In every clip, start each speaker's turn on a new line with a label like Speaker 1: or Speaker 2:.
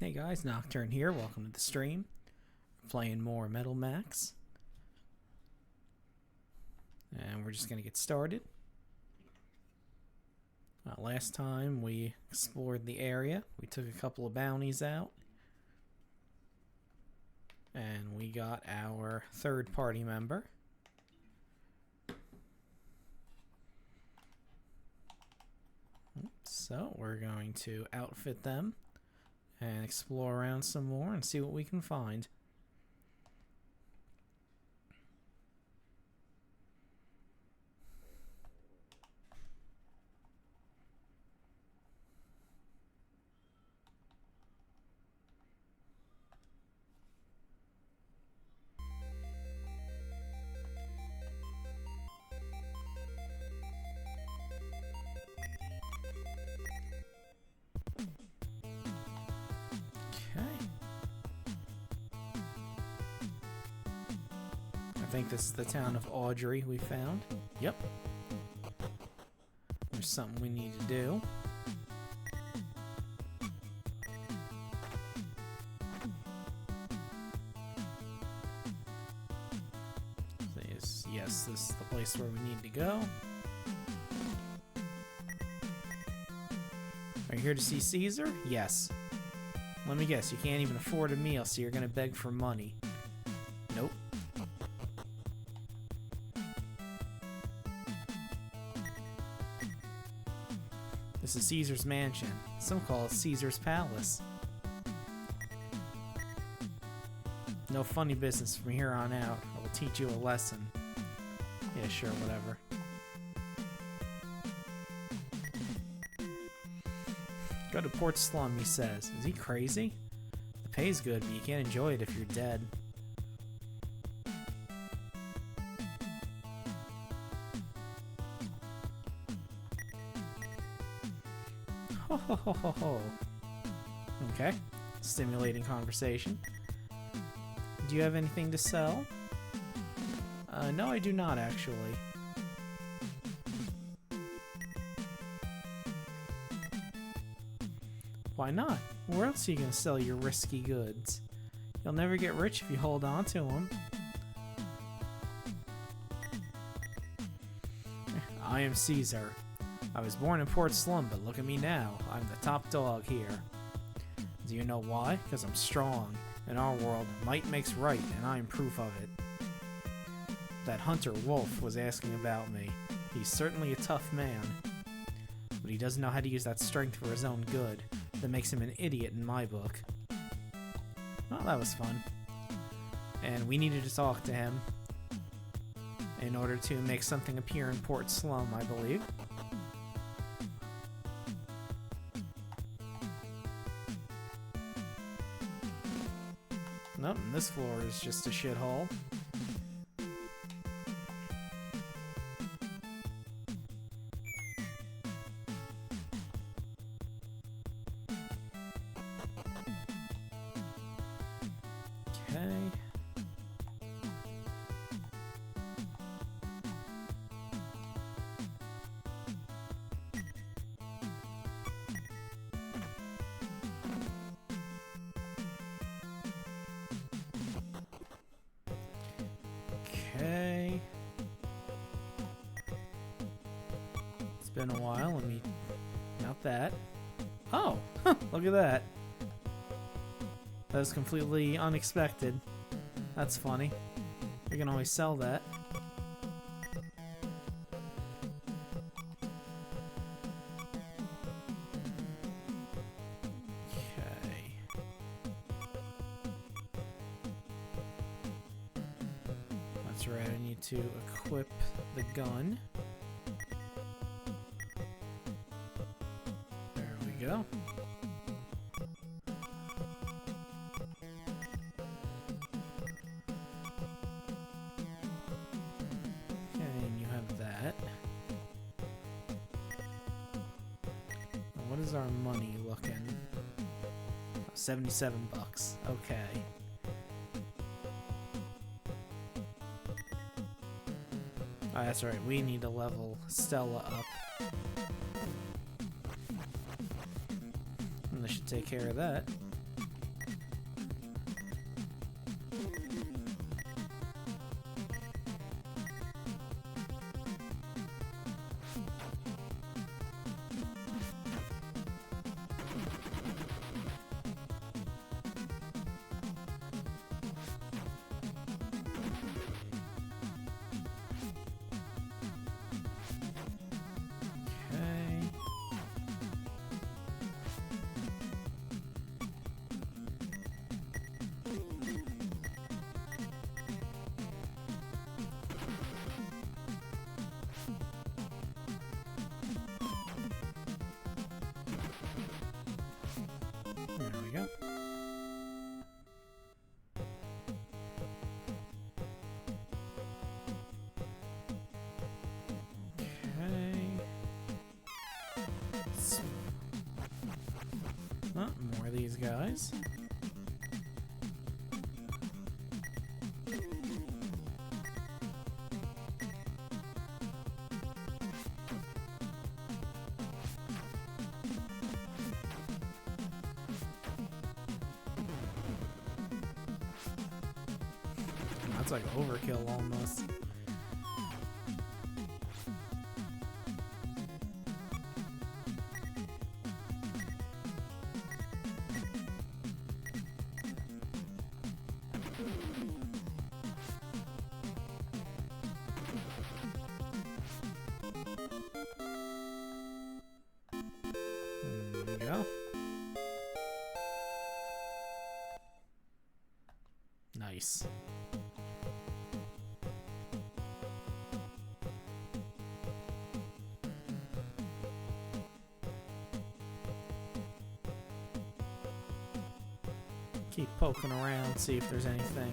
Speaker 1: Hey guys, Nocturne here. Welcome to the stream. We're playing more Metal Max. And we're just going to get started. Last time we explored the area. We took a couple of bounties out. And we got our third party member. So we're going to outfit them and explore around some more and see what we can find. I think this is the town of Audrey we found. Yep. There's something we need to do. Yes, this is the place where we need to go. Are you here to see Caesar? Yes. Let me guess, you can't even afford a meal, so you're gonna beg for money. Nope. This is Caesar's mansion. Some call it Caesar's palace. No funny business from here on out. I will teach you a lesson. Yeah, sure, whatever. Go to Port Slum, he says. Is he crazy? The pay's good, but you can't enjoy it if you're dead. Ho ho ho ho ho. Okay. Stimulating conversation. Do you have anything to sell? No, I do not, actually. Why not? Where else are you going to sell your risky goods? You'll never get rich if you hold on to them. I am Caesar. I was born in Port Slum, but look at me now. I'm the top dog here. Do you know why? Because I'm strong. In our world, might makes right, and I am proof of it. That hunter Wolf was asking about me. He's certainly a tough man, but he doesn't know how to use that strength for his own good. That makes him an idiot in my book. Well, that was fun. And we needed to talk to him in order to make something appear in Port Slum, I believe. Nope, and this floor is just a shithole. Okay. Okay. It's been a while. Let me... Not that. Oh! Look at that. That was completely unexpected. That's funny. We can always sell that. Okay. That's right, I need to equip the gun. There we go. What is our money looking? 77 bucks. Okay. Oh, that's right. We need to level Stella up. And this should take care of that. are these guys? That's like overkill almost. There we go. Nice. Keep poking around, see if there's anything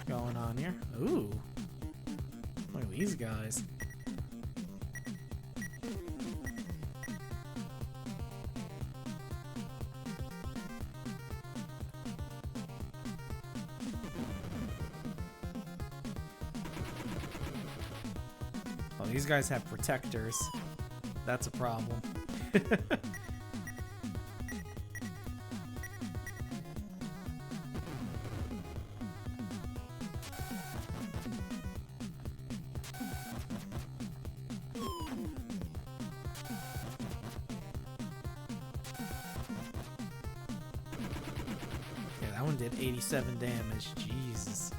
Speaker 1: going on here. Ooh. Look at these guys. Oh, these guys have protectors. That's a problem. Yeah, that one did 87 damage. Jesus.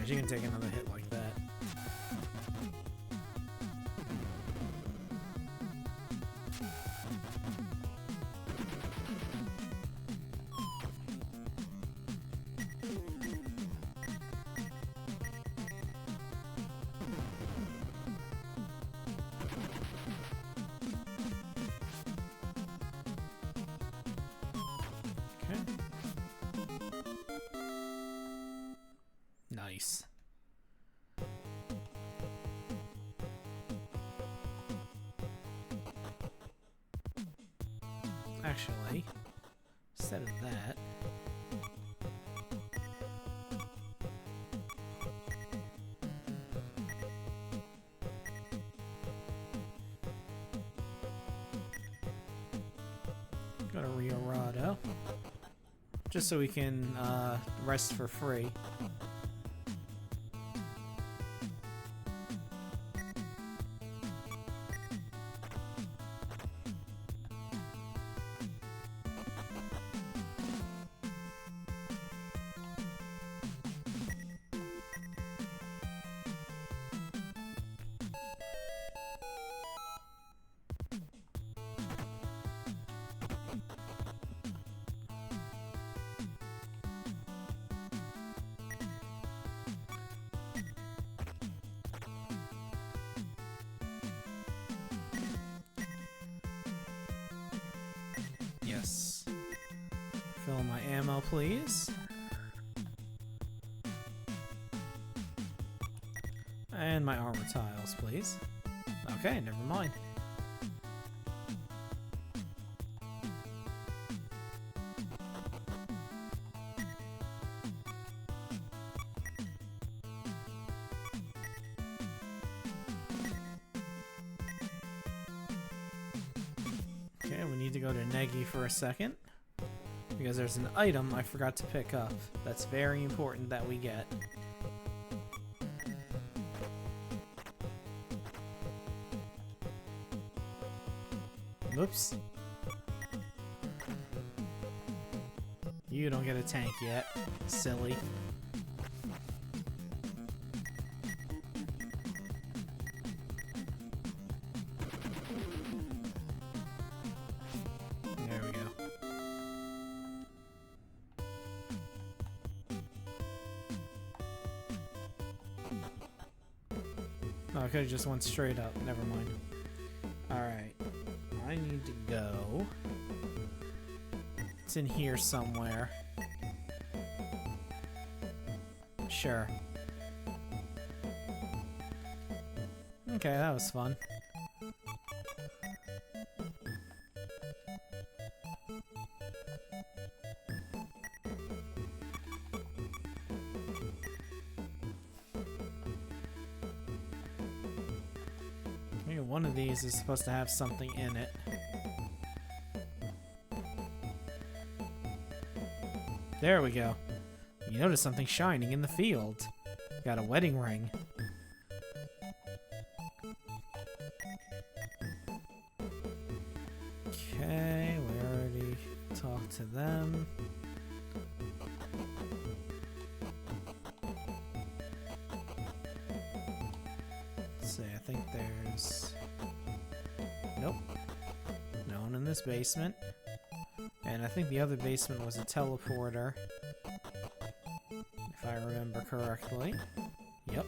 Speaker 1: You can take another hit like that. Okay. Nice. Actually, instead of that, go to Rio Rado, just so we can rest for free. Yes. Fill my ammo, please. And my armor tiles, please. Okay, never mind. Okay, we need to go to Negi for a second, because there's an item I forgot to pick up that's very important that we get. Whoops. You don't get a tank yet, silly. There we go. Oh, I could have just went straight up. Never mind. Alright. I need to go. It's in here somewhere. Sure. Okay, that was fun. one of these is supposed to have something in it. There we go. You notice something shining in the field. Got a wedding ring. Okay, we already talked to them. Let's see, I think there's... Nope. No one in this basement. And I think the other basement was a teleporter. If I remember correctly. Yep.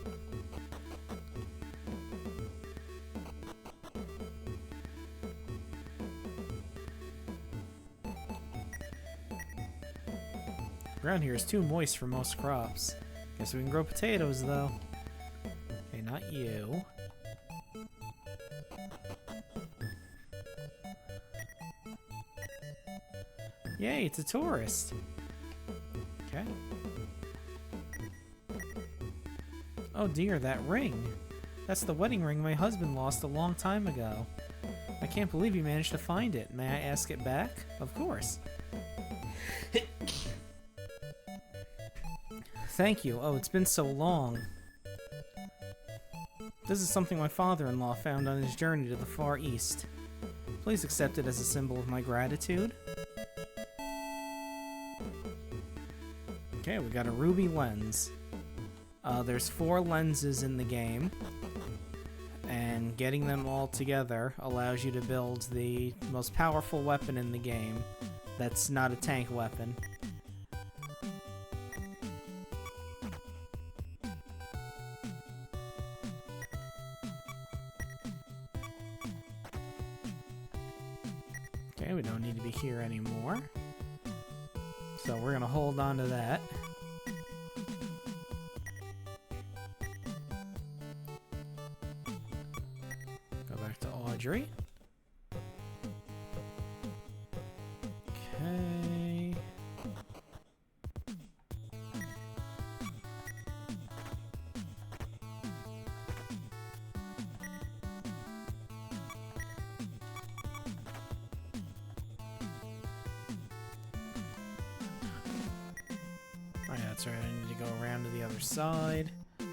Speaker 1: Ground here is too moist for most crops. Guess we can grow potatoes, though. Okay, not you. Yay, it's a tourist. Okay. Oh dear, that ring. That's the wedding ring my husband lost a long time ago. I can't believe you managed to find it. May I ask it back? Of course. Thank you. Oh, it's been so long. This is something my father-in-law found on his journey to the Far East. Please accept it as a symbol of my gratitude. Okay, we got a ruby lens. There's 4 lenses in the game, and getting them all together allows you to build the most powerful weapon in the game that's not a tank weapon. Okay, we don't need to be here anymore. So we're gonna hold on to that. Go back to Audrey. Okay. Oh yeah, that's right, I need to go around to the other side. They're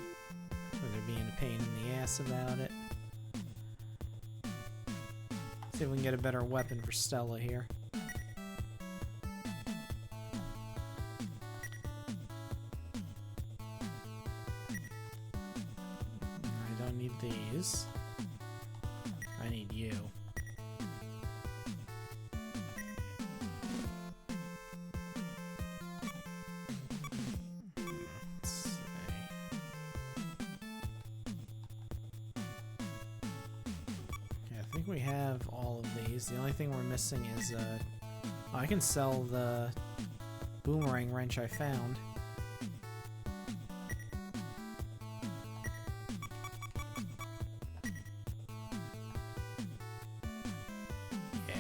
Speaker 1: being a pain in the ass about it. See if we can get a better weapon for Stella here. I don't need these. I need you. Let's see. Okay, I think we have all of these. The only thing we're missing is I can sell the boomerang wrench I found. Yeah.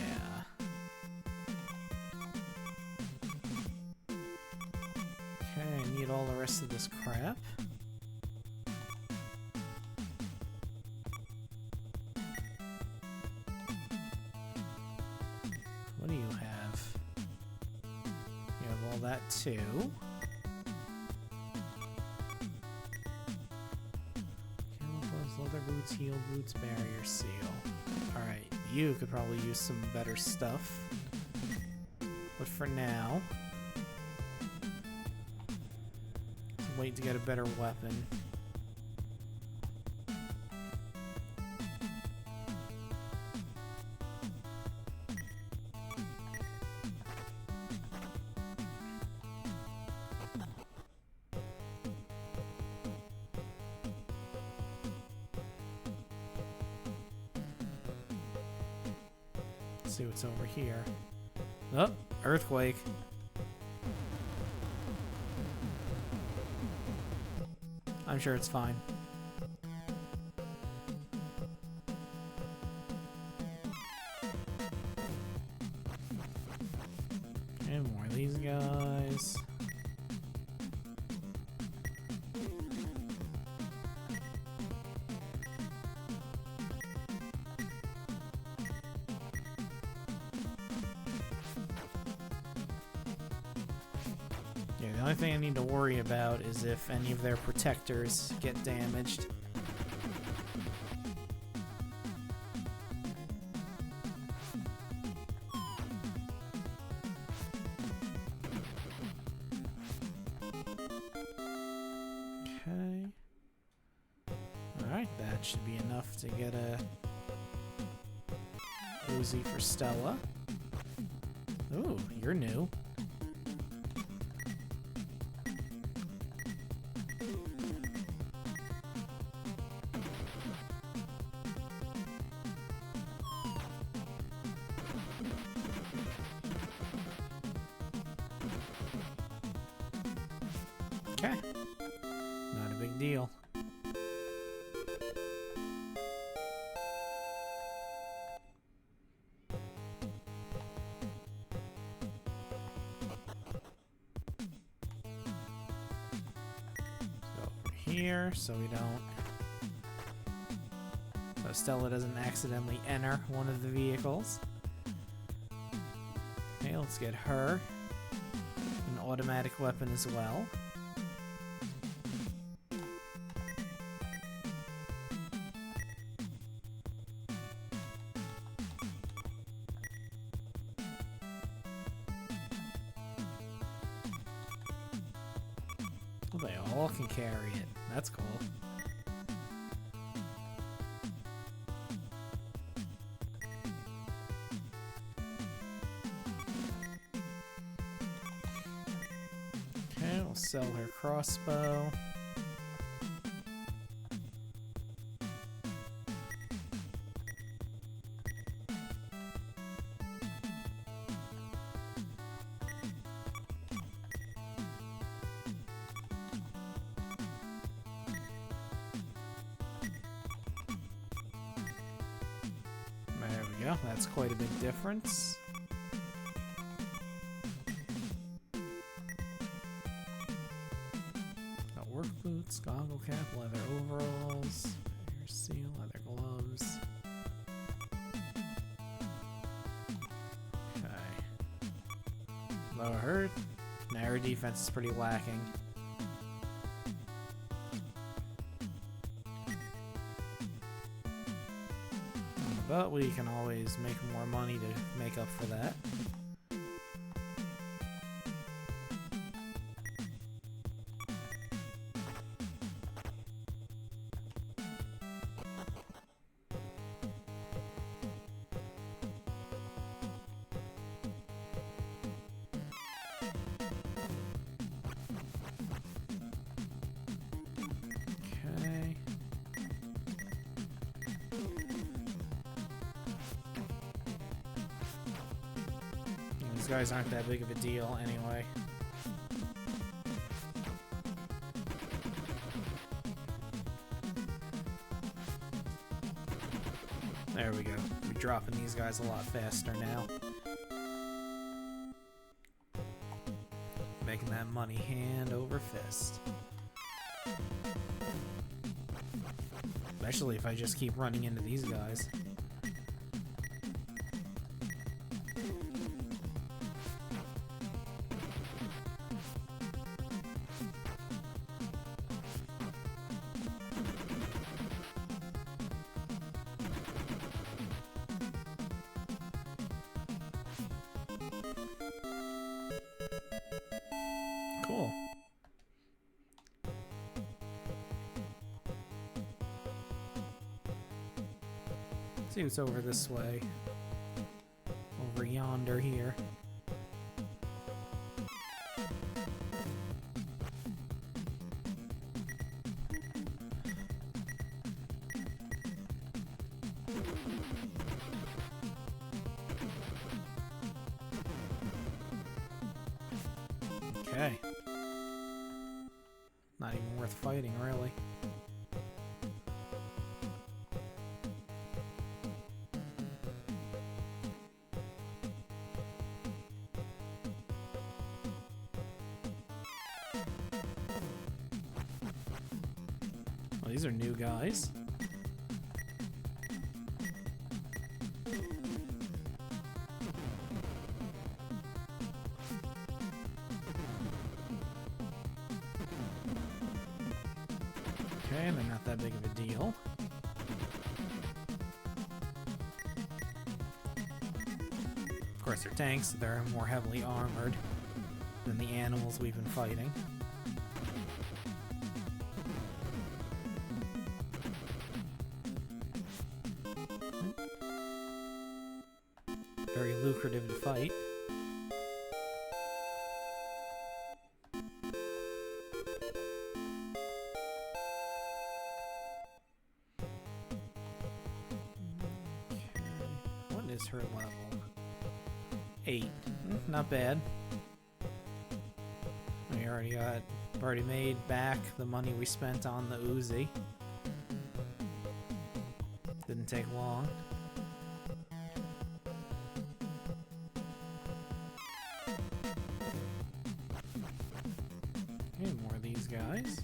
Speaker 1: Okay, I need all the rest of this crap. What do you have? You have all that too. Camouflage, leather boots, heel boots, barrier seal. Alright, you could probably use some better stuff. But for now, let's wait to get a better weapon. Let's see what's over here. Oh, earthquake. I'm sure it's fine. And more of these guys. the only thing I need to worry about is if any of their protectors get damaged. Okay. Alright, that should be enough to get a Uzi for Stella. Ooh, you're new. Okay. Not a big deal. Here, so we don't. So Stella doesn't accidentally enter one of the vehicles. Okay, let's get her an automatic weapon as well. Well, they all can carry it. That's cool. Okay, we'll sell her crossbow. There we go. That's quite a big difference. Got work boots, goggle cap, leather overalls, air seal, leather gloves. Okay. Lower her. Now her defense is pretty lacking. But we can always make more money to make up for that. Okay. These guys aren't that big of a deal anyway. There we go. We're dropping these guys a lot faster now. Making that money hand over fist. Especially if I just keep running into these guys. Cool. Let's see what's over this way. Over yonder here. Okay. Not even worth fighting, really. Well, these are new guys. Okay, they're not that big of a deal. Of course, they're tanks, so they're more heavily armored than the animals we've been fighting. Very lucrative to fight. What is her level? 8. Not bad. We already made back the money we spent on the Uzi. Didn't take long. Okay, more of these guys.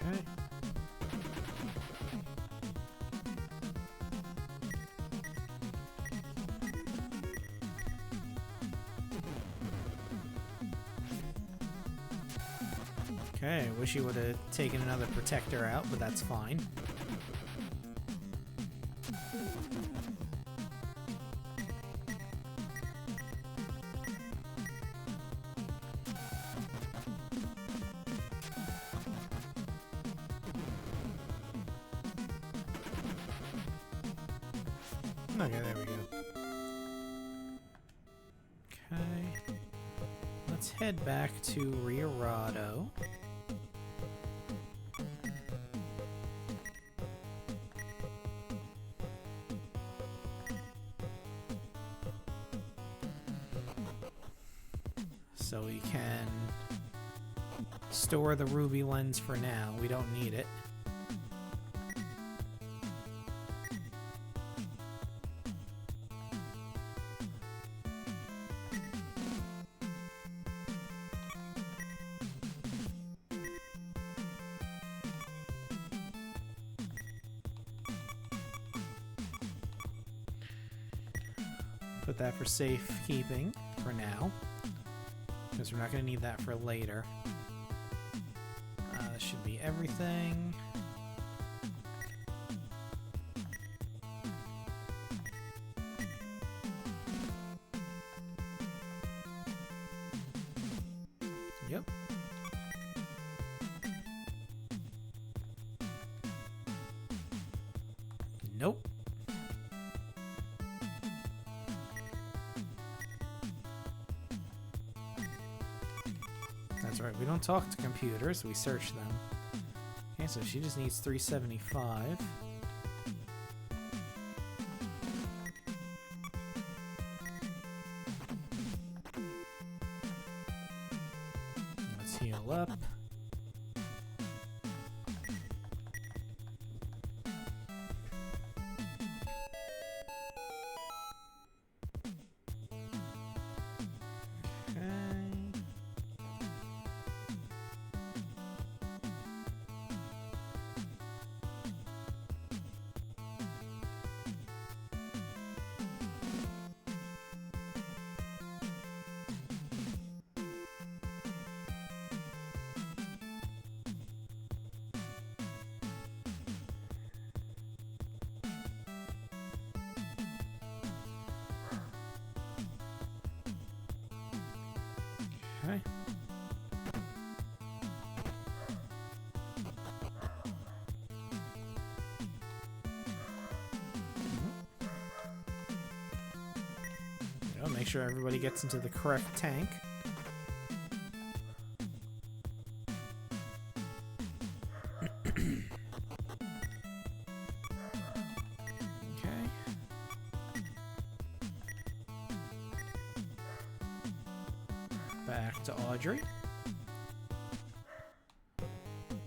Speaker 1: Okay. Okay, wish you would have taken another protector out, but that's fine. Okay, there we go. Okay. Let's head back to Riorado. So we can store the ruby lens for now. We don't need it. Put that for safekeeping for now, because we're not going to need that for later. This should be everything. Yep. Nope. That's right, we don't talk to computers, we search them. Okay, so she just needs 375. Let's heal up. Okay. Make sure everybody gets into the correct tank. Okay. Back to Audrey.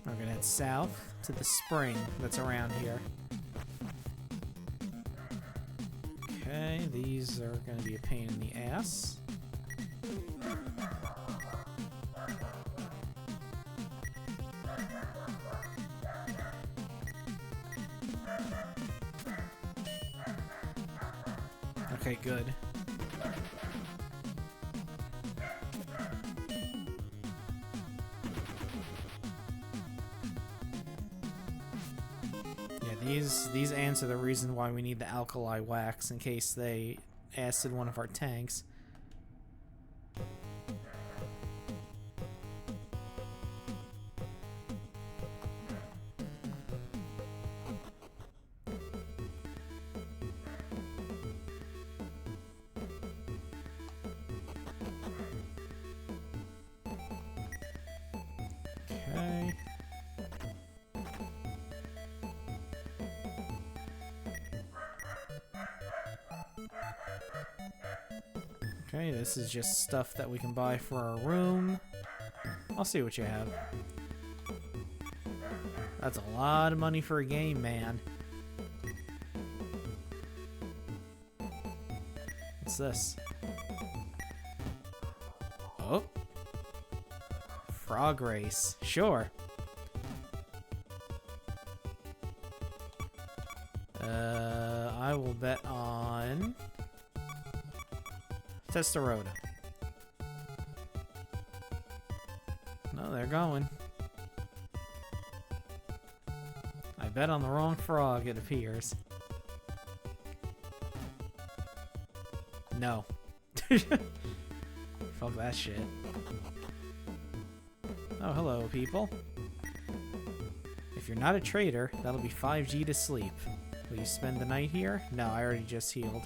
Speaker 1: We're gonna head south to the spring that's around here. Okay, these are going to be a pain in the ass. Okay, good. Yeah, these ants are the reason why we need the alkali wax in case they acid one of our tanks. Okay. Okay, this is just stuff that we can buy for our room. I'll see what you have. That's a lot of money for a game, man. What's this? Oh. Frog race. Sure. I will bet on Testaroda. No, they're going. I bet on the wrong frog, it appears. No. Fuck that shit. Oh, hello, people. If you're not a trader, that'll be 5G to sleep. Will you spend the night here? No, I already just healed.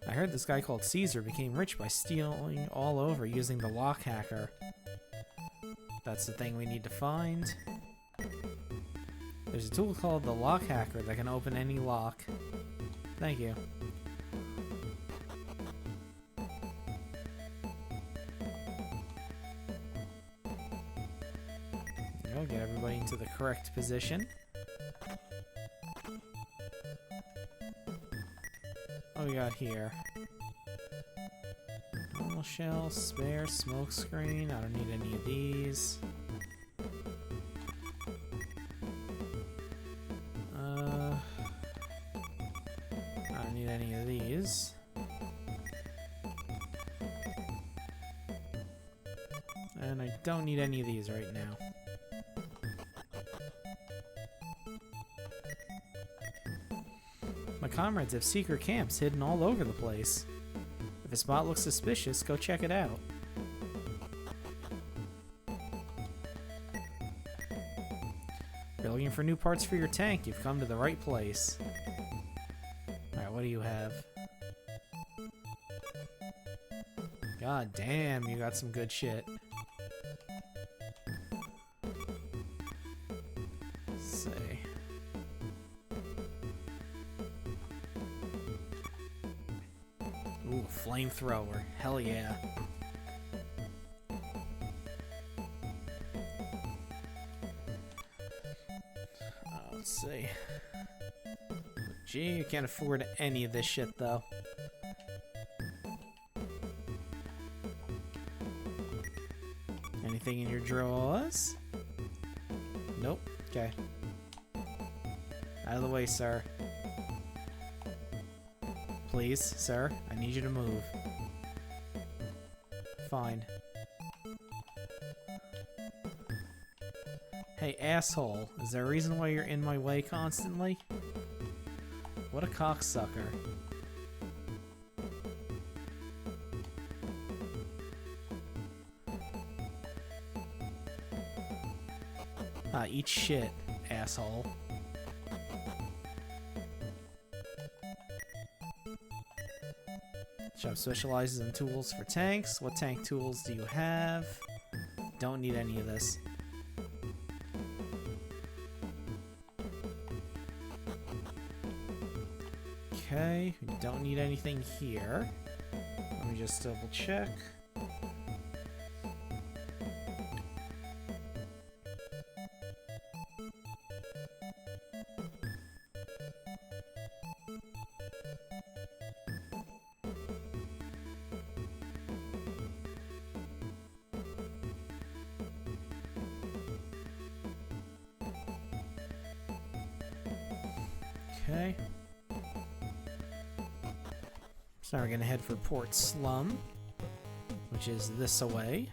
Speaker 1: I heard this guy called Caesar became rich by stealing all over using the lock hacker. That's the thing we need to find. There's a tool called the lock hacker that can open any lock. Thank you. I'll get everybody into the correct position. What we got here? Normal shell, spare, smoke screen. I don't need any of these. I don't need any of these. And I don't need any of these right now. My comrades have secret camps hidden all over the place. If a spot looks suspicious, go check it out. If you're looking for new parts for your tank, you've come to the right place. Alright, what do you have? God damn, you got some good shit. Let's see. Ooh, flamethrower. Hell yeah. Let's see. Gee, you can't afford any of this shit, though. Anything in your drawers? Nope. Okay. Out of the way, sir. Please, sir. I need you to move. Fine. Hey, asshole. Is there a reason why you're in my way constantly? What a cocksucker. Eat shit, asshole. Shop specializes in tools for tanks. What tank tools do you have? Don't need any of this. Okay, we don't need anything here. Let me just double check. Okay. So now we're gonna head for Port Slum, which is this away.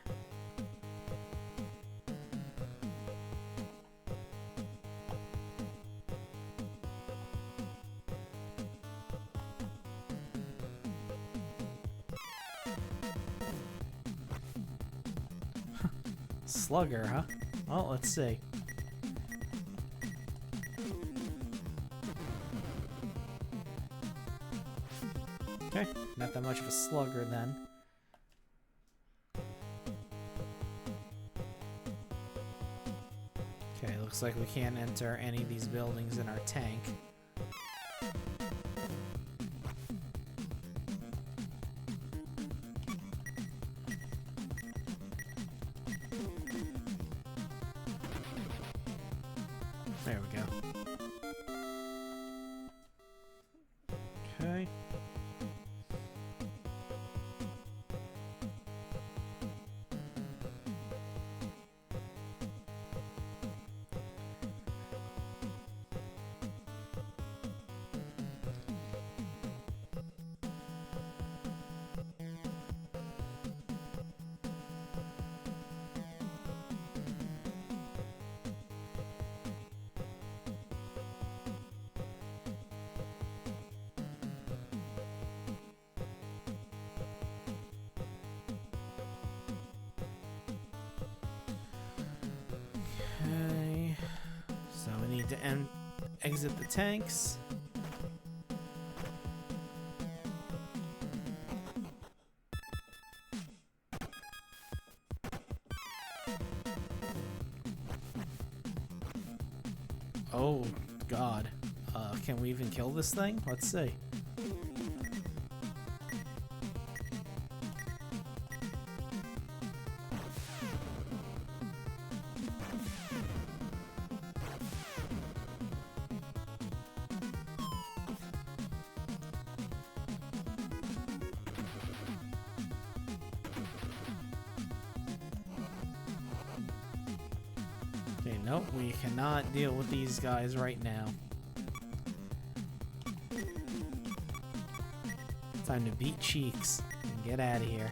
Speaker 1: Slugger, huh? Well, let's see. Okay, not that much of a slugger then. Okay, looks like we can't enter any of these buildings in our tank. There we go. Okay. Okay. So we need to exit the tanks. Oh, God. Can we even kill this thing? Let's see. Okay, nope, we cannot deal with these guys right now. Time to beat cheeks and get out of here.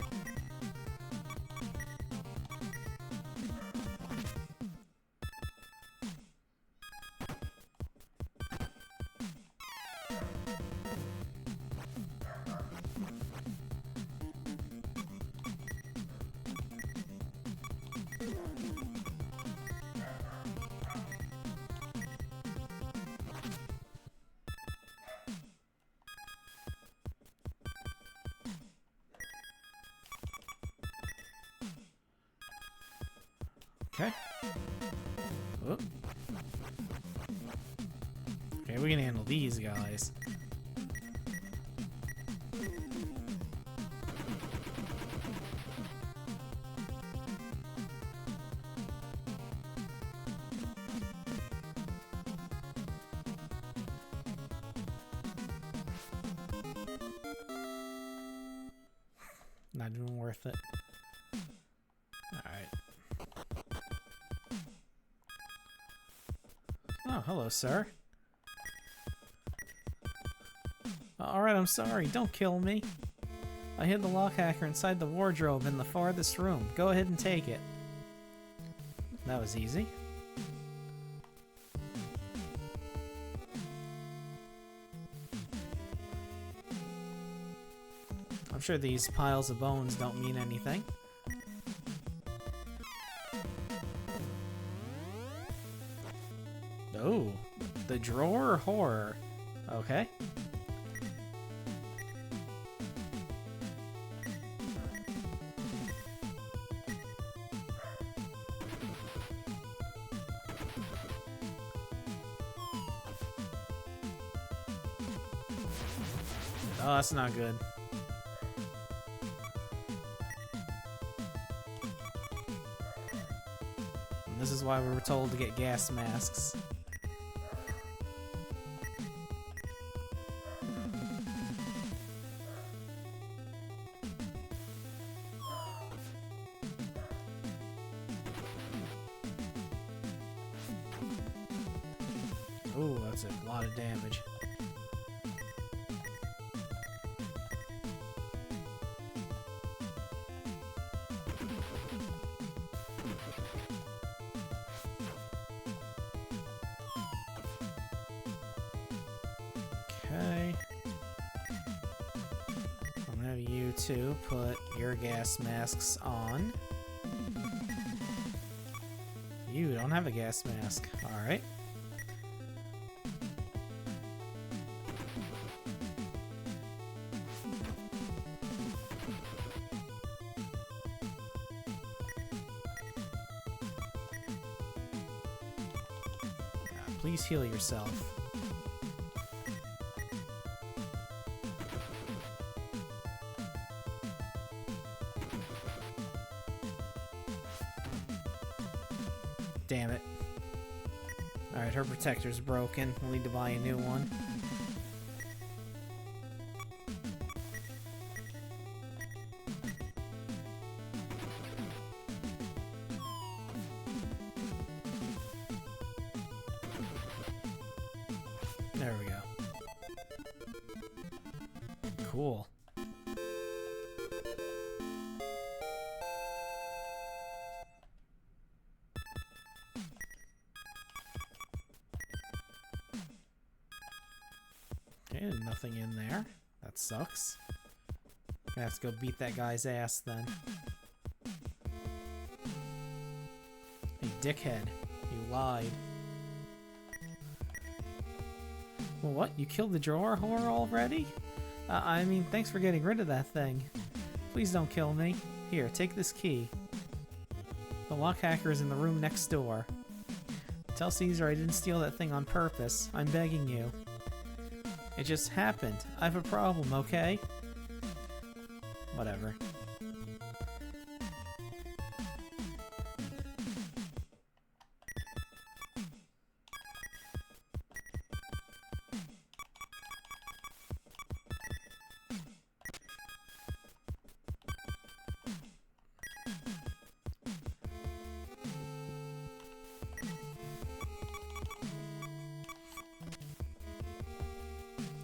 Speaker 1: Okay. Whoop. Okay, we can handle these guys. Not even worth it. Alright. Oh, hello, sir. Alright, I'm sorry. Don't kill me. I hid the lock hacker inside the wardrobe in the farthest room. Go ahead and take it. That was easy. I'm sure these piles of bones don't mean anything. Oh, the drawer horror. Okay. Oh, that's not good. And this is why we were told to get gas masks. Ooh, that's a lot of damage. gonna have you two put your gas masks on. You don't have a gas mask. Alright. Please heal yourself. Damn it. Alright, her protector's broken. We'll need to buy a new one. There we go. Cool. Okay, nothing in there. That sucks. Gonna have to go beat that guy's ass then. Hey, dickhead. You lied. Well, what? You killed the drawer whore already? I mean, thanks for getting rid of that thing. Please don't kill me. Here, take this key. The lock hacker is in the room next door. Tell Caesar I didn't steal that thing on purpose. I'm begging you. It just happened. I have a problem, okay? Whatever.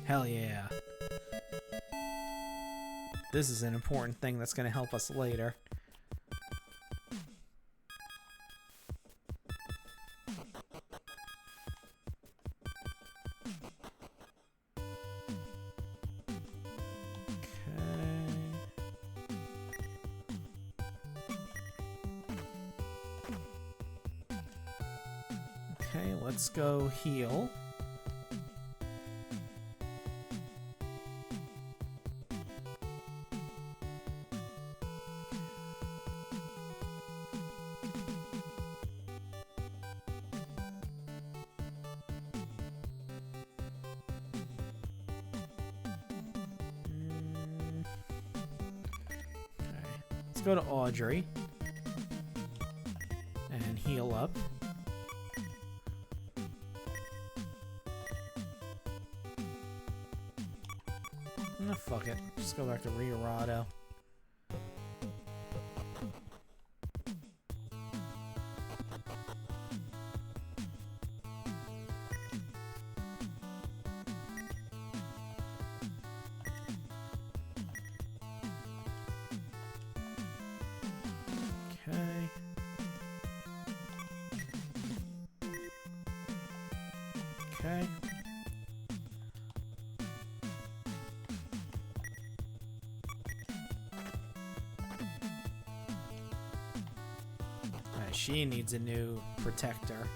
Speaker 1: Hell yeah. This is an important thing that's going to help us later. Okay, let's go heal. Go to Audrey and heal up. Oh, fuck it. Just go back to Riorado. Okay. She needs a new protector.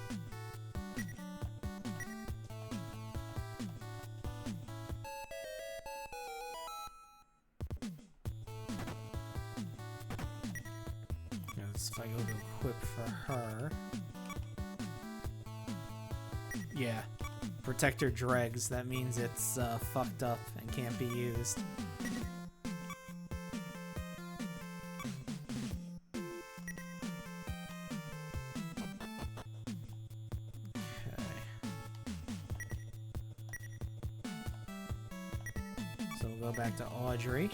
Speaker 1: If I go to equip for her. Yeah. Protector dregs. That means it's fucked up and can't be used. Okay. So we'll go back to Audrey.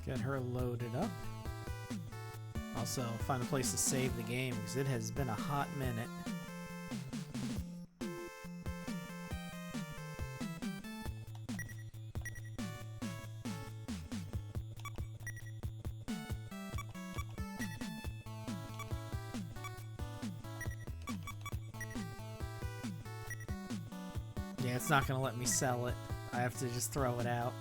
Speaker 1: Get her loaded up. Also, find a place to save the game because it has been a hot minute. Yeah, it's not gonna let me sell it. I have to just throw it out.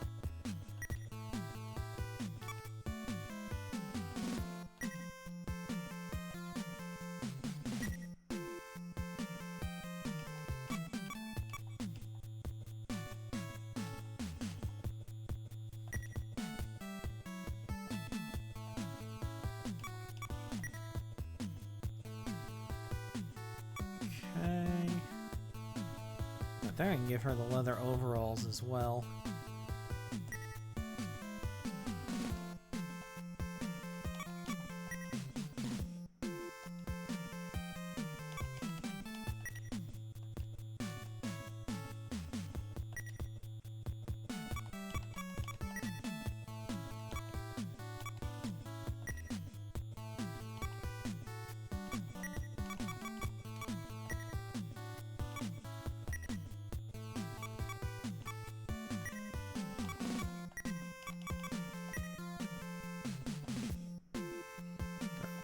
Speaker 1: I think I can give her the leather overalls as well.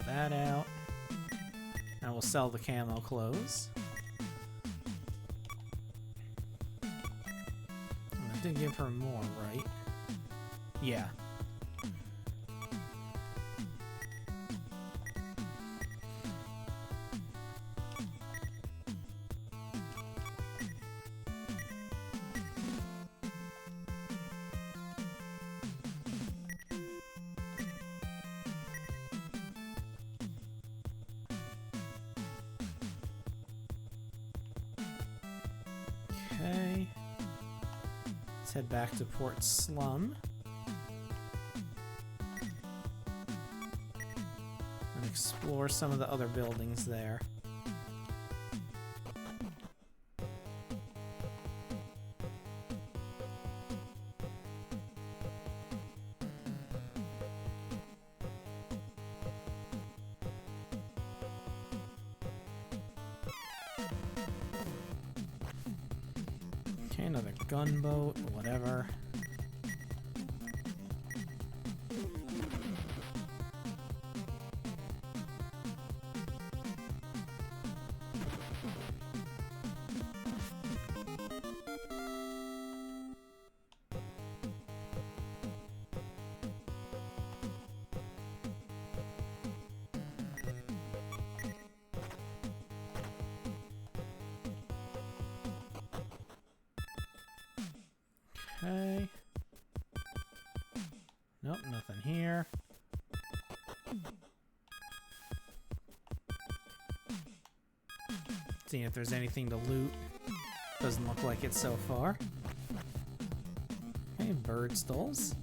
Speaker 1: That out. And we'll sell the camo clothes. I did give her more, right? Yeah. Okay. Let's head back to Port Slum. And explore some of the other buildings there. Okay, another gunboat, whatever. Okay. Nope, nothing here. Seeing if there's anything to loot. Doesn't look like it so far. Okay, bird stalls.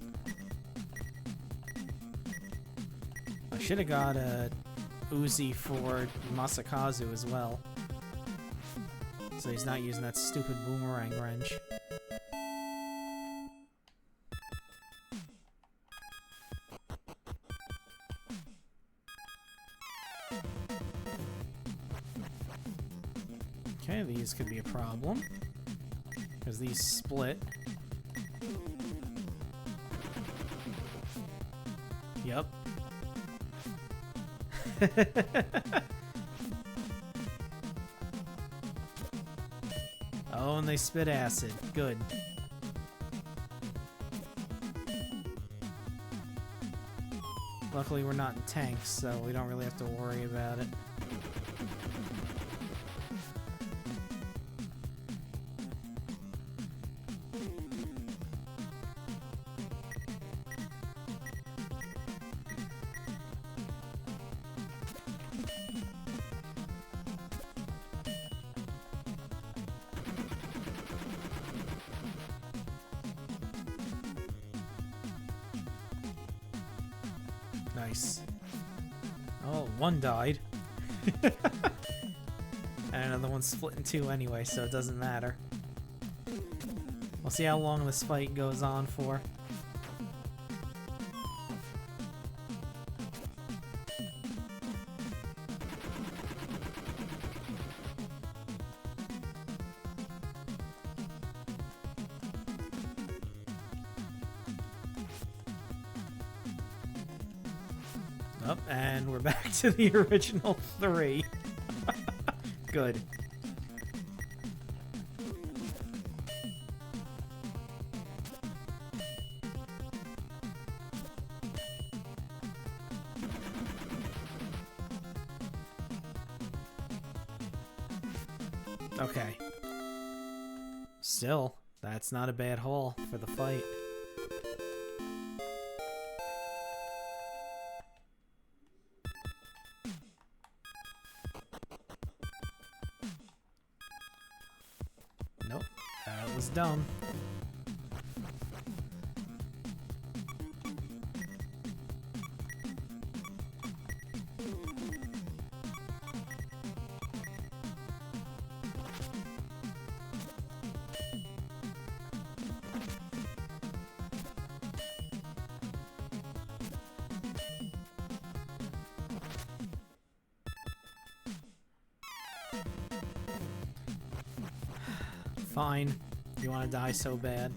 Speaker 1: I should have got a Uzi for Masakazu as well. So he's not using that stupid boomerang wrench. Okay, these could be a problem, because these split. Yep. Oh, and they spit acid. Good. Luckily, we're not in tanks, so we don't really have to worry about it. Nice. Oh, one died. And another one's split in two anyway, so it doesn't matter. We'll see how long this fight goes on for. Oh, and we're back to the original 3. Good. Okay. Still, that's not a bad haul for the fight. Nope, that was dumb. Fine. You want to die so bad.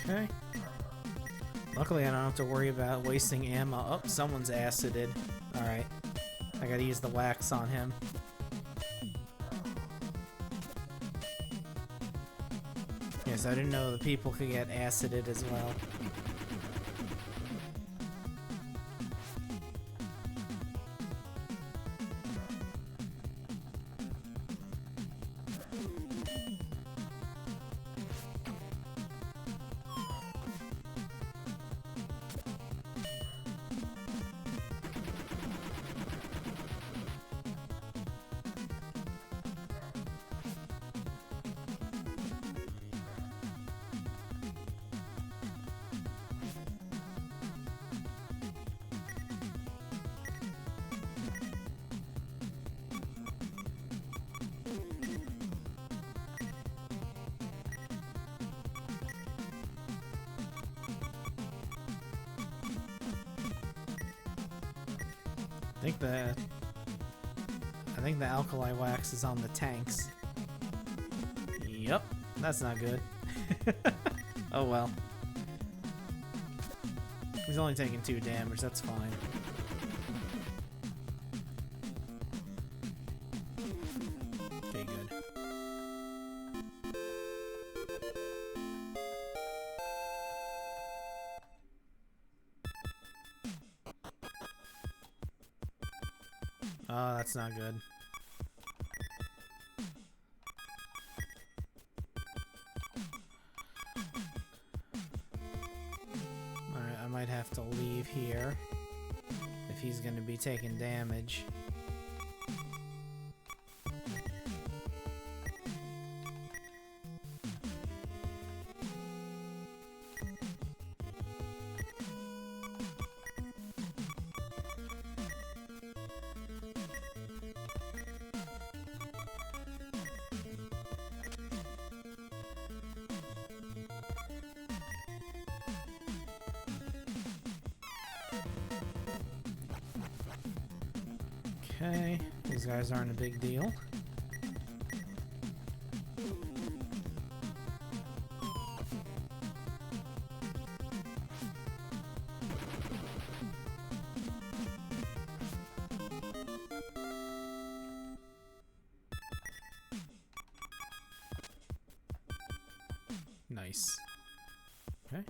Speaker 1: Okay. Luckily, I don't have to worry about wasting ammo. Oh, someone's acided. Alright. I gotta use the wax on him. Yes, I didn't know the people could get acided as well. I think the alkali wax is on the tanks. Yep, that's not good. Oh well. He's only taking 2 damage, that's fine. Okay, good. Oh, that's not good. Alright, I might have to leave here if he's going to be taking damage. Okay, these guys aren't a big deal. Nice. Okay.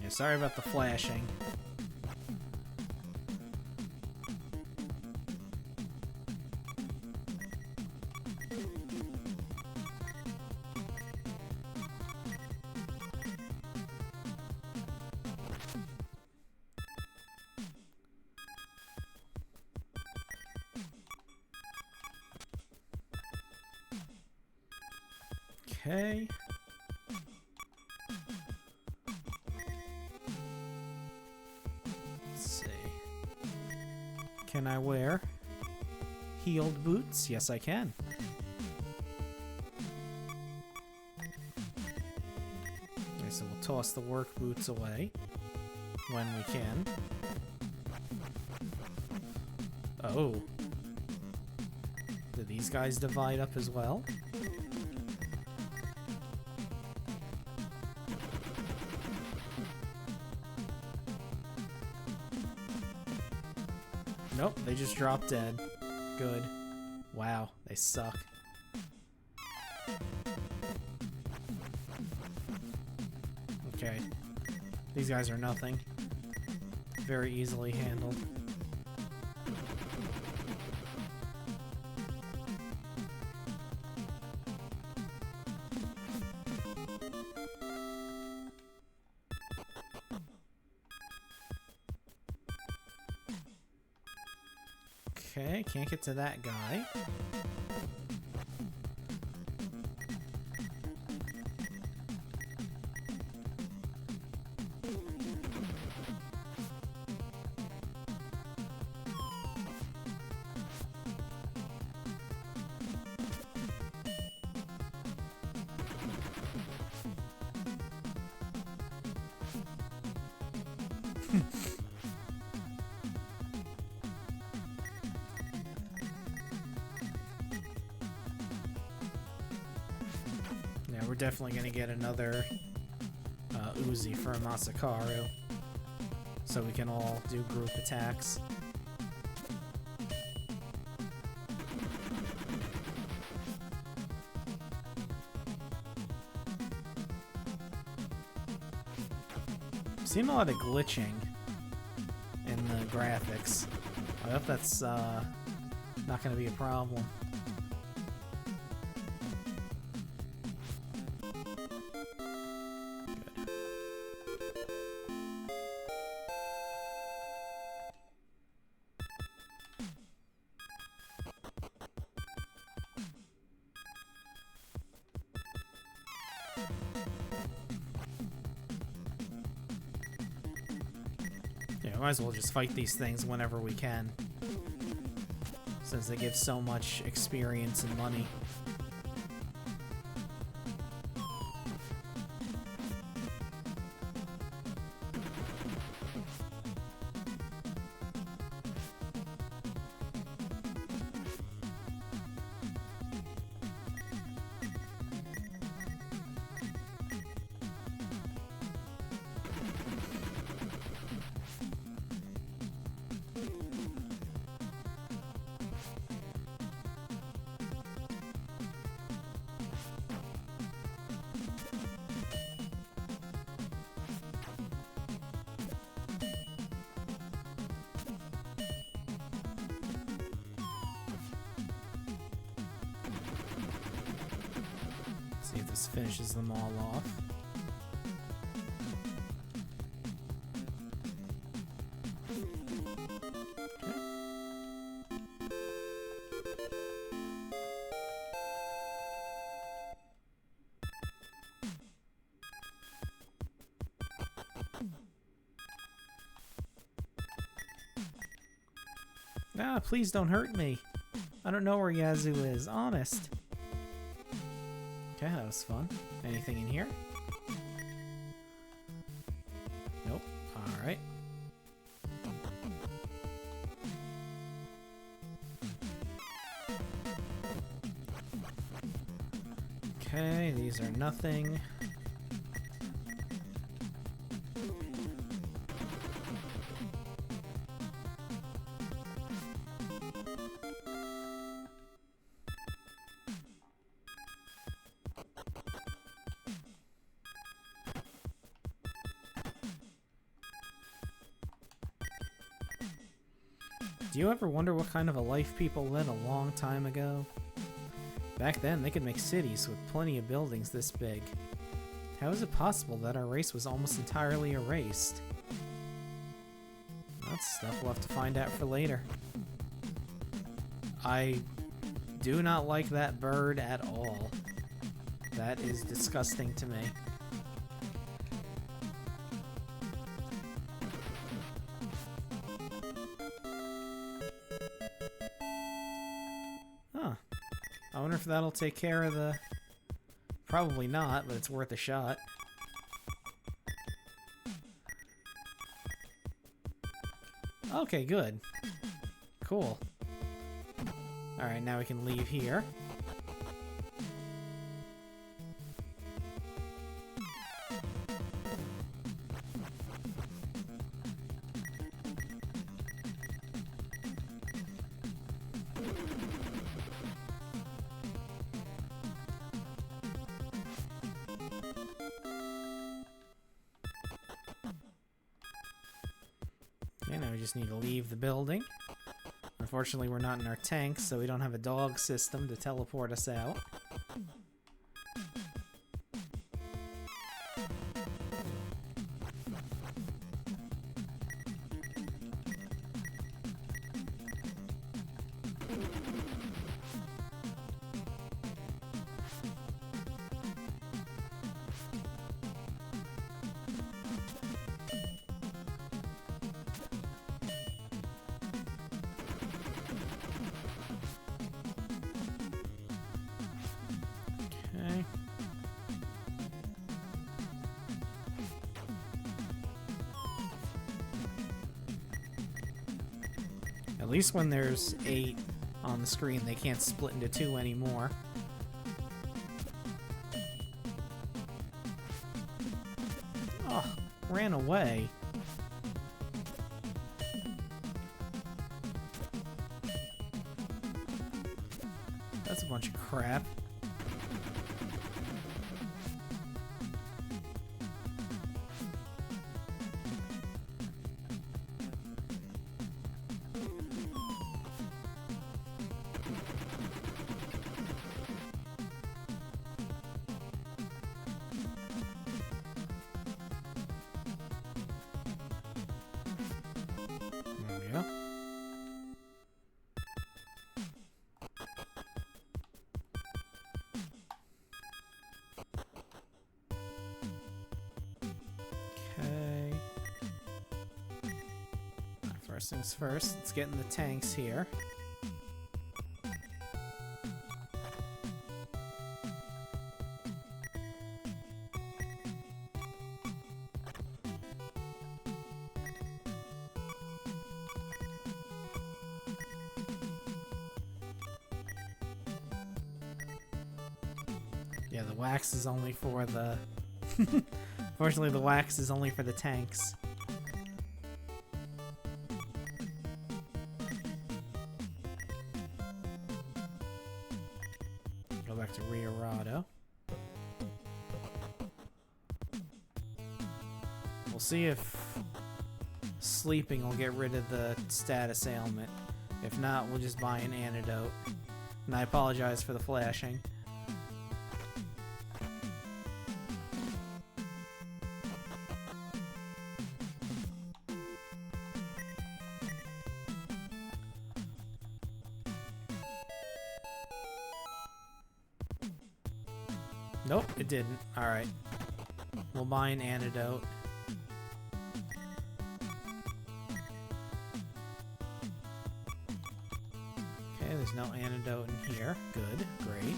Speaker 1: Yeah, sorry about the flashing. Okay. Let's see. Can I wear heeled boots? Yes, I can. Okay, so we'll toss the work boots away when we can. Oh. Do these guys divide up as well? Nope, they just dropped dead. Good. Wow, they suck. Okay. These guys are nothing. Very easily handled. Okay, can't get to that guy. Yeah, we're definitely gonna get another Uzi for Masakaru, so we can all do group attacks. Seen a lot of glitching in the graphics. I hope that's not going to be a problem. Good. Yeah, might as well just fight these things whenever we can, since they give so much experience and money. See if this finishes them all off. Ah, please don't hurt me. I don't know where Yazoo is, honest. Okay, that was fun. Anything in here? Nope. Alright. Okay, these are nothing. Do you ever wonder what kind of a life people led a long time ago? Back then, they could make cities with plenty of buildings this big. How is it possible that our race was almost entirely erased? That's stuff we'll have to find out for later. I do not like that bird at all. That is disgusting to me. Huh. I wonder if that'll take care of the... Probably not, but it's worth a shot. Okay, good. Cool. Alright, now we can leave here. Okay, now we just need to leave the building. Unfortunately, we're not in our tanks, so we don't have a dog system to teleport us out. Okay. At least when there's 8 on the screen, they can't split into 2 anymore. Oh, ran away. That's a bunch of crap. There we go. Okay. First things first, let's get in the tanks here. Yeah, the wax is only for the... Fortunately, the wax is only for the tanks. Go back to Riorado. We'll see if sleeping will get rid of the status ailment. If not, we'll just buy an antidote. And I apologize for the flashing. Nope, it didn't. Alright. We'll buy an antidote. Okay, there's no antidote in here. Good. Great.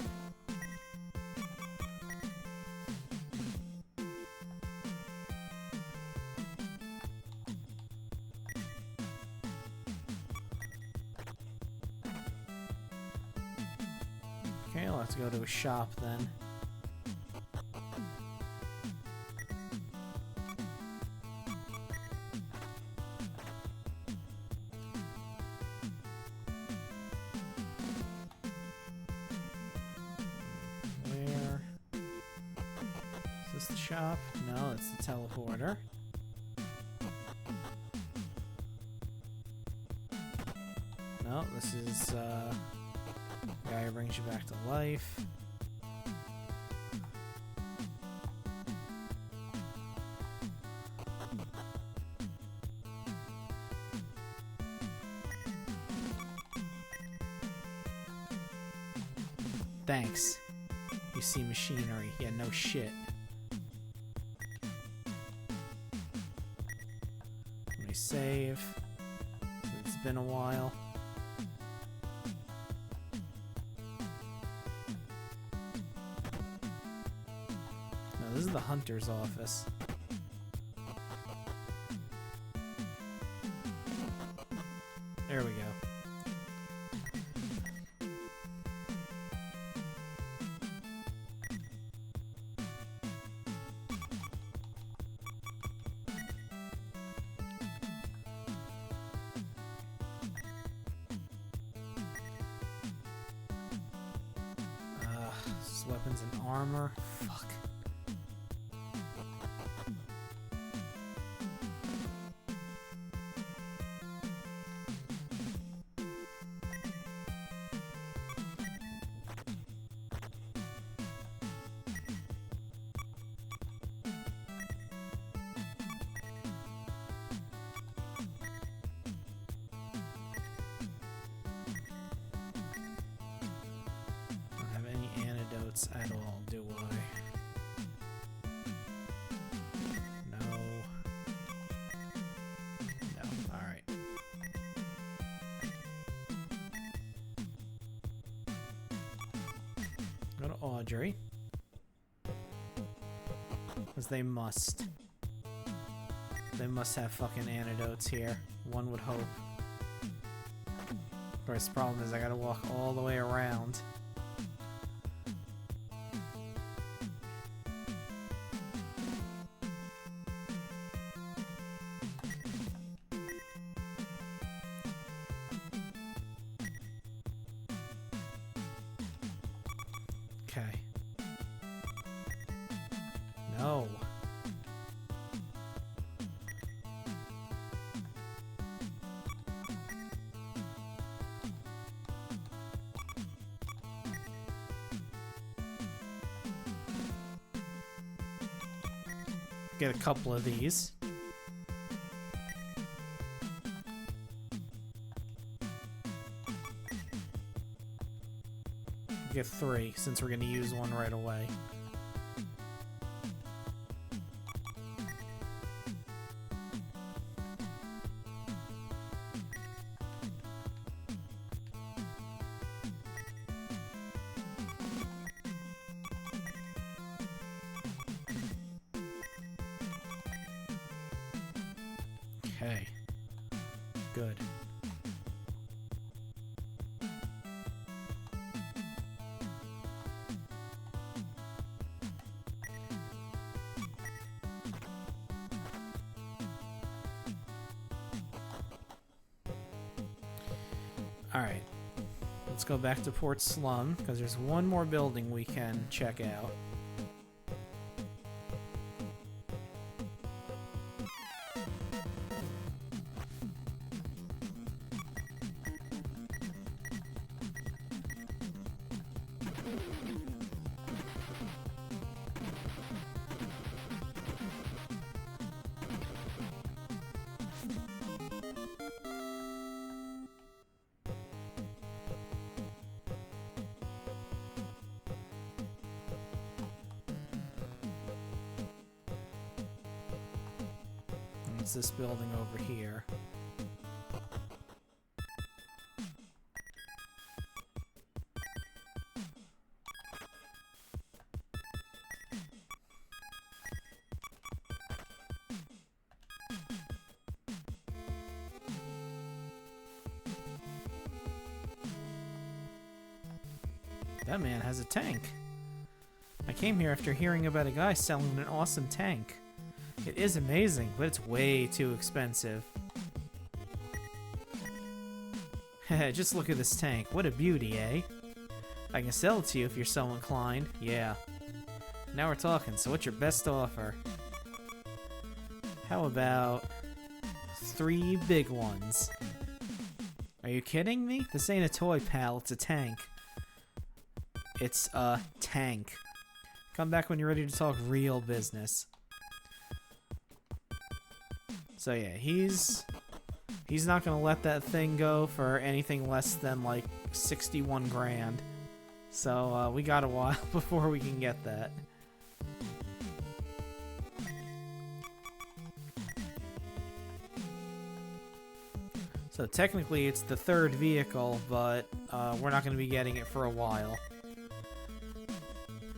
Speaker 1: Okay, I'll have to go to a shop then. Is this the shop? No, it's the teleporter. No, this is the guy who brings you back to life. Thanks. You see machinery. Yeah, no shit. Let me save. It's been a while. No, this is the hunter's office. There we go. Weapons and armor. Fuck. At all, do I? No. No. Alright. Go to Audrey. Because they must. They must have fucking antidotes here. One would hope. Of course, the problem is I gotta walk all the way around. Okay. No. Get a couple of these. Get 3 since we're going to use one right away. Okay. Good. Alright, let's go back to Port Slum, because there's one more building we can check out. It's this building over here. That man has a tank. I came here after hearing about a guy selling an awesome tank. It is amazing, but it's way too expensive. Just look at this tank. What a beauty, eh? I can sell it to you if you're so inclined. Yeah. Now we're talking, so what's your best offer? How about 3 big ones? Are you kidding me? This ain't a toy, pal. It's a tank. It's a tank. Come back when you're ready to talk real business. So yeah, he's not gonna let that thing go for anything less than like 61 grand. So we got a while before we can get that. So technically it's the third vehicle, but we're not going to be getting it for a while.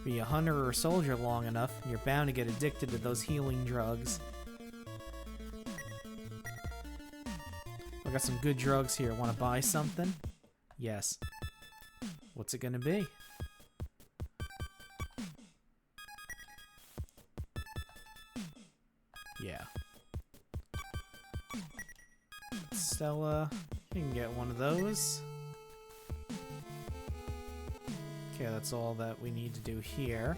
Speaker 1: Be a hunter or a soldier long enough, and you're bound to get addicted to those healing drugs. I got some good drugs here. Want to buy something? Yes. What's it going to be? Yeah. Stella, you can get one of those. Okay, that's all that we need to do here.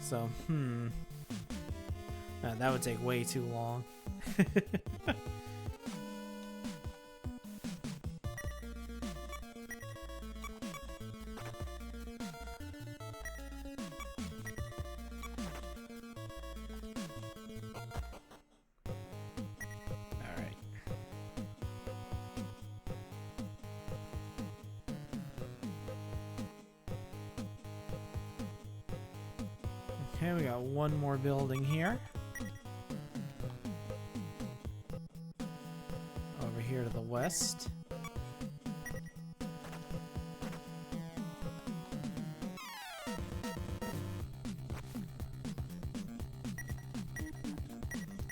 Speaker 1: So, that would take way too long. Okay, we got one more building here. Over here to the west.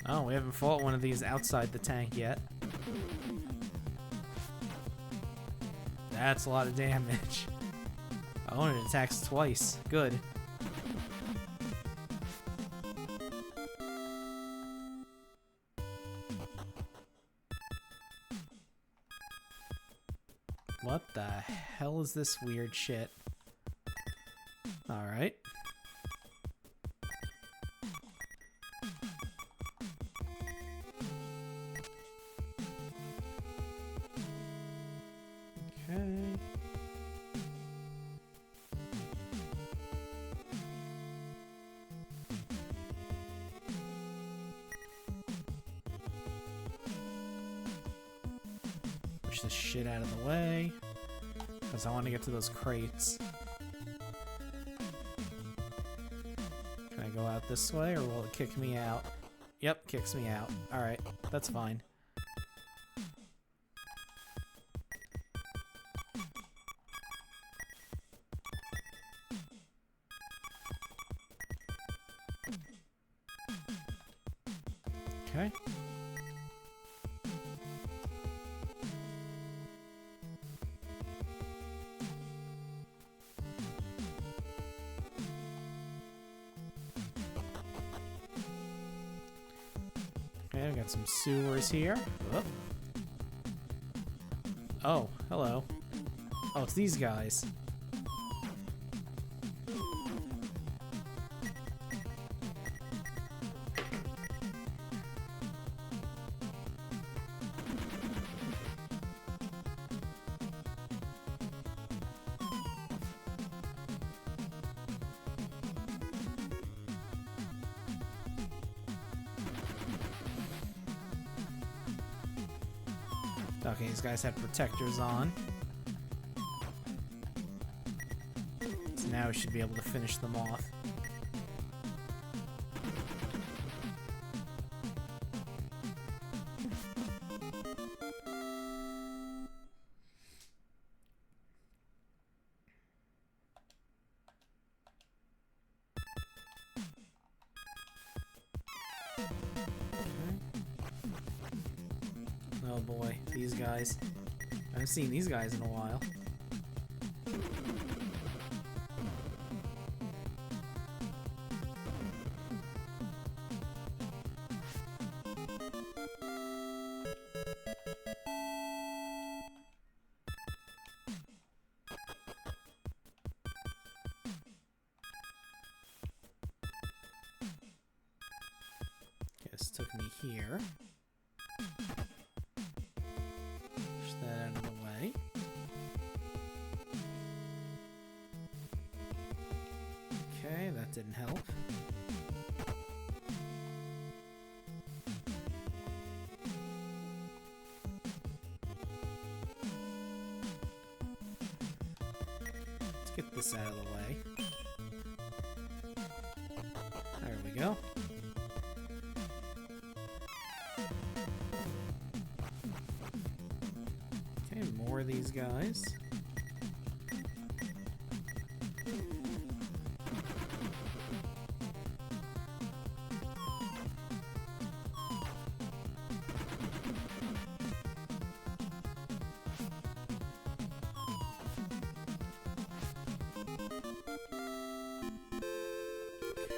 Speaker 1: Oh, we haven't fought one of these outside the tank yet. That's a lot of damage. Oh, and it attacks twice. Good. What the hell is this weird shit? Alright. Okay. Push this shit out of the way. Because I want to get to those crates. Can I go out this way, or will it kick me out? Yep, kicks me out. Alright, that's fine. Okay. Okay, I got some sewers here. Whoop. Oh, hello. Oh, it's these guys. Okay, these guys had protectors on. So now we should be able to finish them off. Oh boy, these guys. I haven't seen these guys in a while. Okay, this took me here. That out of the way. Okay, that didn't help. Get this out of the way. There we go. Okay, more of these guys.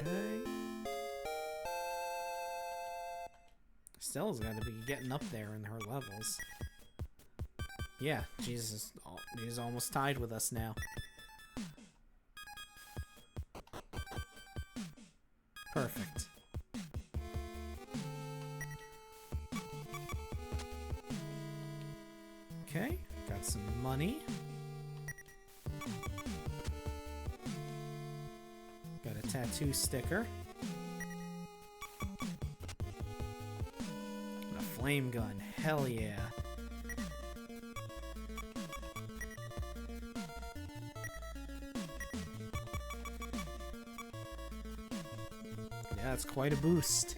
Speaker 1: Okay. Stella's got to be getting up there in her levels. Yeah, she's almost tied with us now. Perfect. Okay, got some money. Got a tattoo sticker. And a flame gun. Hell yeah. Yeah, that's quite a boost.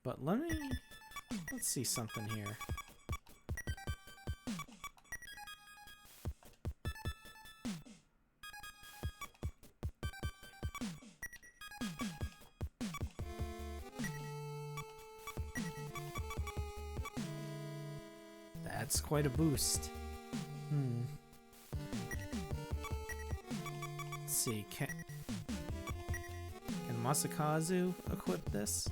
Speaker 1: But let's see something here. That's quite a boost. Let's see, can Masakazu equip this?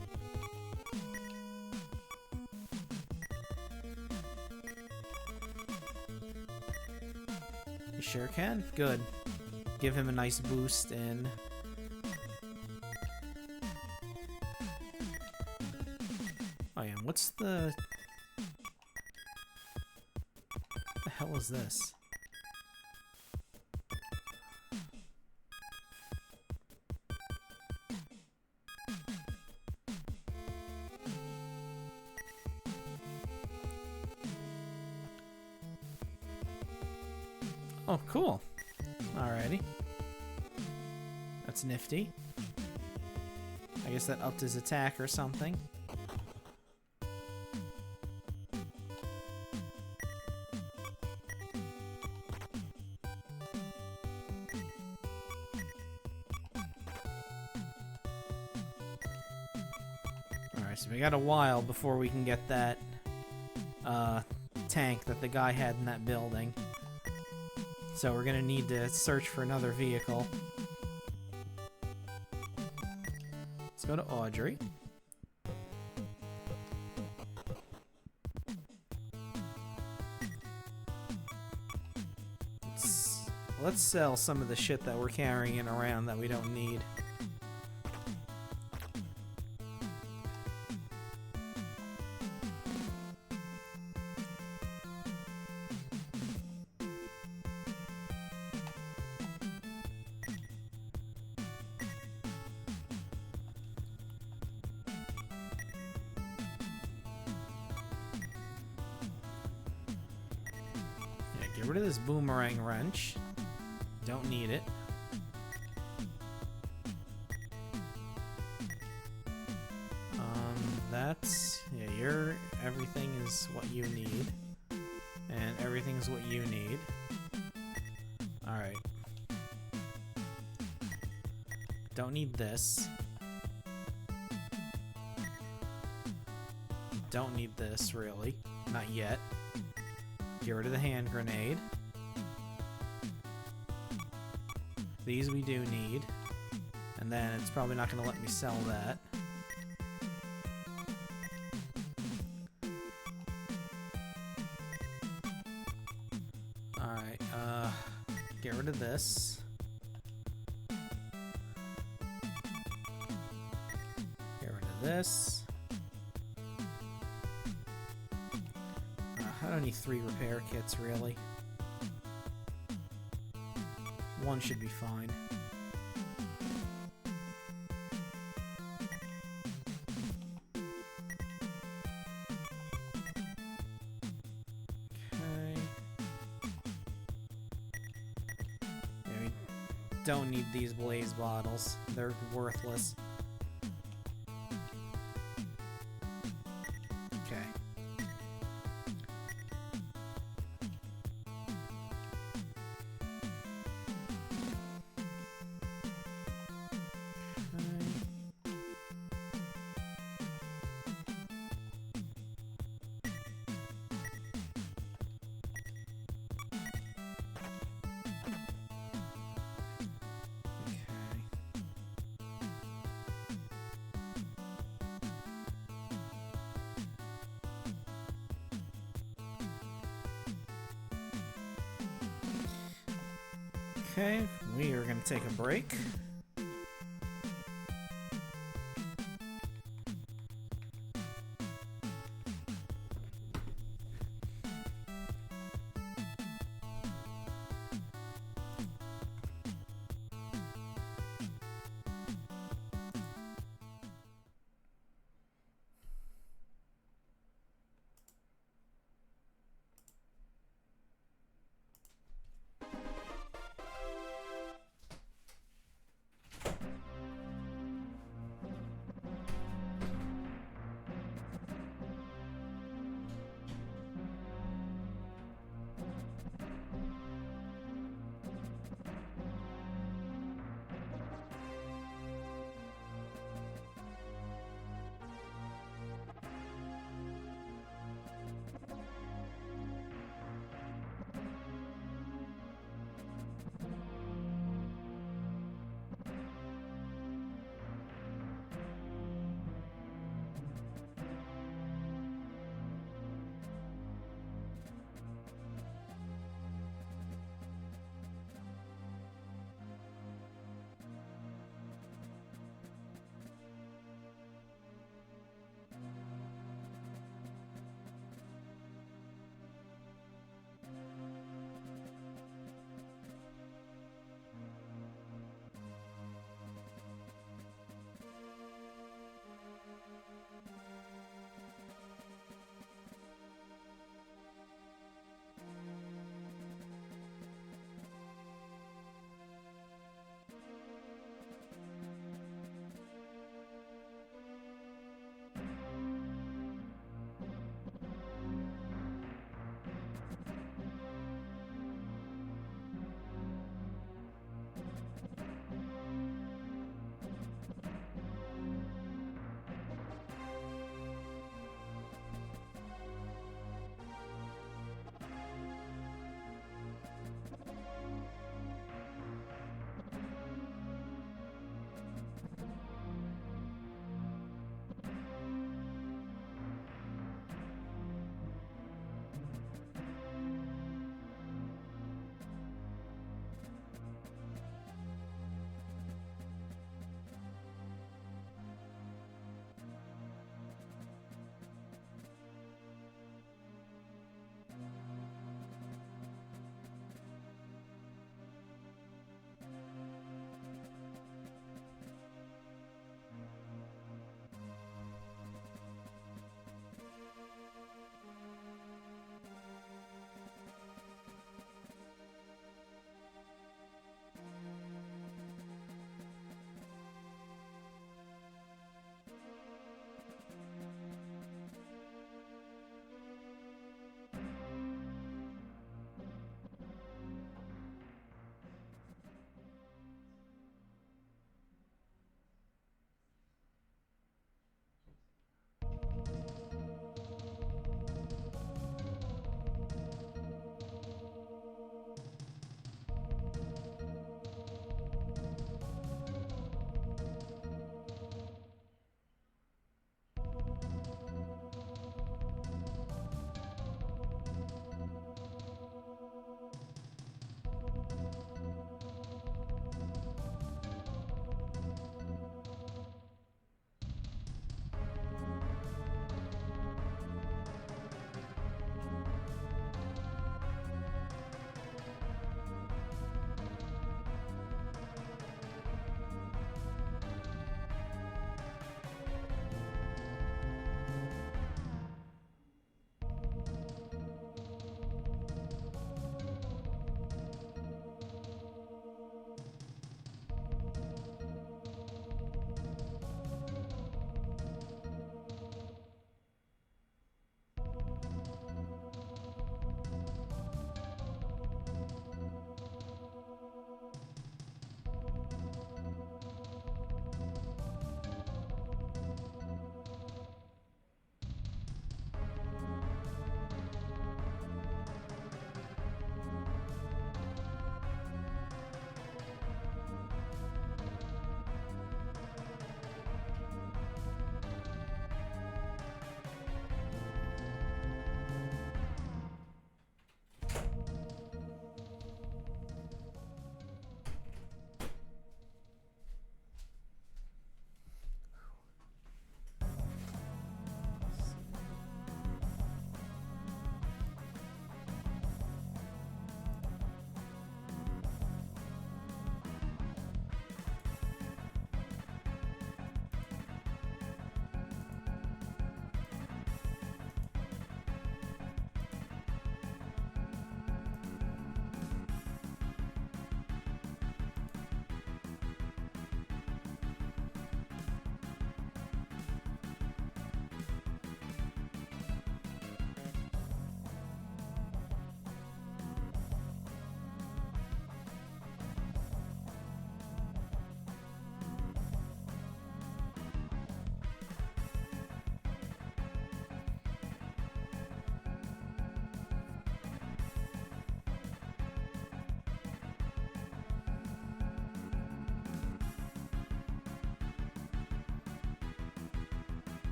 Speaker 1: You sure can? Good. Give him a nice boost in. Oh yeah, what's the... What the hell is this? Oh, cool. Alrighty. That's nifty. I guess that upped his attack or something. Alright, so we got a while before we can get that tank that the guy had in that building. So we're gonna need to search for another vehicle. Let's go to Audrey. Let's sell some of the shit that we're carrying around that we don't need. Get rid of this boomerang wrench. Don't need it. That's... yeah, everything is what you need. And everything's what you need. Alright. Don't need this. Don't need this, really. Not yet. Get rid of the hand grenade. These we do need. And then it's probably not going to let me sell that. Alright, get rid of this. Get rid of this. I don't need 3 repair kits, really. 1 should be fine. Okay. don't need these blaze bottles. They're worthless. Okay. Okay, we are going to take a break.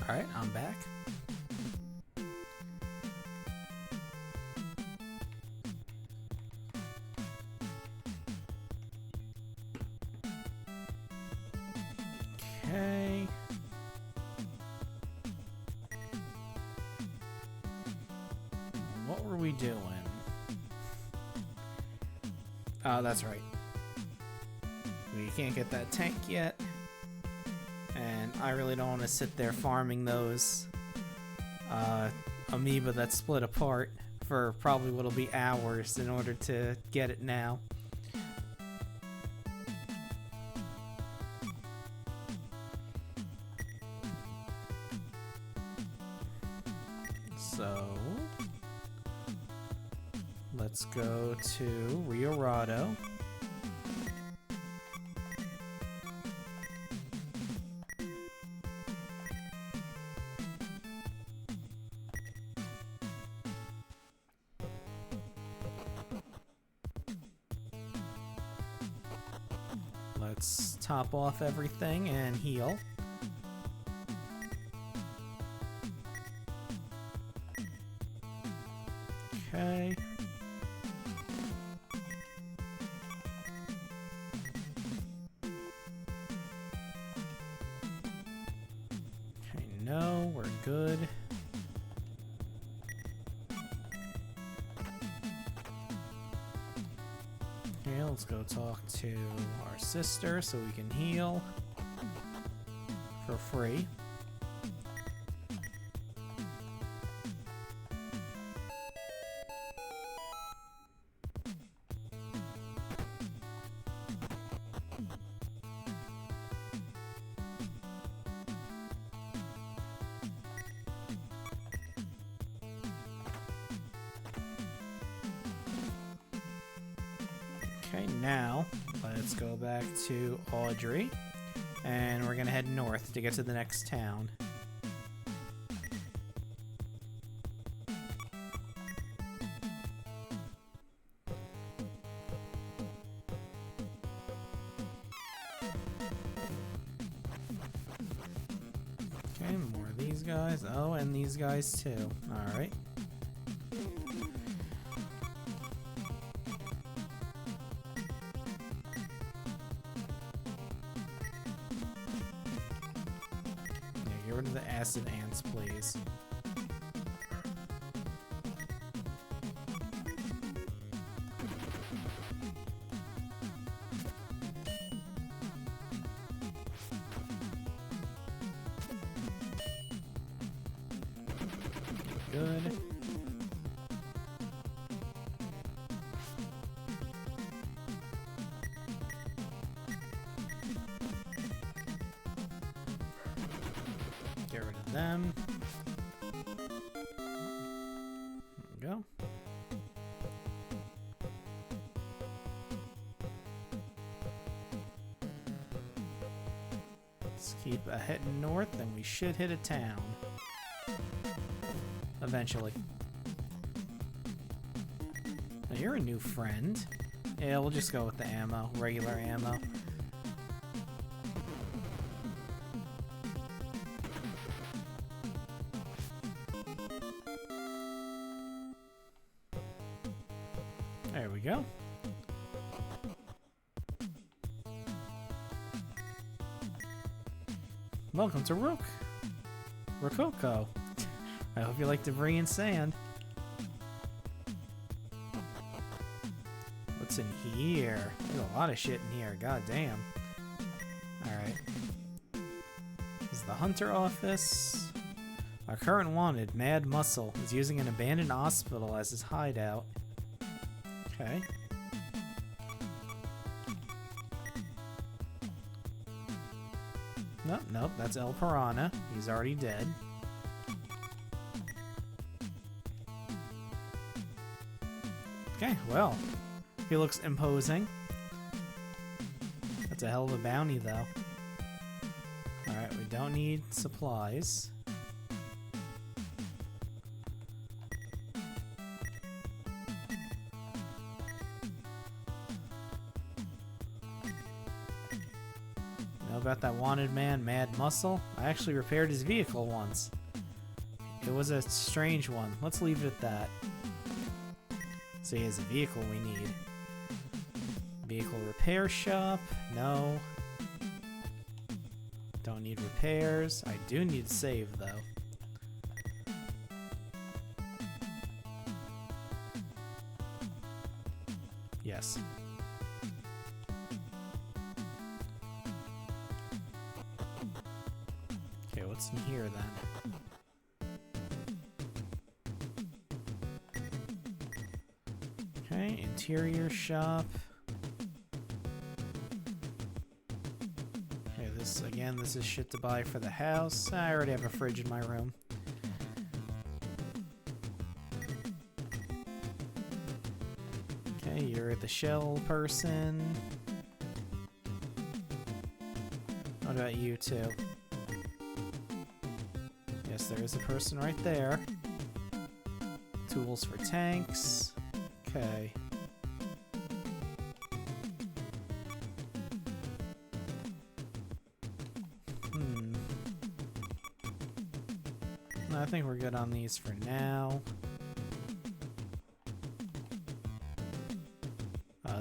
Speaker 1: Alright, I'm back. Okay. What were we doing? Oh, that's right. We can't get that tank yet. And I really don't want to sit there farming those amoeba that split apart for probably what'll be hours in order to get it now. So let's go to Rio Rado. Let's top off everything and heal. Okay. Okay, no, we're good. Okay, let's go talk to our sister so we can heal for free. Okay, now let's go back to Audrey, and we're gonna head north to get to the next town. Okay, more of these guys. Oh, and these guys too. Alright. Get rid of the acid ants, please. Good. Get rid of them. There we go. Let's keep heading north and we should hit a town. Eventually. Now you're a new friend. Yeah, we'll just go with the ammo, regular ammo. There we go. Welcome to Rococo. I hope you like debris and sand. What's in here? There's a lot of shit in here. God damn. Alright. This is the Hunter office. Our current wanted, Mad Muscle, is using an abandoned hospital as his hideout. Okay. Nope, nope, that's El Piranha. He's already dead. Okay, well, he looks imposing. That's a hell of a bounty, though. Alright, we don't need supplies. Know about that wanted man, Mad Muscle? I actually repaired his vehicle once. It was a strange one. Let's leave it at that. So he has a vehicle we need. Vehicle repair shop? No. Don't need repairs. I do need to save, though. Yes. Okay, what's in here then? Okay, interior shop. Okay, this is shit to buy for the house. I already have a fridge in my room. Okay, you're the shell person. What about you two? Yes, there is a person right there. Tools for tanks. Okay. I think we're good on these for now.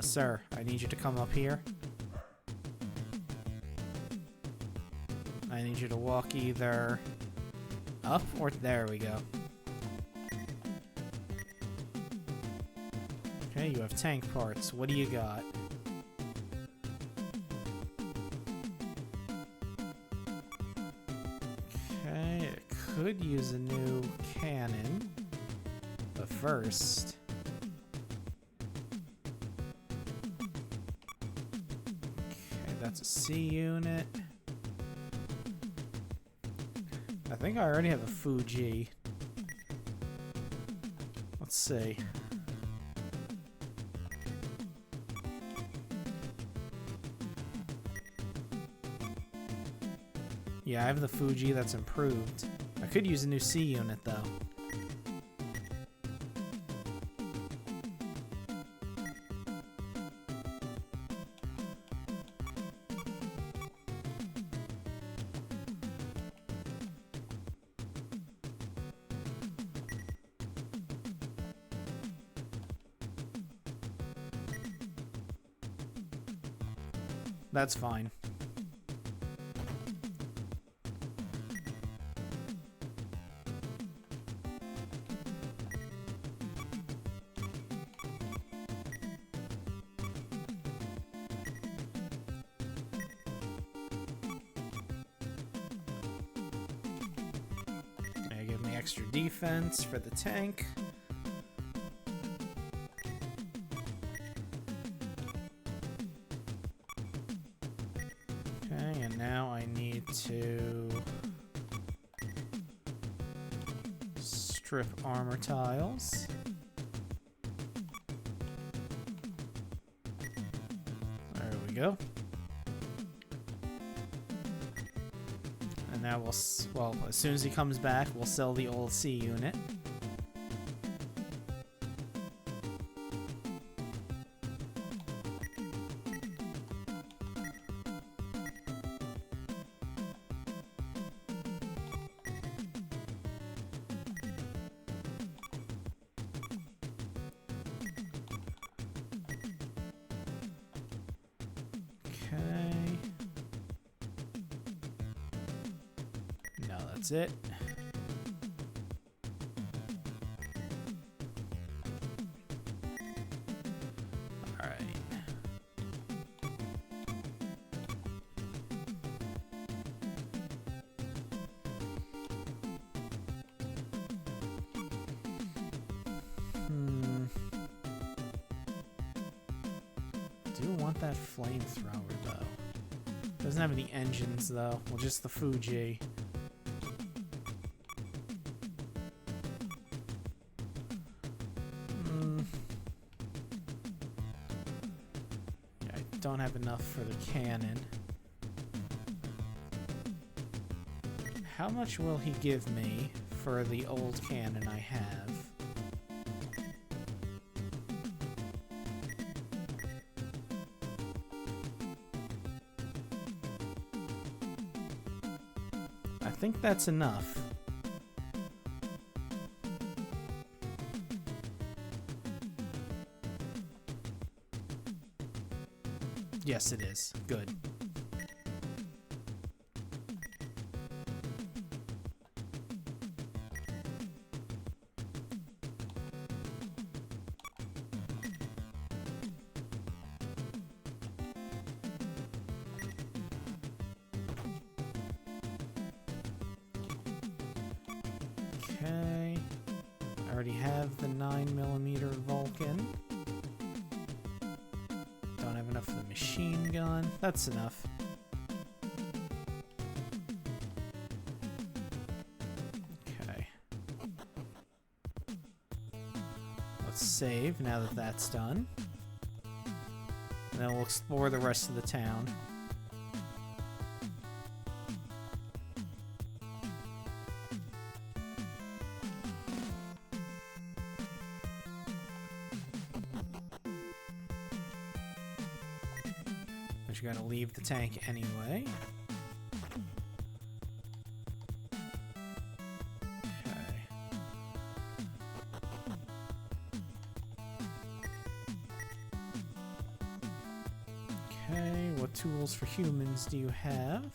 Speaker 1: Sir, I need you to come up here. I need you to walk either up or there we go. Okay, you have tank parts. What do you got? Okay, it could use a new cannon, but first... Okay, that's a C unit. I think I already have a Fuji. Let's see. Yeah, I have the Fuji that's improved. I could use a new C unit though. That's fine. Give me extra defense for the tank. Okay, and now I need to strip armor tiles. There we go. And now we'll, well, as soon as he comes back, we'll sell the old C unit. Okay. No, that's it. All right. Do want that flamethrower though. Doesn't have any engines though. Well, just the Fuji. Yeah, I don't have enough for the cannon. How much will he give me for the old cannon I have? think that's enough. Yes, it is. Good. Okay. I already have the 9mm Vulcan. Don't have enough for the machine gun. That's enough. Okay. Let's save now that that's done. And then we'll explore the rest of the town. But you gotta leave the tank anyway. Okay. Okay, what tools for humans do you have?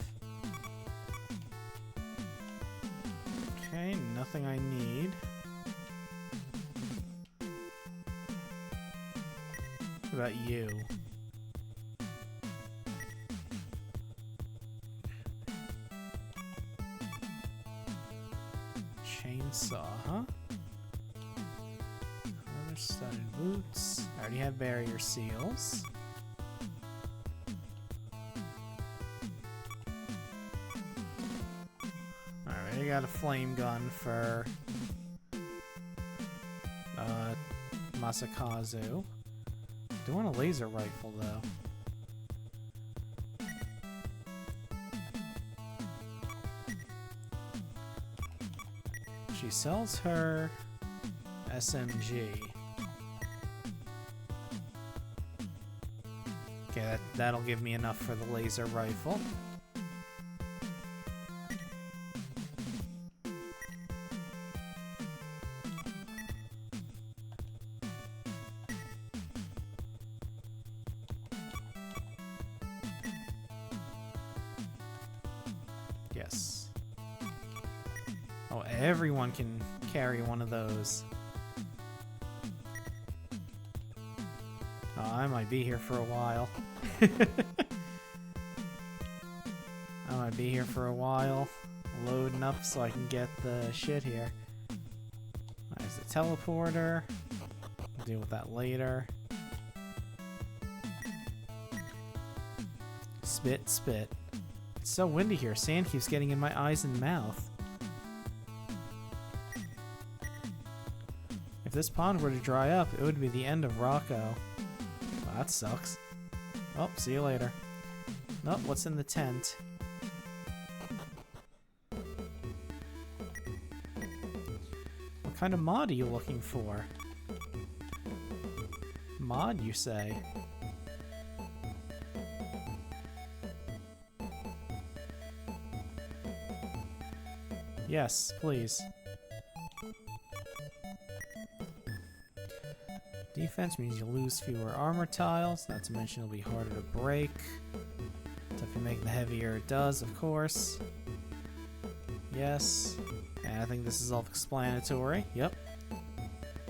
Speaker 1: Okay, nothing I need. What about you? Chainsaw, huh? Other studded boots. I already have barrier seals. Alright, I got a flame gun for Masakazu. Do want a laser rifle though. She sells her SMG. Okay, that'll give me enough for the laser rifle. Yes. Oh, everyone can carry one of those. Oh, I might be here for a while. I might be here for a while. Loading up so I can get the shit here. There's the teleporter. We'll deal with that later. Spit, spit. It's so windy here. Sand keeps getting in my eyes and mouth. If this pond were to dry up, it would be the end of Rocco. Well, that sucks. Oh, see you later. Nope, what's in the tent? What kind of mod are you looking for? Mod, you say? Yes, please. Defense means you lose fewer armor tiles, not to mention it'll be harder to break. So if you make the heavier, it does, of course. Yes. And I think this is self-explanatory. Yep.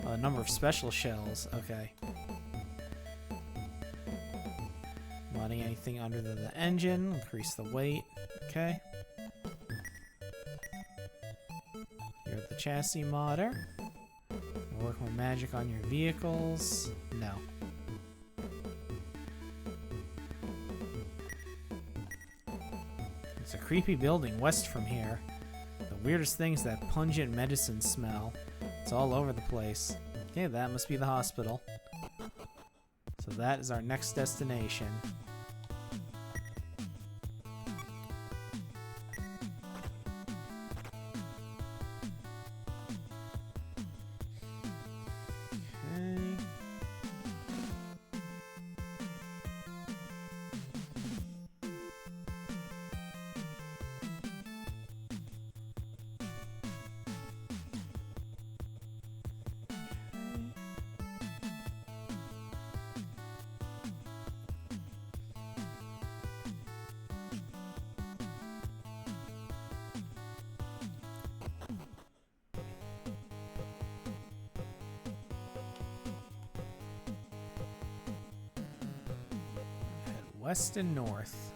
Speaker 1: A number of special shells. Okay. Modding anything under the engine, increase the weight. Okay. You're the chassis modder. Work more magic on your vehicles. No. It's a creepy building west from here. The weirdest thing is that pungent medicine smell. It's all over the place. Okay, that must be the hospital. So that is our next destination. west and north.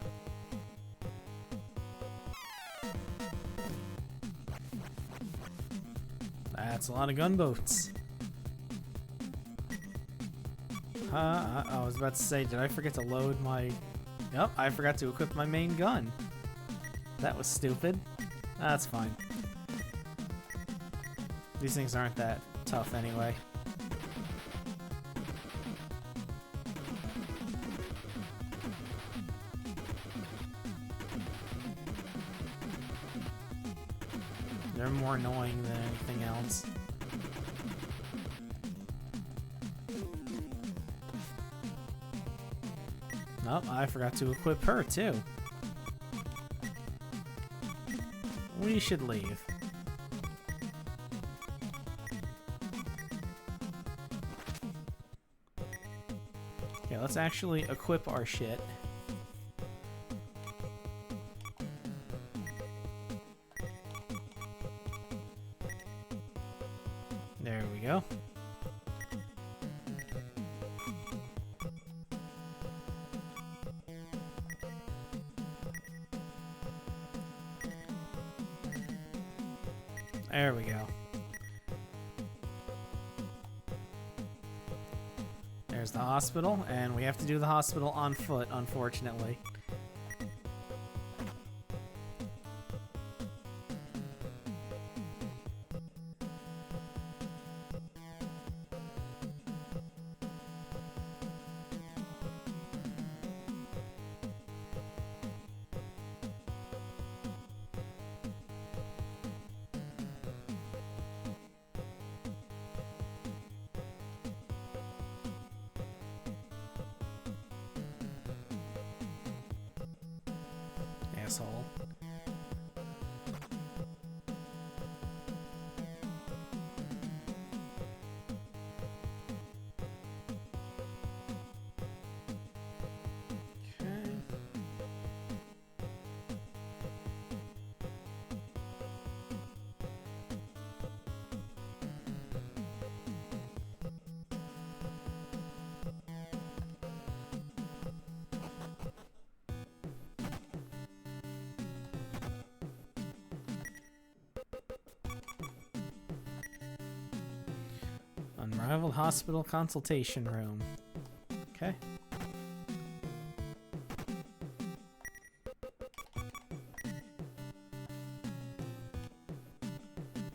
Speaker 1: That's a lot of gunboats. I was about to say, did I forget to load my... Yep, I forgot to equip my main gun. That was stupid. That's fine. These things aren't that tough anyway. They're more annoying than anything else. Nope, I forgot to equip her too. We should leave. Okay, let's actually equip our shit. There we go. There we go. There's the hospital, and we have to do the hospital on foot, unfortunately. Asshole. Unrivaled hospital consultation room. Okay.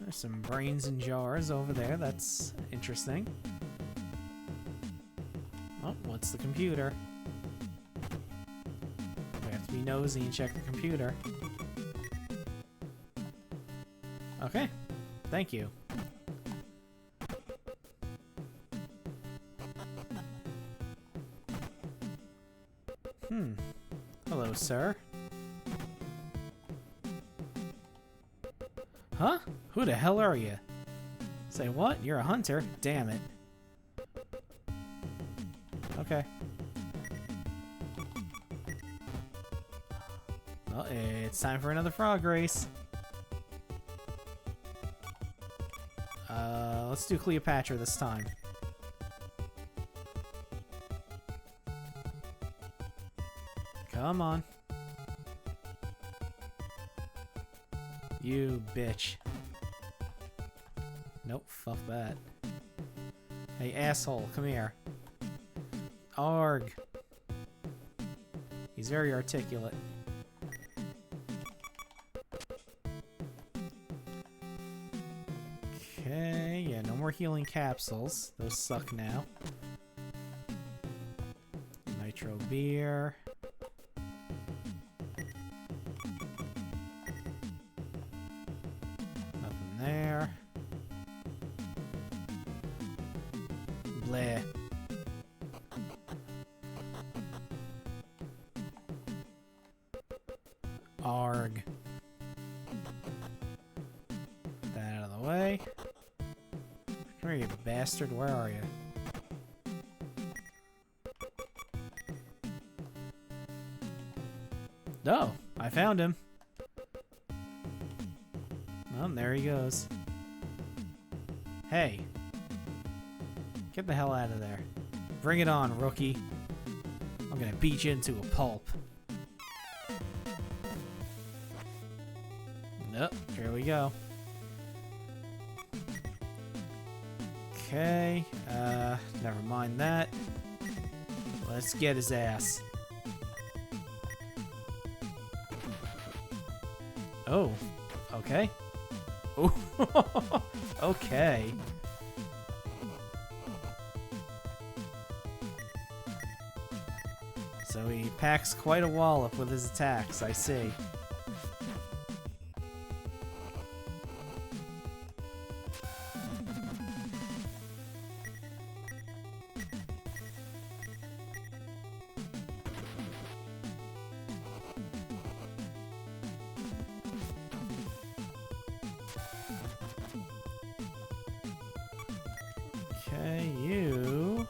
Speaker 1: There's some brains in jars over there. That's interesting. Oh, what's the computer? We have to be nosy and check the computer. Okay. Thank you. Hello, sir. Huh? Who the hell are you? Say what? You're a hunter? Damn it. Okay. Well, it's time for another frog race. Let's do Cleopatra this time. Come on. You bitch. Nope, fuck that. Hey, asshole, come here. Arg. He's very articulate. Okay, yeah, no more healing capsules. Those suck now. Nitro beer. There. Bleh. Arg. Get that out of the way. Come here, you bastard. Where are you? Oh, I found him. Oh, there he goes. Hey. Get the hell out of there. Bring it on, rookie. I'm gonna beat you into a pulp. Nope, here we go. Okay, never mind that. Let's get his ass. Oh, okay. Oh, okay. So he packs quite a wallop with his attacks, I see. Okay, you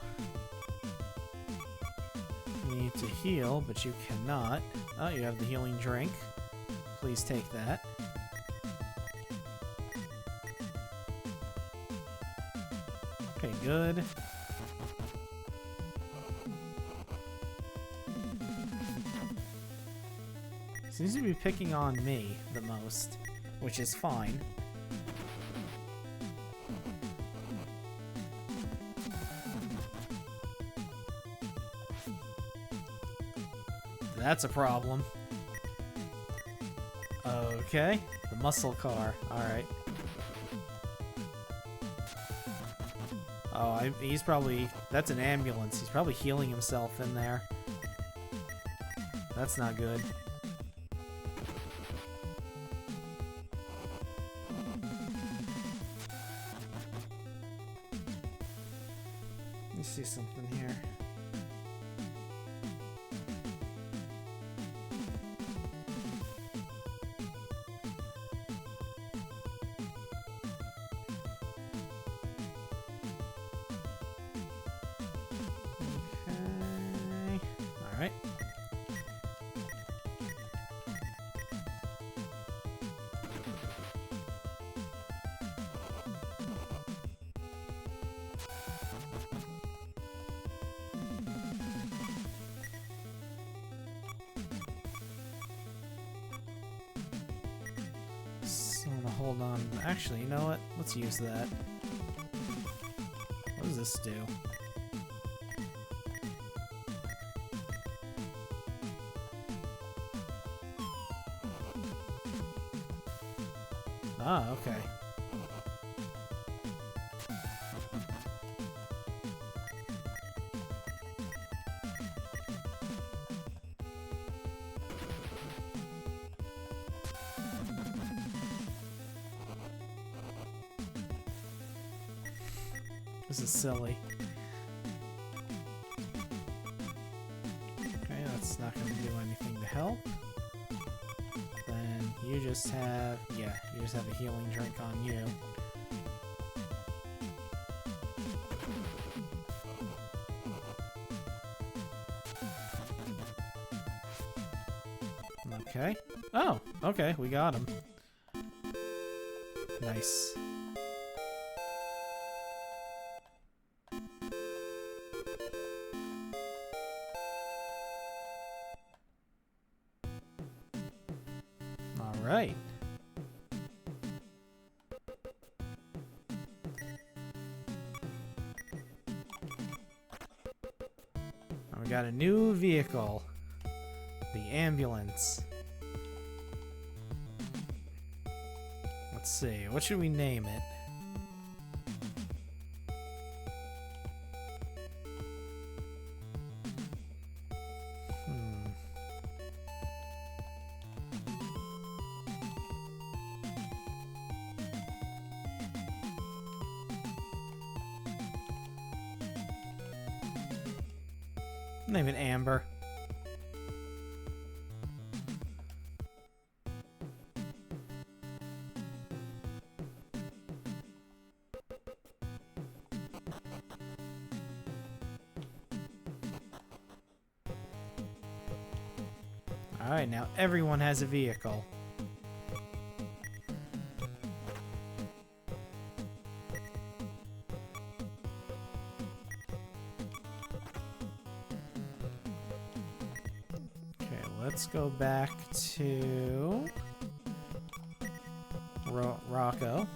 Speaker 1: need to heal, but you cannot. Oh, you have the healing drink. Please take that. Okay, good. Seems to be picking on me the most, which is fine. That's a problem. Okay, the muscle car. Alright. Oh, he's probably... That's an ambulance. He's probably healing himself in there. That's not good. Let me see something here. Alright. So I'm gonna hold on. Actually, you know what? Let's use that. What does this do? Ah, okay. This is silly. Okay, that's not going to do anything to help. Then you just have... Yeah, you just have a healing drink on you. Okay. Oh, okay, we got him. Nice. Alright. We got a new vehicle. The ambulance. Let's see, what should we name it? Name it Amber. Alright, now everyone has a vehicle. let's go back to Rococo.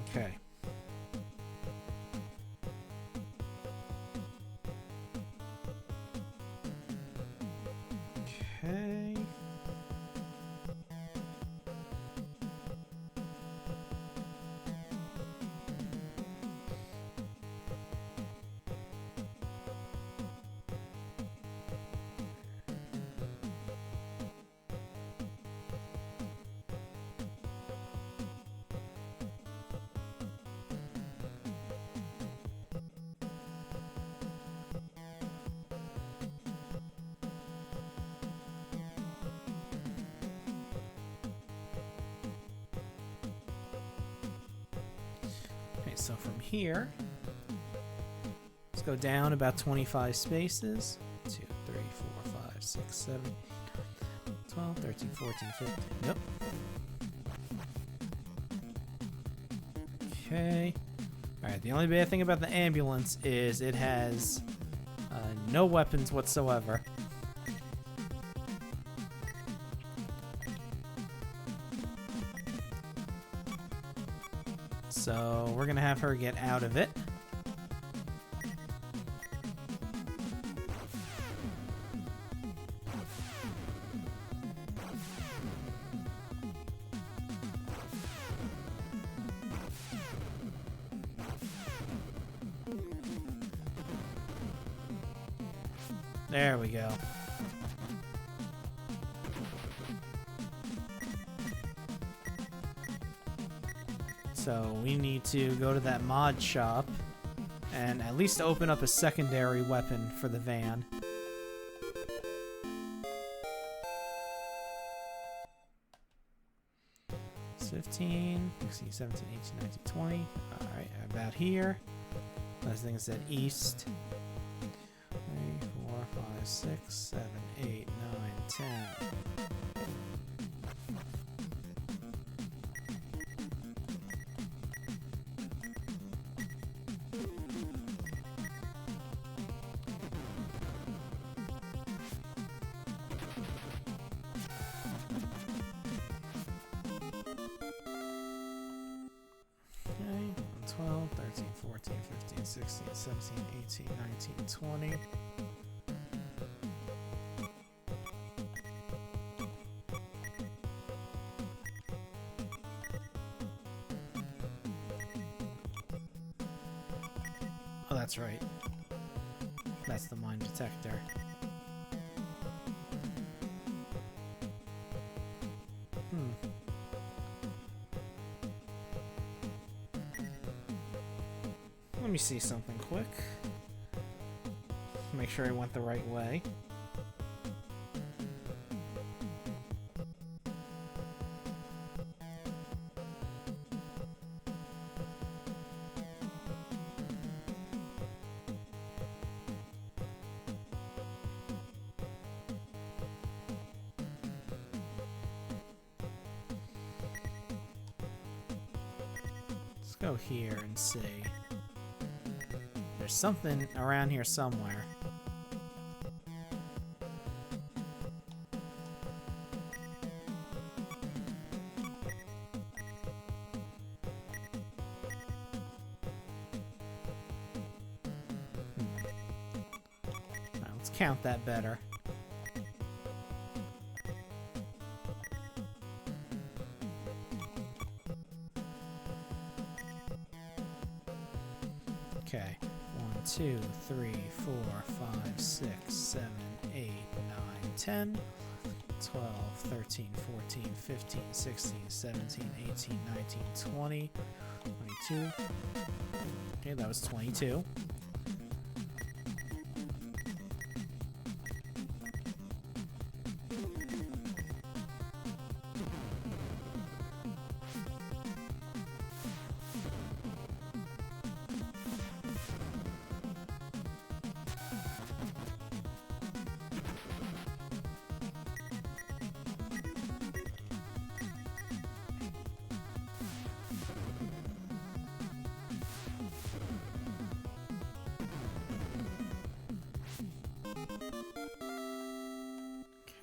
Speaker 1: Okay. Okay. So from here, let's go down about 25 spaces. 2, 3, 4, 5, 6, 7, 12, 13, 14, 15. Nope. Okay. Alright, the only bad thing about the ambulance is it has no weapons whatsoever. So we're gonna have her get out of it. There we go. So we need to go to that mod shop and at least open up a secondary weapon for the van. It's 15, 16, 17, 18, 19, 20. Alright, about here. Last thing is that east. 3, 4, 5, 6, 7, 8, 9, 10. Okay, 12, 13, 14, 15, 16, 17, 18, 19, 20. Oh, that's right. That's the mine detector. Let me see something quick. Make sure I went the right way. Let's go here and see. There's something around here somewhere. Right, let's count that better. Okay. 1, 2, 3, 4, 5, 6, 7, 8, 9, 10, 12, 13, 14, 15, 16, 17, 18, 19, 20, 22. Okay, that was 22.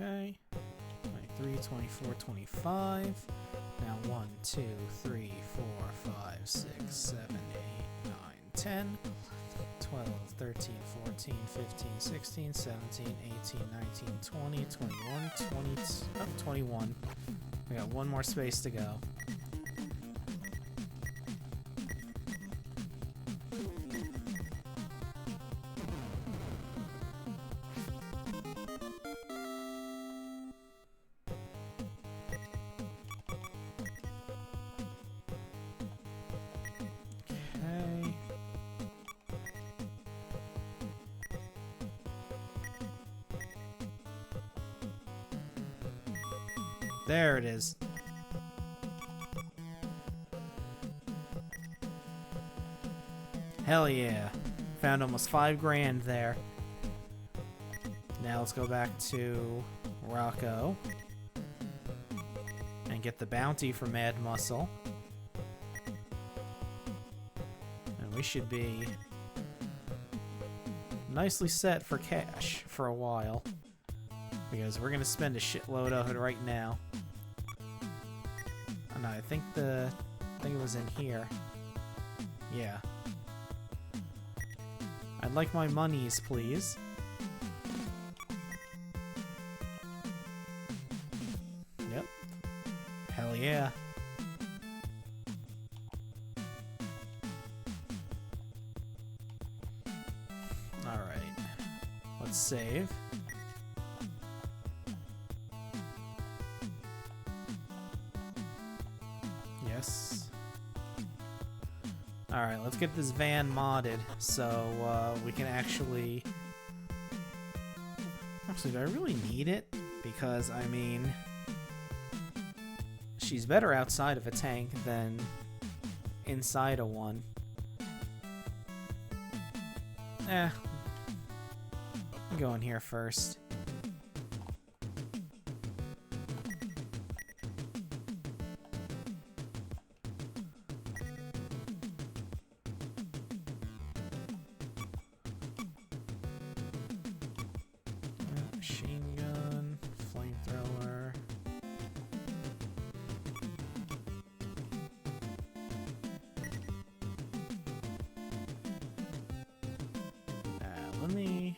Speaker 1: Okay. 23, 24, 25. Now 1, 2, 3, 4, 5, 6, 7, 8, 9, 10, 12, 13, 14, 15, 16, 17, 18, 19, 20, 21, 21. We got one more space to go. Okay. There it is. Hell yeah. Found almost 5 grand there. Now let's go back to Rocco and get the bounty for Mad Muscle. And we should be nicely set for cash for a while, because we're gonna spend a shitload of it right now. Oh, no, I think it was in here. Yeah. I'd like my monies, please. Yep. Hell yeah. Alright. Let's save. Yes. Alright, let's get this van modded so we can actually... Actually, do I really need it? Because, I mean... She's better outside of a tank than inside of one. I'm going here first. Machine gun, flamethrower. Let me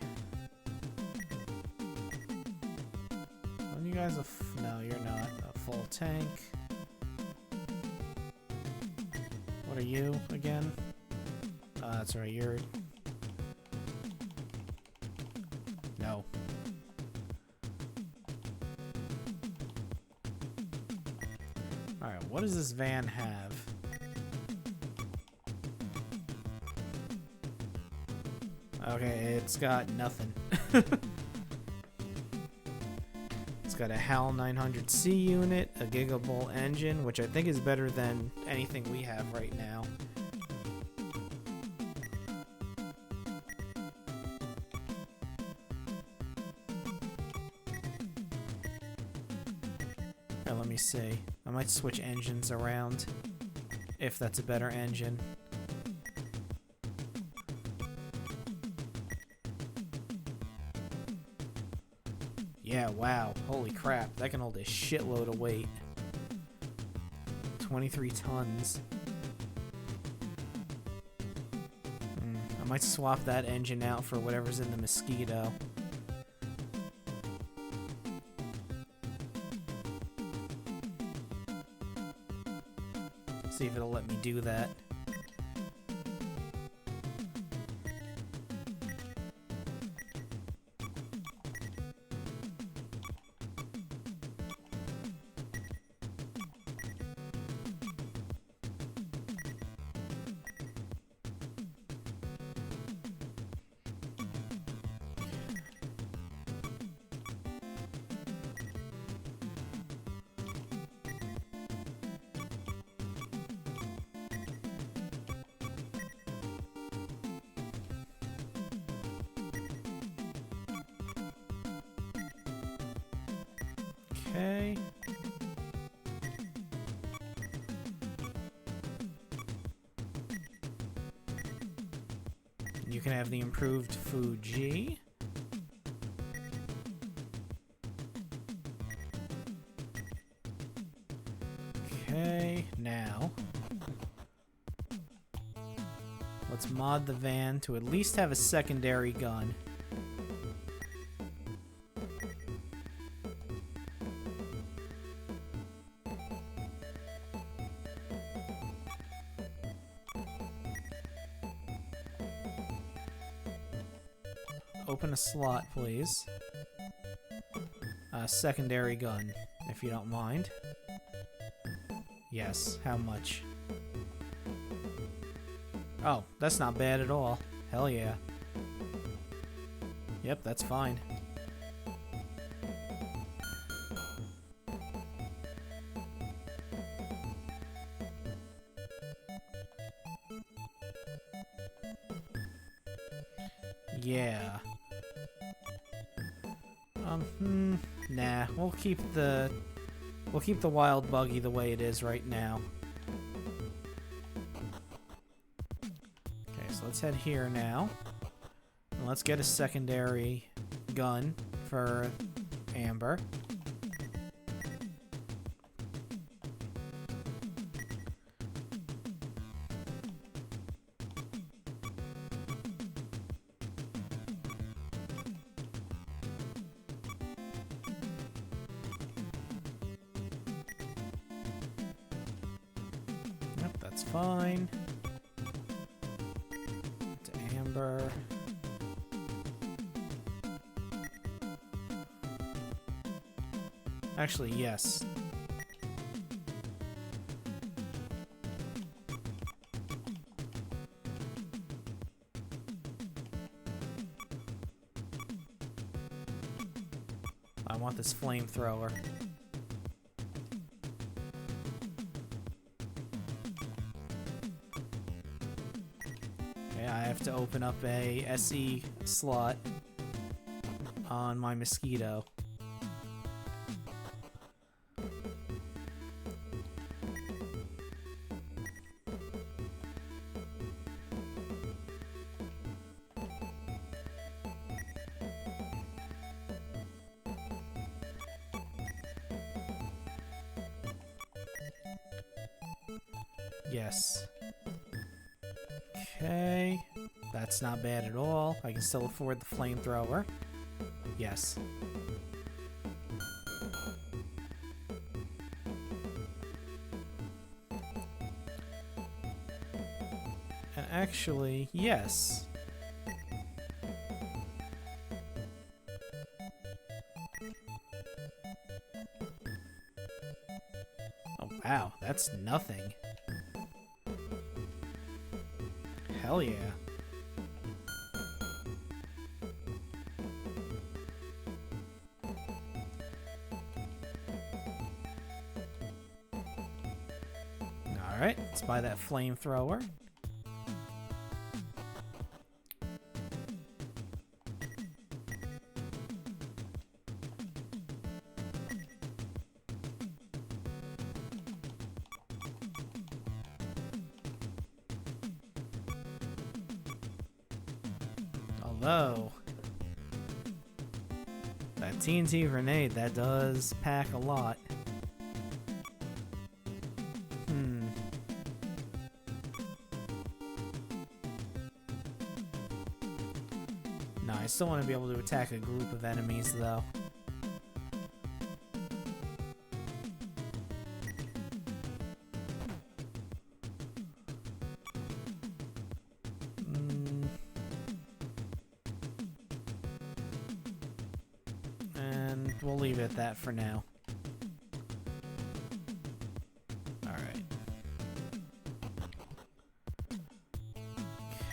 Speaker 1: you guys no, you're not a full tank. What are you again? That's right, you're... No. Alright, what does this van have? Okay, it's got nothing. It's got a HAL 900C unit, a Gigable engine, which I think is better than anything we have right now. Here, let me see. I might switch engines around, if that's a better engine. Yeah, wow. Holy crap. That can hold a shitload of weight. 23 tons. I might swap that engine out for whatever's in the Mosquito. See if it'll let me do that. Okay. You can have the improved Fuji. Okay, now let's mod the van to at least have a secondary gun. Open a slot, please. Secondary gun, if you don't mind. Yes, how much? Oh, that's not bad at all. Hell yeah. Yep, that's fine. Yeah. Nah, we'll keep the wild buggy the way it is right now. Okay, so let's head here now. And let's get a secondary gun for Amber. That's fine. To Amber. Actually, yes. I want this flamethrower. I have to open up a SE slot on my mosquito. Yes. Okay. That's not bad at all. I can still afford the flamethrower. Yes. And actually, yes. Oh, wow. That's nothing. Hell yeah. Alright, let's buy that flamethrower. Although, that TNT grenade, that does pack a lot. No, I still want to be able to attack a group of enemies, though. And we'll leave it at that for now. Alright.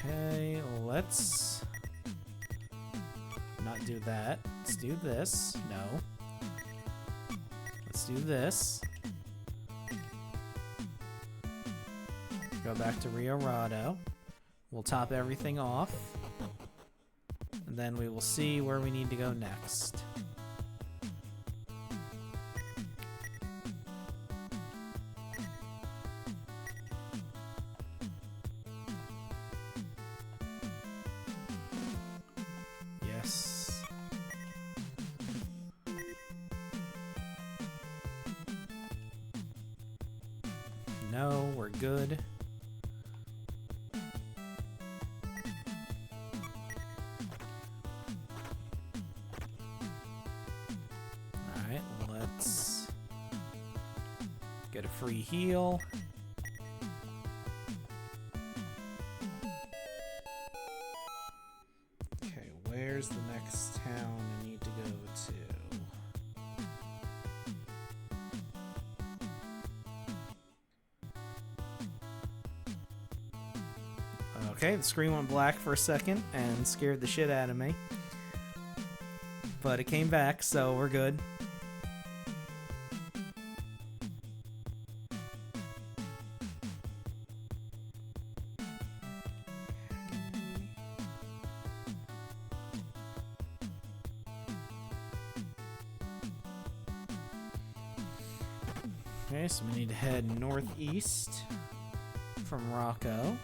Speaker 1: Okay, let's not do that. Let's do this. No. Let's do this. Go back to Rio Rado. We'll top everything off. And then we will see where we need to go next. Yes. No, we're good. Alright, let's get a free heal. Okay, where's the next town I need to go to? Okay, the screen went black for a second and scared the shit out of me. But it came back, so we're good. Okay, so we need to head northeast from Rocco.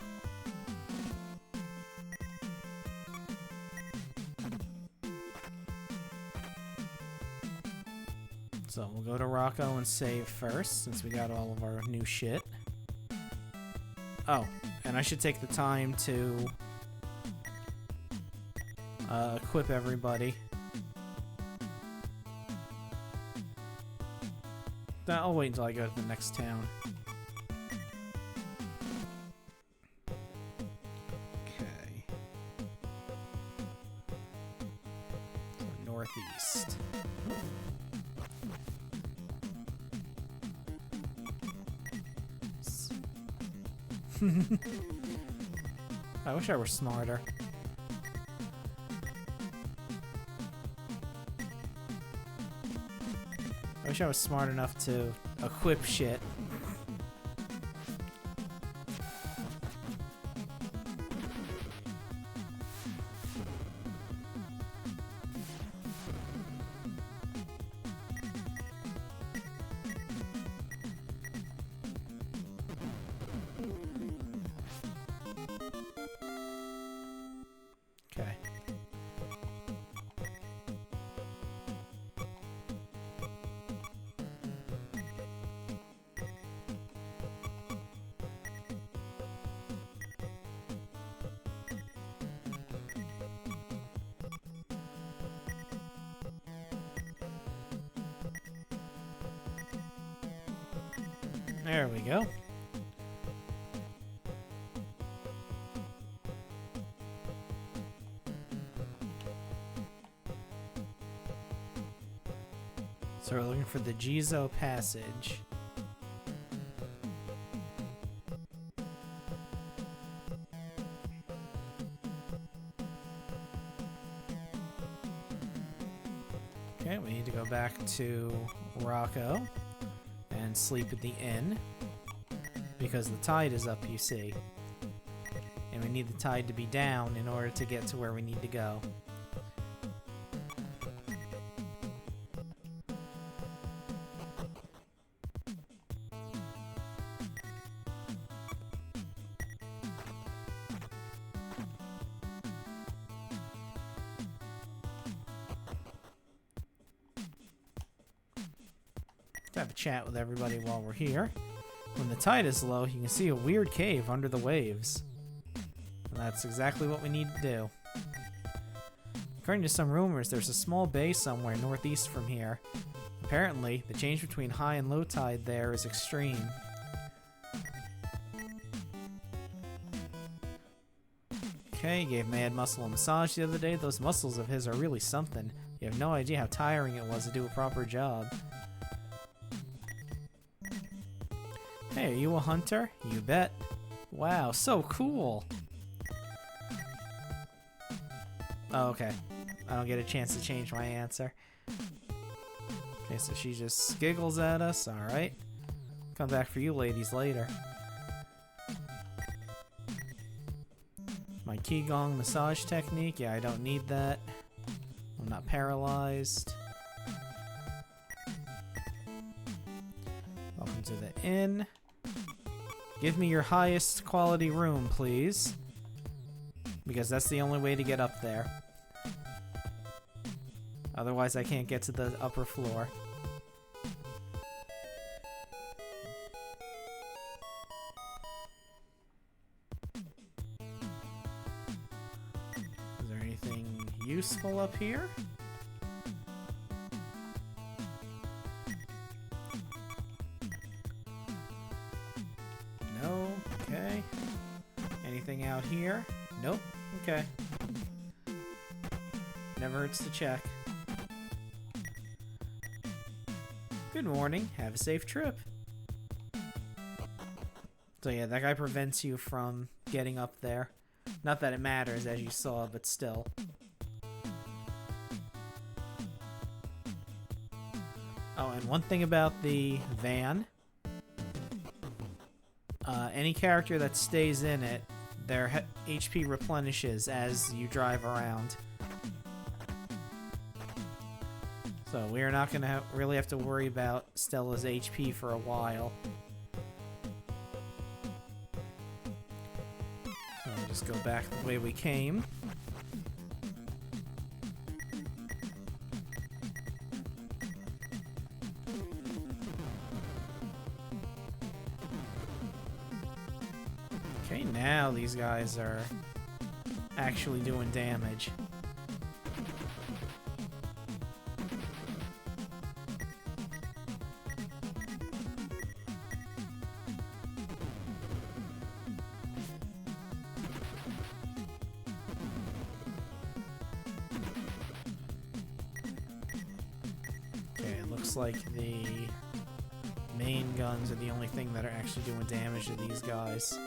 Speaker 1: So we'll go to Rocco and save first, since we got all of our new shit. Oh, and I should take the time to equip everybody. I'll wait until I go to the next town. Okay. So northeast. I wish I were smarter. I wish I was smart enough to equip shit. Okay. There we go. So we're looking for the Jizo Passage. Okay, we need to go back to Rocco and sleep at the inn because the tide is up, you see. And we need the tide to be down in order to get to where we need to go. Have a chat with everybody while we're here. When the tide is low, you can see a weird cave under the waves. And that's exactly what we need to do. According to some rumors, there's a small bay somewhere northeast from here. Apparently, the change between high and low tide there is extreme. Okay, he gave Mad Muscle a massage the other day. Those muscles of his are really something. You have no idea how tiring it was to do a proper job. Hey, are you a hunter? You bet. Wow, so cool. Oh, okay. I don't get a chance to change my answer. Okay, so she just giggles at us. Alright. Come back for you ladies later. My Qigong massage technique. Yeah, I don't need that. I'm not paralyzed. Welcome to the inn. Give me your highest quality room, please. Because that's the only way to get up there. Otherwise, I can't get to the upper floor. useful up here? No? Okay. Anything out here? Nope. Okay. Never hurts to check. Good morning. Have a safe trip. So yeah, that guy prevents you from getting up there. Not that it matters, as you saw, but still. Oh, and one thing about the van. Any character that stays in it, their HP replenishes as you drive around. So we're not going to really have to worry about Stella's HP for a while. So we'll just go back the way we came. Okay, now these guys are actually doing damage. Okay, it looks like the main guns are the only thing that are actually doing damage to these guys.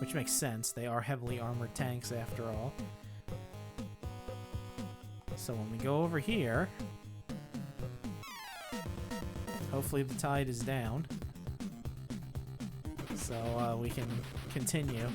Speaker 1: Which makes sense, they are heavily armored tanks after all. So when we go over here, hopefully the tide is down. So we can continue.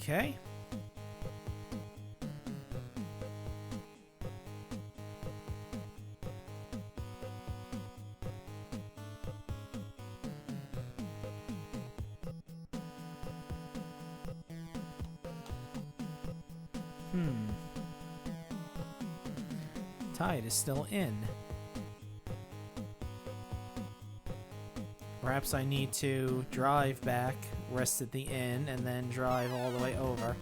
Speaker 1: Okay. Tide is still in. Perhaps I need to drive back, rest at the inn, and then drive all the way over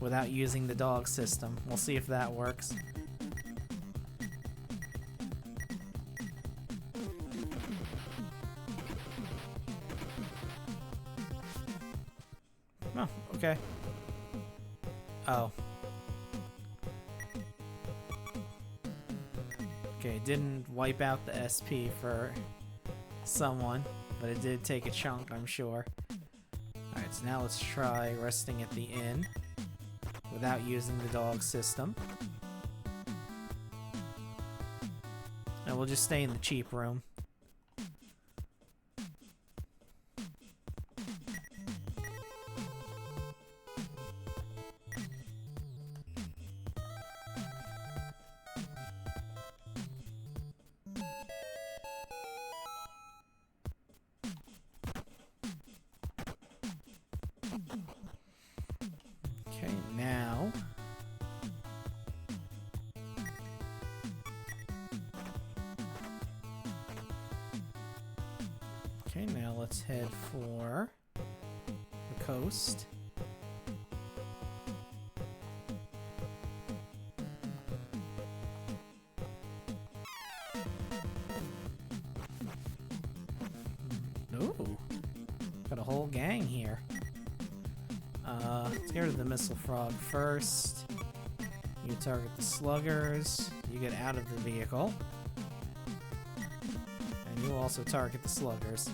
Speaker 1: without using the dog system. We'll see if that works. Oh, okay. Oh. Okay, it didn't wipe out the SP for someone, but it did take a chunk, I'm sure. Alright, so now let's try resting at the inn without using the dog system. And we'll just stay in the cheap room. Okay, now let's head for the coast. Ooh, got a whole gang here. Let's get rid of the missile frog first. You target the sluggers. You get out of the vehicle. And you also target the sluggers.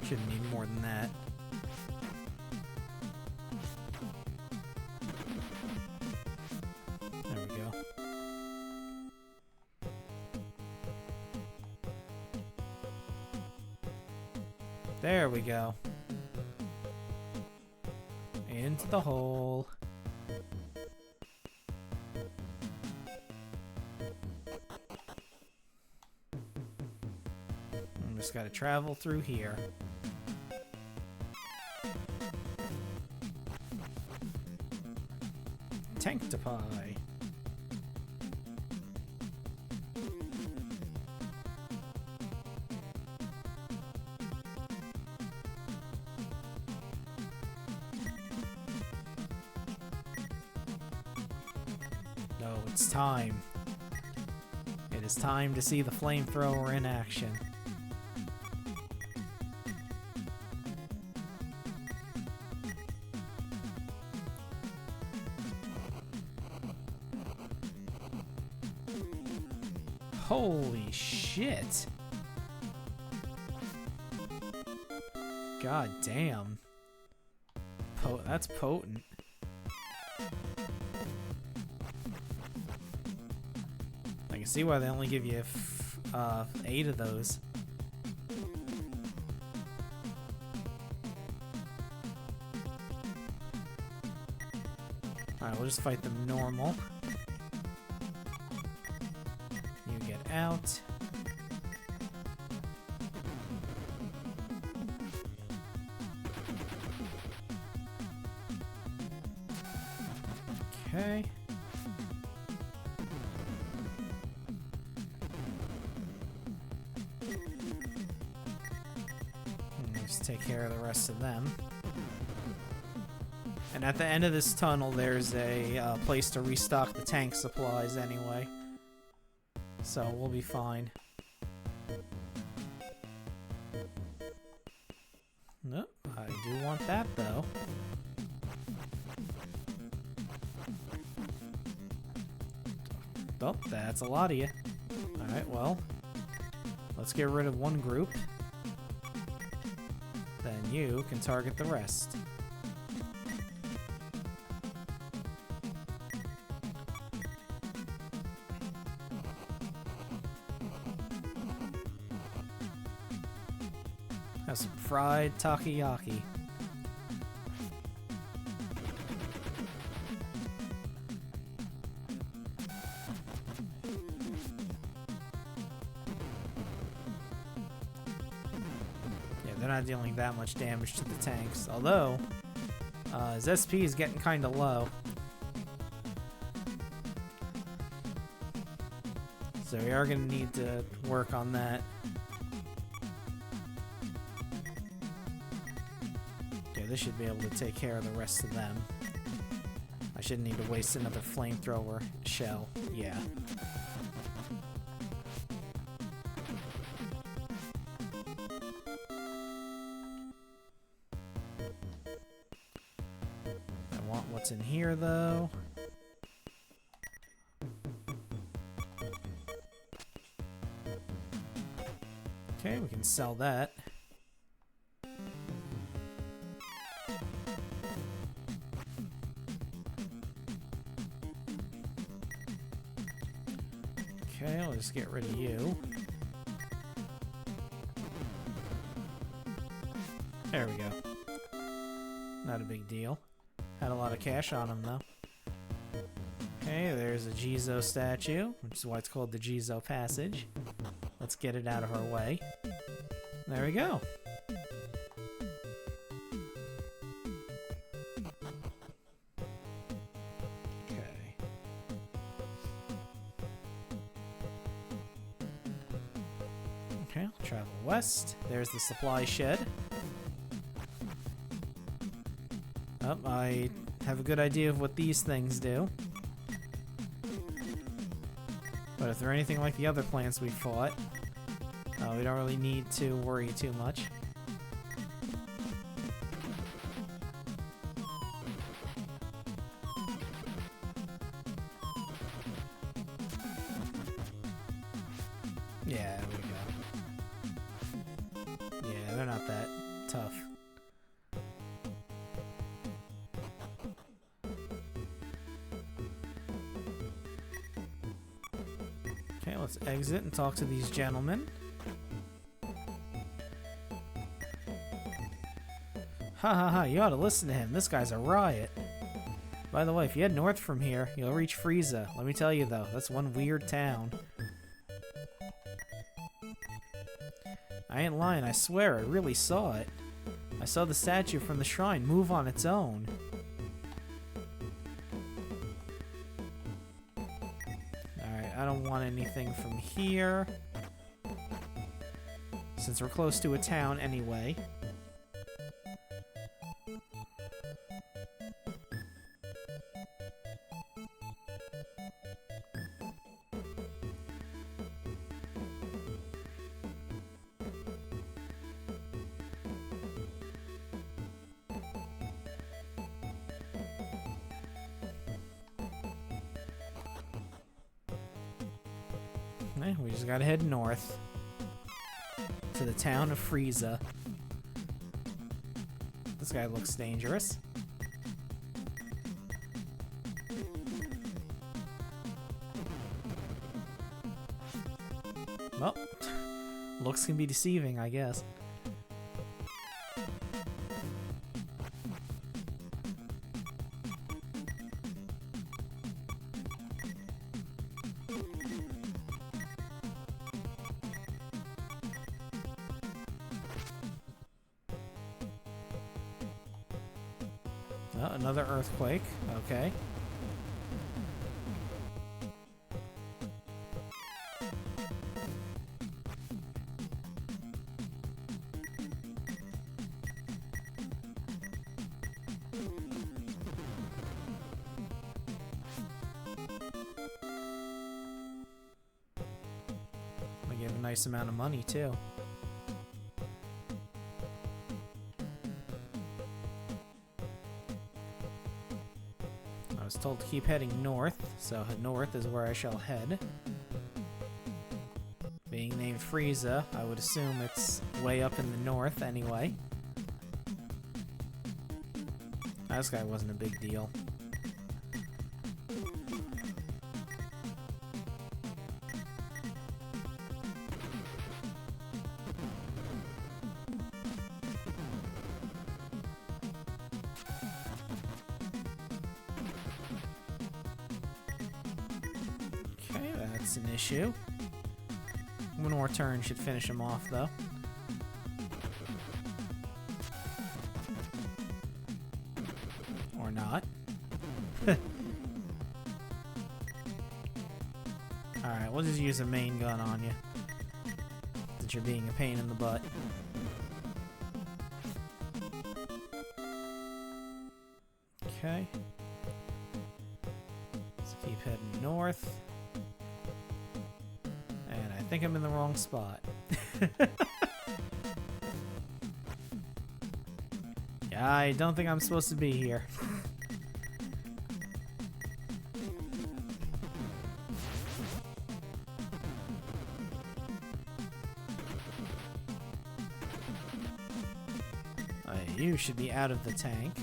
Speaker 1: Shouldn't need more than that. There we go. Into the hole. I'm just gotta travel through here. Tanktopie. No, it's time. It is time to see the flamethrower in action. Holy shit. God damn. That's potent. I can see why they only give you 8 of those. Alright, we'll just fight them normal. You get out. Okay. Let's take care of the rest of them. And at the end of this tunnel, there's a place to restock the tank supplies anyway. So we'll be fine. Nope, I do want that though. Oh, that's a lot of you. Alright, well, let's get rid of one group. Then you can target the rest. Have some fried takoyaki. They're not dealing that much damage to the tanks, although his SP is getting kind of low. So we are going to need to work on that. Okay, this should be able to take care of the rest of them. I shouldn't need to waste another flamethrower shell. Yeah. What's in here, though? Okay, we can sell that. Okay, I'll just get rid of you. There we go. Not a big deal. Had a lot of cash on him, though. Okay, there's a Jizo statue, which is why it's called the Jizo Passage. Let's get it out of our way. There we go. Okay. Okay, I'll travel west. There's the supply shed. Oh, I have a good idea of what these things do. But if they're anything like the other plants we fought, we don't really need to worry too much. Yeah, there we go. Yeah, they're not that tough. Okay, let's exit and talk to these gentlemen. Ha ha ha, you ought to listen to him. This guy's a riot. By the way, if you head north from here, you'll reach Frieza. Let me tell you though, that's one weird town. I ain't lying, I swear, I really saw it. I saw the statue from the shrine move on its own. Alright, I don't want anything from here. Since we're close to a town anyway. We just gotta head north to the town of Frieza. This guy looks dangerous. Well, looks can be deceiving, I guess. Oh, another earthquake. Okay. I get a nice amount of money too. I was told to keep heading north, so north is where I shall head. Being named Frieza, I would assume it's way up in the north anyway. This guy wasn't a big deal. That's an issue. One more turn should finish him off, though. Or not. Alright, we'll just use a main gun on you. Since you're being a pain in the butt. Okay. Let's keep heading north. I think I'm in the wrong spot. Yeah, I don't think I'm supposed to be here. You should be out of the tank.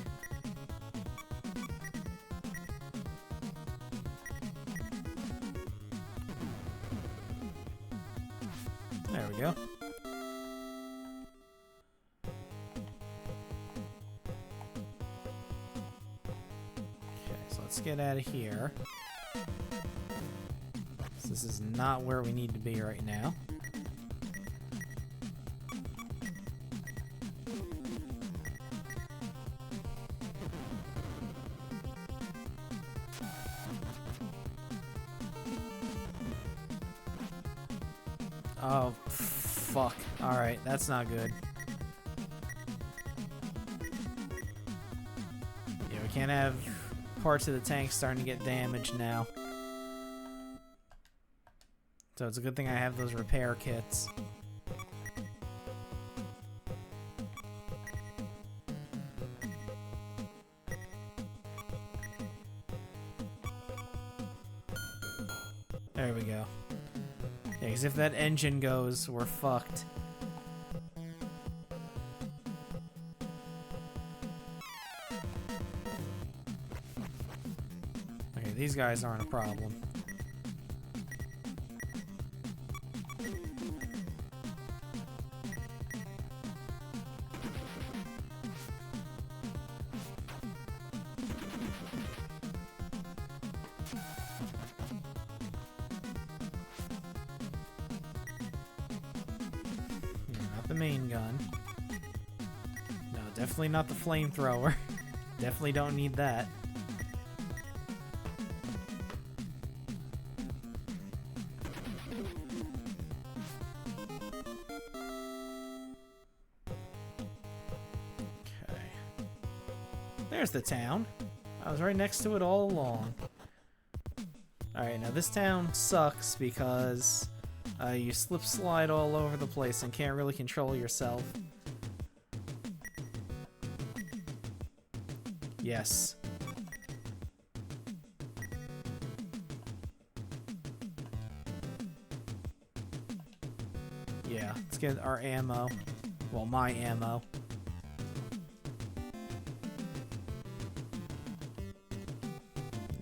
Speaker 1: There we go. Okay, so let's get out of here. So this is not where we need to be right now. Oh, fuck. Alright, that's not good. Yeah, we can't have parts of the tank starting to get damaged now. So it's a good thing I have those repair kits. There we go. Yeah, because if that engine goes, we're fucked. Okay, these guys aren't a problem. main gun. No, definitely not the flamethrower. Definitely don't need that. Okay. There's the town. I was right next to it all along. Alright, now this town sucks because you slip slide all over the place and can't really control yourself. Yes. Yeah, let's get our ammo. Well, my ammo.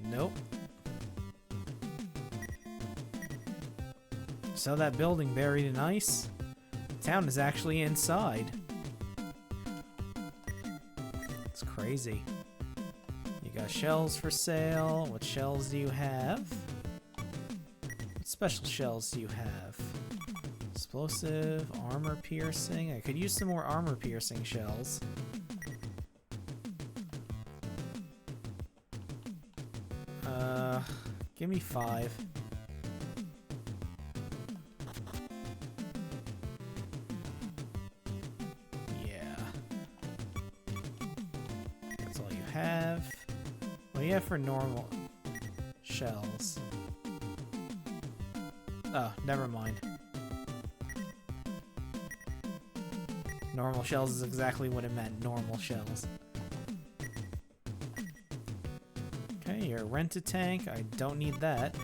Speaker 1: Nope. So that building buried in ice? The town is actually inside. It's crazy. You got shells for sale. What shells do you have? What special shells do you have? Explosive, armor piercing. I could use some more armor piercing shells. Give me 5. That's all you have. What do you have for normal shells? Oh, never mind. Normal shells is exactly what it meant. Normal shells. Okay, your rent-a-tank. I don't need that.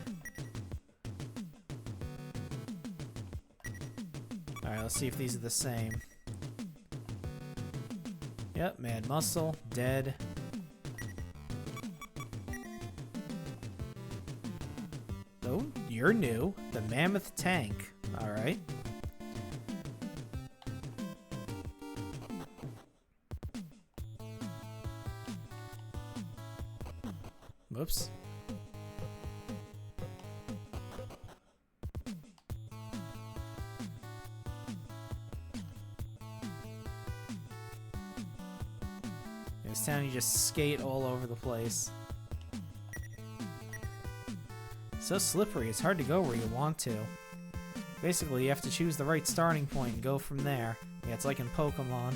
Speaker 1: Alright, let's see if these are the same. Yep, Mad Muscle, dead. Oh, you're new. The Mammoth Tank. Alright. Whoops. In this town, you just skate all over the place. So slippery, it's hard to go where you want to. Basically, you have to choose the right starting point and go from there. Yeah, it's like in Pokemon.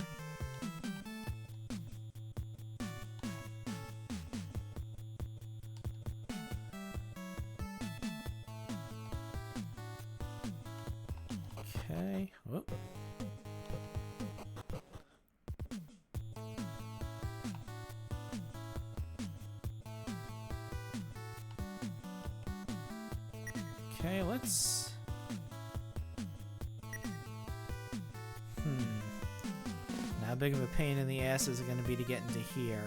Speaker 1: Okay. Whoop. Okay, let's... How big of a pain in the ass is it going to be to get into here?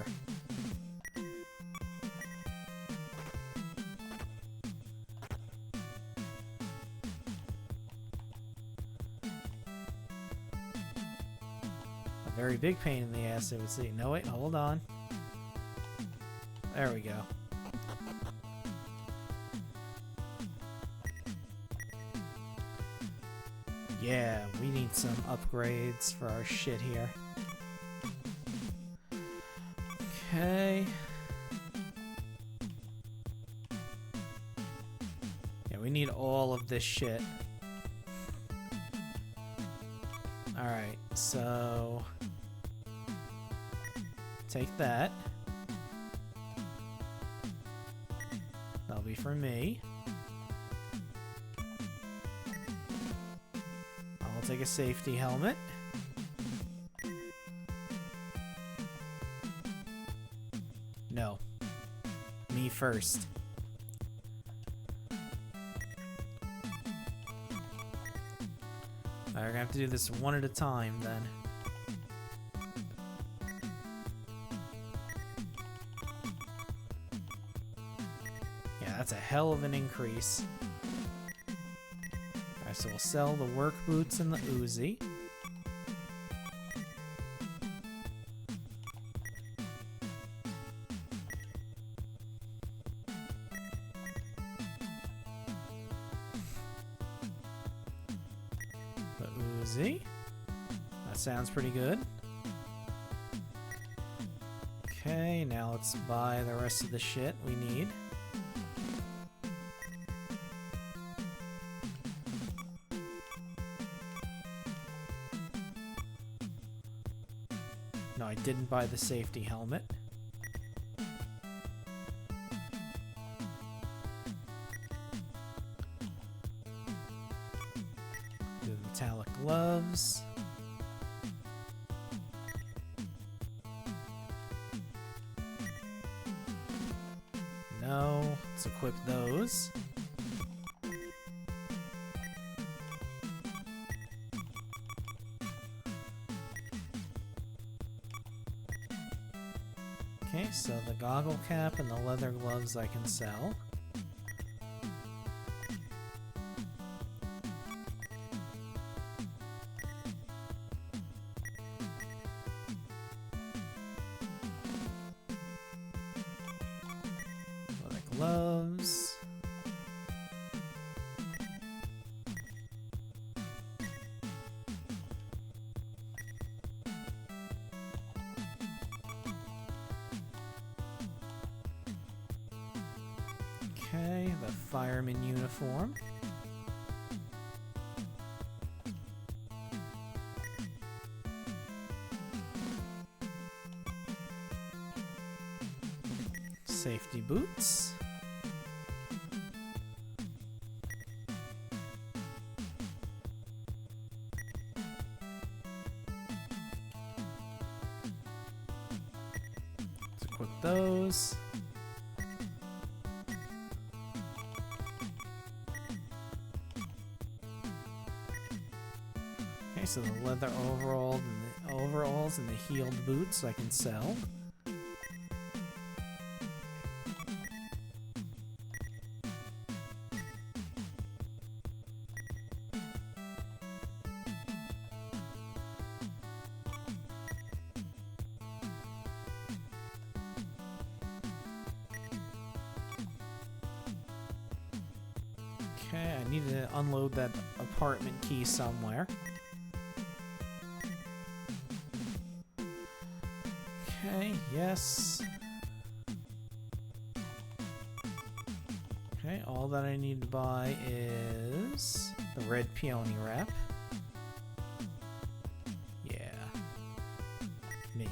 Speaker 1: A very big pain in the ass, I would say. No, wait, hold on. There we go. Yeah, we need some upgrades for our shit here. Okay. Yeah, we need all of this shit. Alright, so... take that. That'll be for me. I'll take a safety helmet. No. Me first. Alright, we're gonna have to do this one at a time then. Yeah, that's a hell of an increase. Alright, so we'll sell the work boots and the Uzi. The Uzi. That sounds pretty good. Okay, now let's buy the rest of the shit we need. No, I didn't buy the safety helmet. The metallic gloves. No, let's equip those. Okay, so the goggle cap and the leather gloves I can sell. Leather gloves. Okay, the fireman uniform. Safety boots. Let's equip those. Okay, so the leather overalls and the heeled boots I can sell. Okay, I need to unload that apartment key somewhere. Okay, yes. Okay, all that I need to buy is the red peony wrap. Yeah. Me.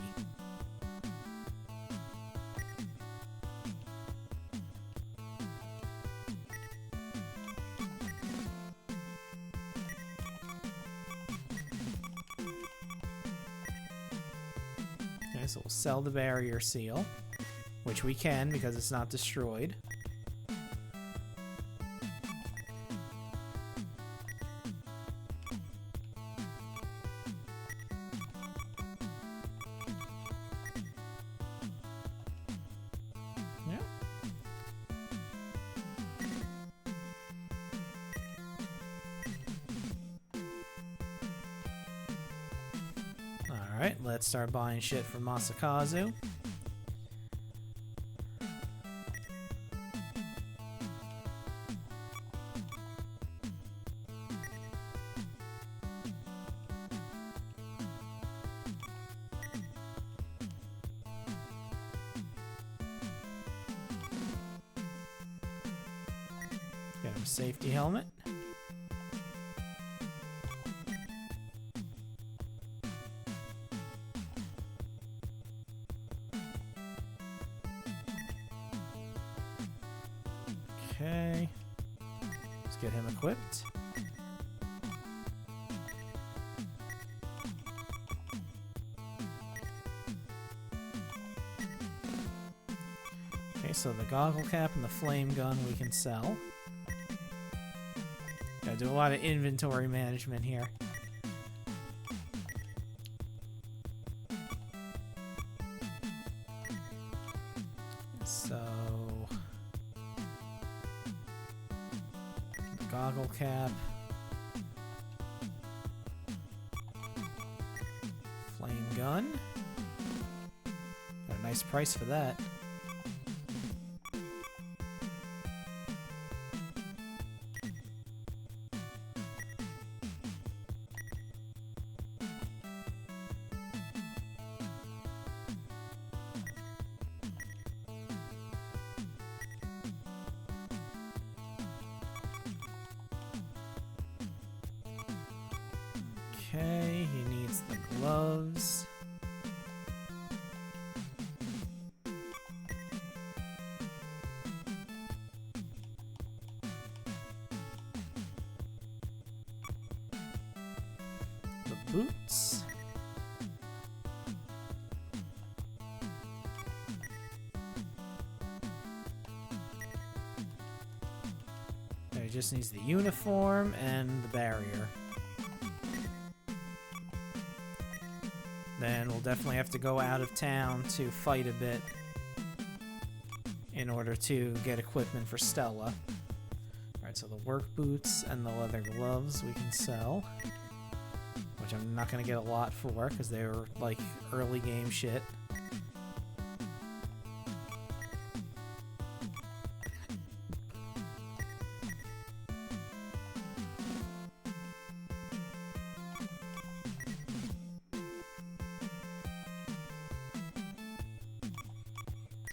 Speaker 1: Okay, so we'll sell the barrier seal, which we can because it's not destroyed. Yeah. Alright, let's start buying shit from Masakazu. Get him a safety helmet. Okay. Let's get him equipped. Okay, so the goggle cap and the flame gun we can sell. Gotta do a lot of inventory management here. So... goggle cap. Flame gun. Got a nice price for that. Okay, he needs the gloves. The boots. He just needs the uniform and the barrier. Then we'll definitely have to go out of town to fight a bit in order to get equipment for Stella. Alright, so the work boots and the leather gloves we can sell, which I'm not going to get a lot for because they were like early game shit.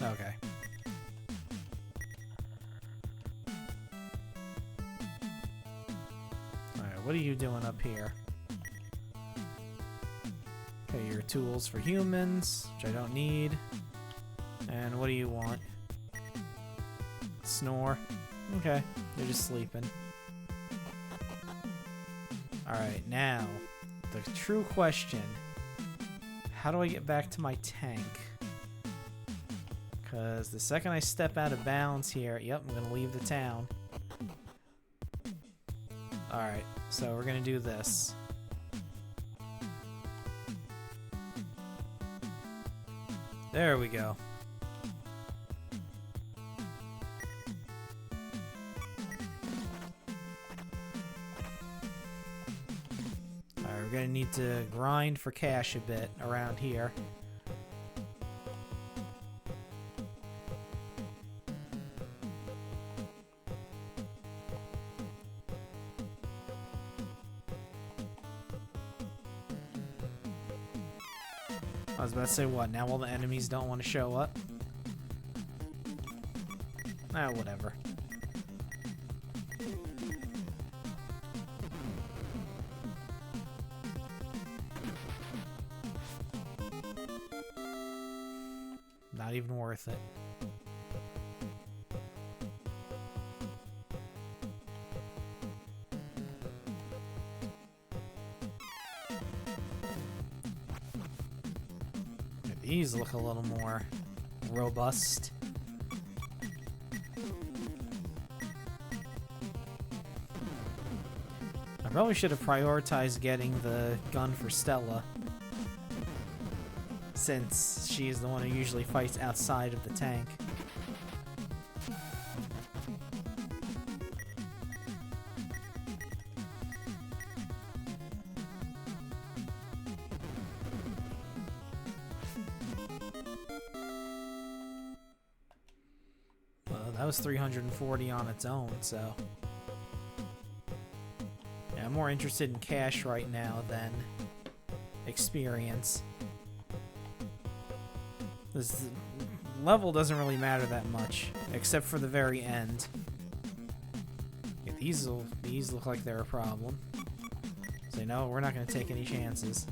Speaker 1: Okay. Alright, what are you doing up here? Okay, your tools for humans, which I don't need. And what do you want? Snore. Okay, they're just sleeping. Alright, now, the true question. How do I get back to my tank? Because the second I step out of bounds here, yep, I'm going to leave the town. Alright, so we're going to do this. There we go. Alright, we're going to need to grind for cash a bit around here. I was about to say, what, now all the enemies don't want to show up? Ah, whatever. Not even worth it. These look a little more robust. I probably should have prioritized getting the gun for Stella, since she's the one who usually fights outside of the tank. That was 340 on its own, so... Yeah, I'm more interested in cash right now than experience. This level doesn't really matter that much, except for the very end. Yeah, these look like they're a problem. So no, we're not going to take any chances.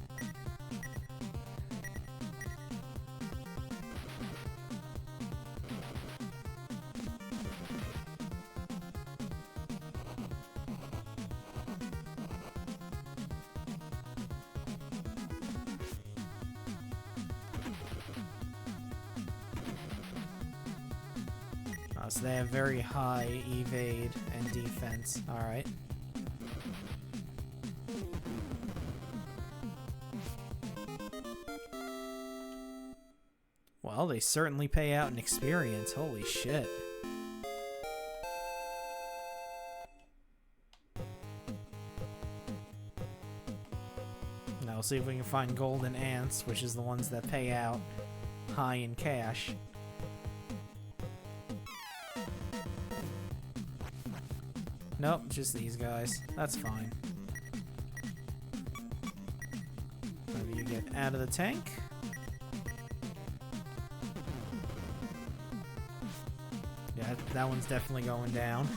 Speaker 1: So they have very high evade and defense. Alright. Well, they certainly pay out in experience. Holy shit. Now we'll see if we can find golden ants, which is the ones that pay out high in cash. Nope, just these guys. That's fine. Maybe you get out of the tank. Yeah, that one's definitely going down.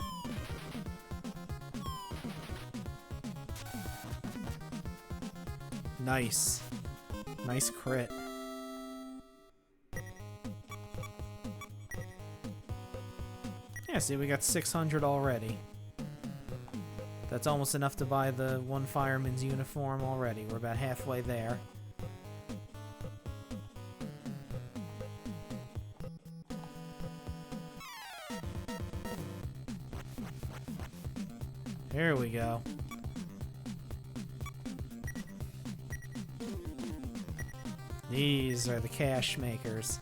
Speaker 1: Nice. Nice crit. Yeah, see, we got 600 already. That's almost enough to buy the one fireman's uniform already. We're about halfway there. Here we go. These are the cash makers.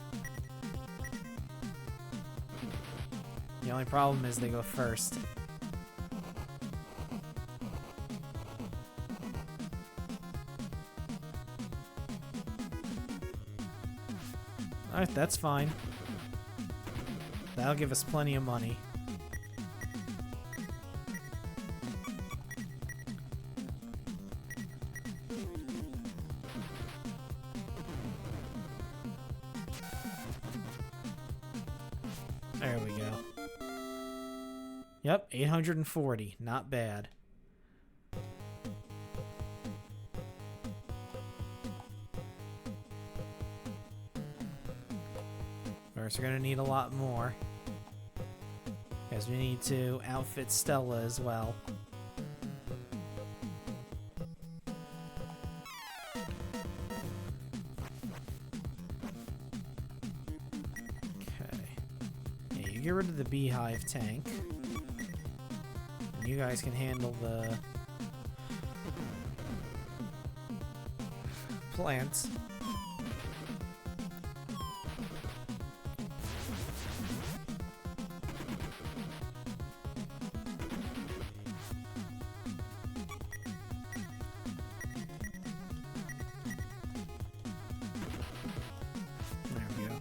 Speaker 1: The only problem is they go first. Alright, that's fine. That'll give us plenty of money. There we go. Yep, 840. Not bad. First, we're gonna need a lot more. Because we need to outfit Stella as well. Get rid of the beehive tank. And you guys can handle the plants. There we go.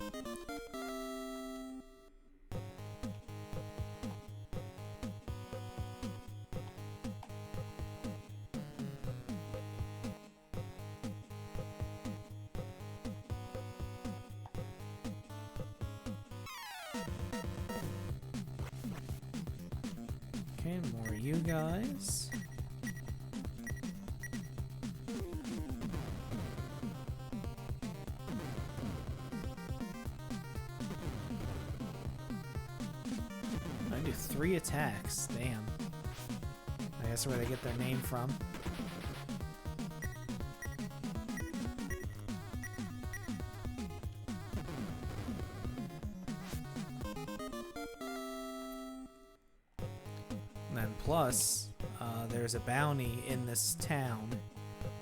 Speaker 1: Okay, more you guys. I do 3 attacks. Damn. I guess where they get their name from. And then plus, there's a bounty in this town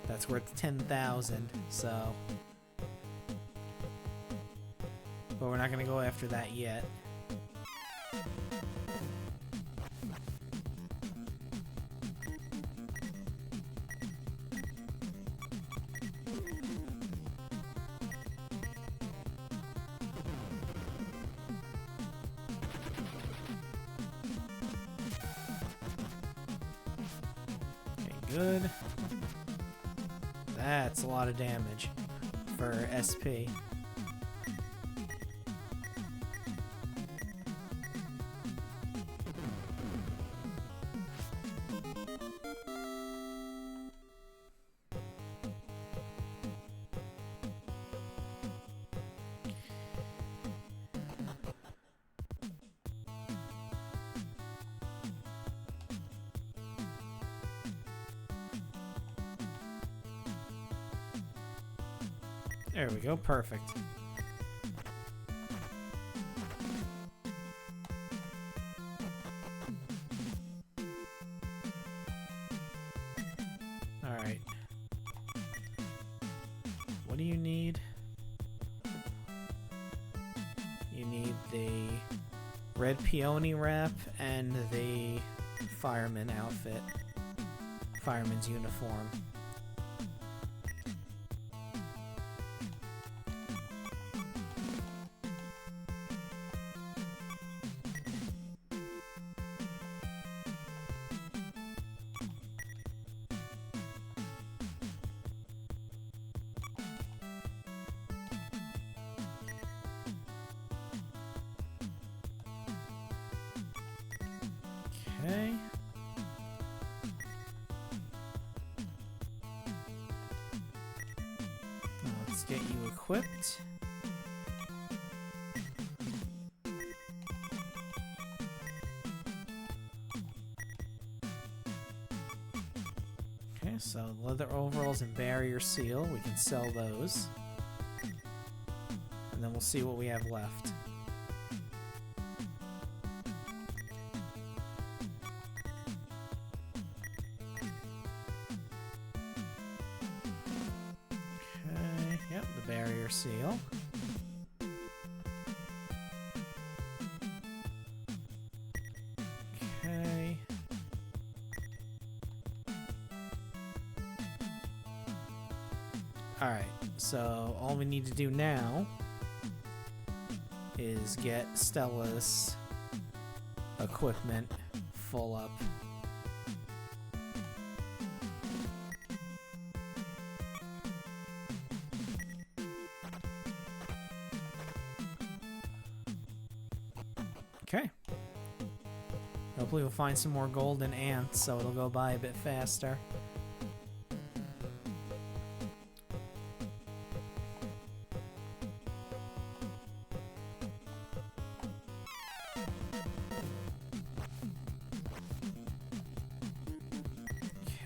Speaker 1: that's worth 10,000, so... But we're not gonna go after that yet. Good. That's a lot of damage for SP. There we go, perfect. Alright. What do you need? You need the red peony wrap and the fireman outfit. Fireman's uniform. Okay. Let's get you equipped. Okay, so leather overalls and barrier seal, we can sell those. And then we'll see what we have left. Okay, yep, the barrier seal. Okay. Alright, so all we need to do now is get Stella's equipment full up. Okay. Hopefully we'll find some more golden ants so it'll go by a bit faster.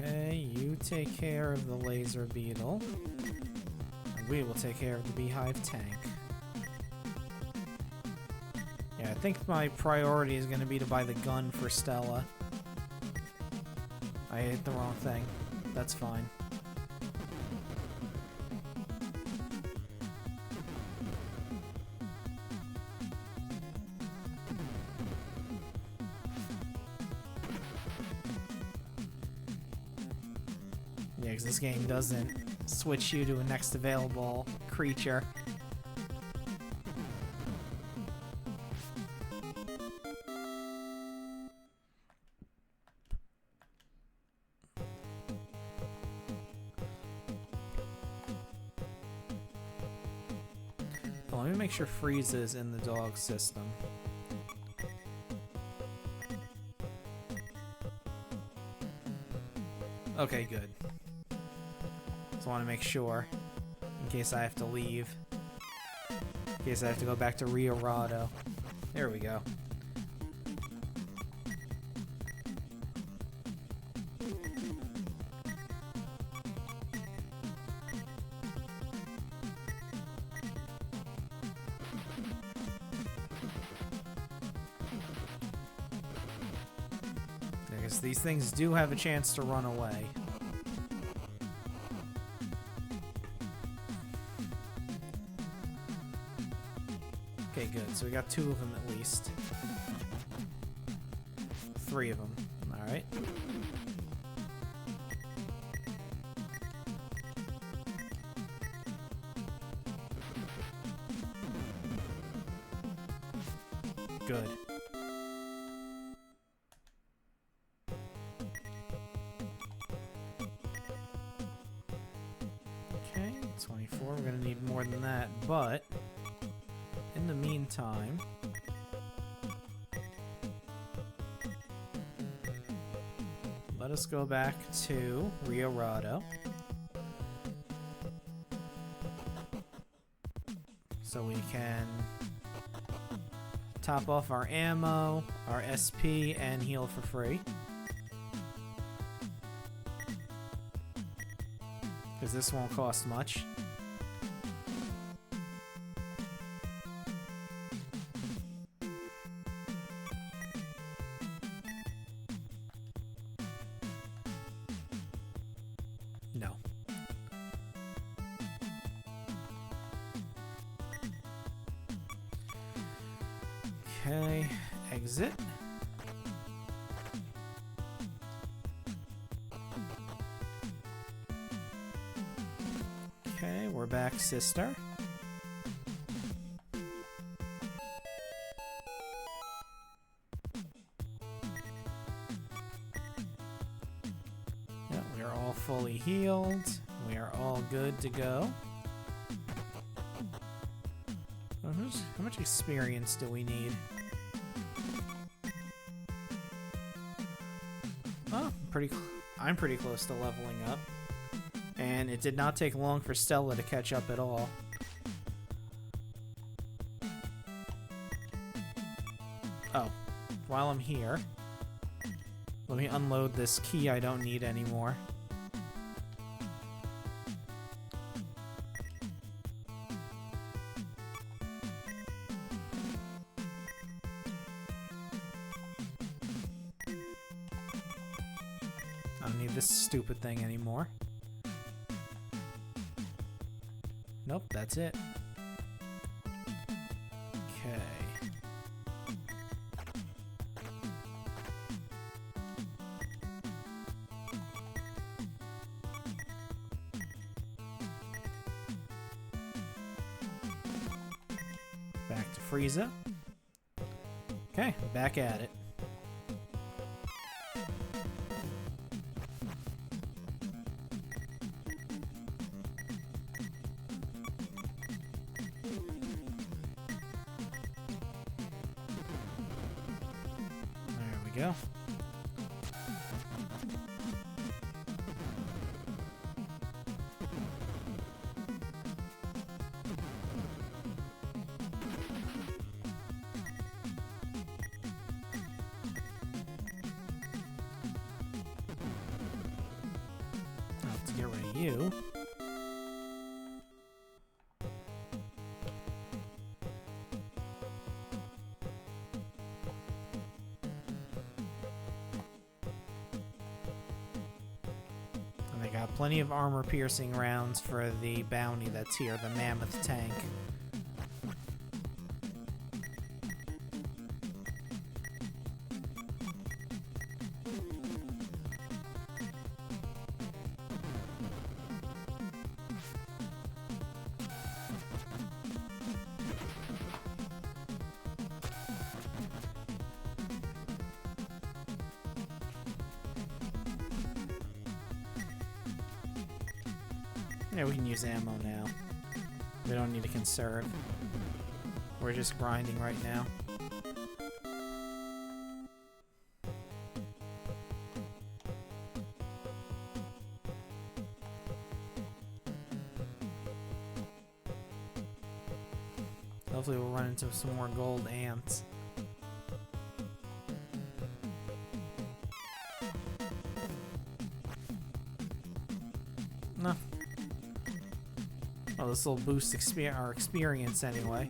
Speaker 1: Okay, you take care of the laser beetle. We will take care of the beehive tank. Yeah, I think my priority is going to be to buy the gun for Stella. I hit the wrong thing. That's fine. Yeah, because this game doesn't switch you to a next available creature. Well, let me make sure Frieza is in the dog system. Okay, good. Just want to make sure, in case I have to leave. In case I have to go back to Rio Rado. There we go. I guess these things do have a chance to run away. Okay, good. So we got 2 of them at least. 3 of them. Alright. Good. Okay, 24. We're gonna need more than that, but in the meantime, let us go back to Rio Rado. So we can top off our ammo, our SP, and heal for free. Because this won't cost much. No. Okay, exit. Okay, we're back, sister. Yep, we are all fully healed. We are all good to go. How much experience do we need? Oh, I'm pretty close to leveling up. And it did not take long for Stella to catch up at all. Oh, while I'm here, let me unload this key I don't need anymore. I don't need this stupid thing anymore. Nope, that's it. Okay. Back to Frieza. Okay, back at it. There we go. To get rid of you. And they got plenty of armor-piercing rounds for the bounty that's here, the mammoth tank. Yeah, we can use ammo now. We don't need to conserve. We're just grinding right now. Hopefully we'll run into some more gold ants. No. Oh, this will boost our experience anyway.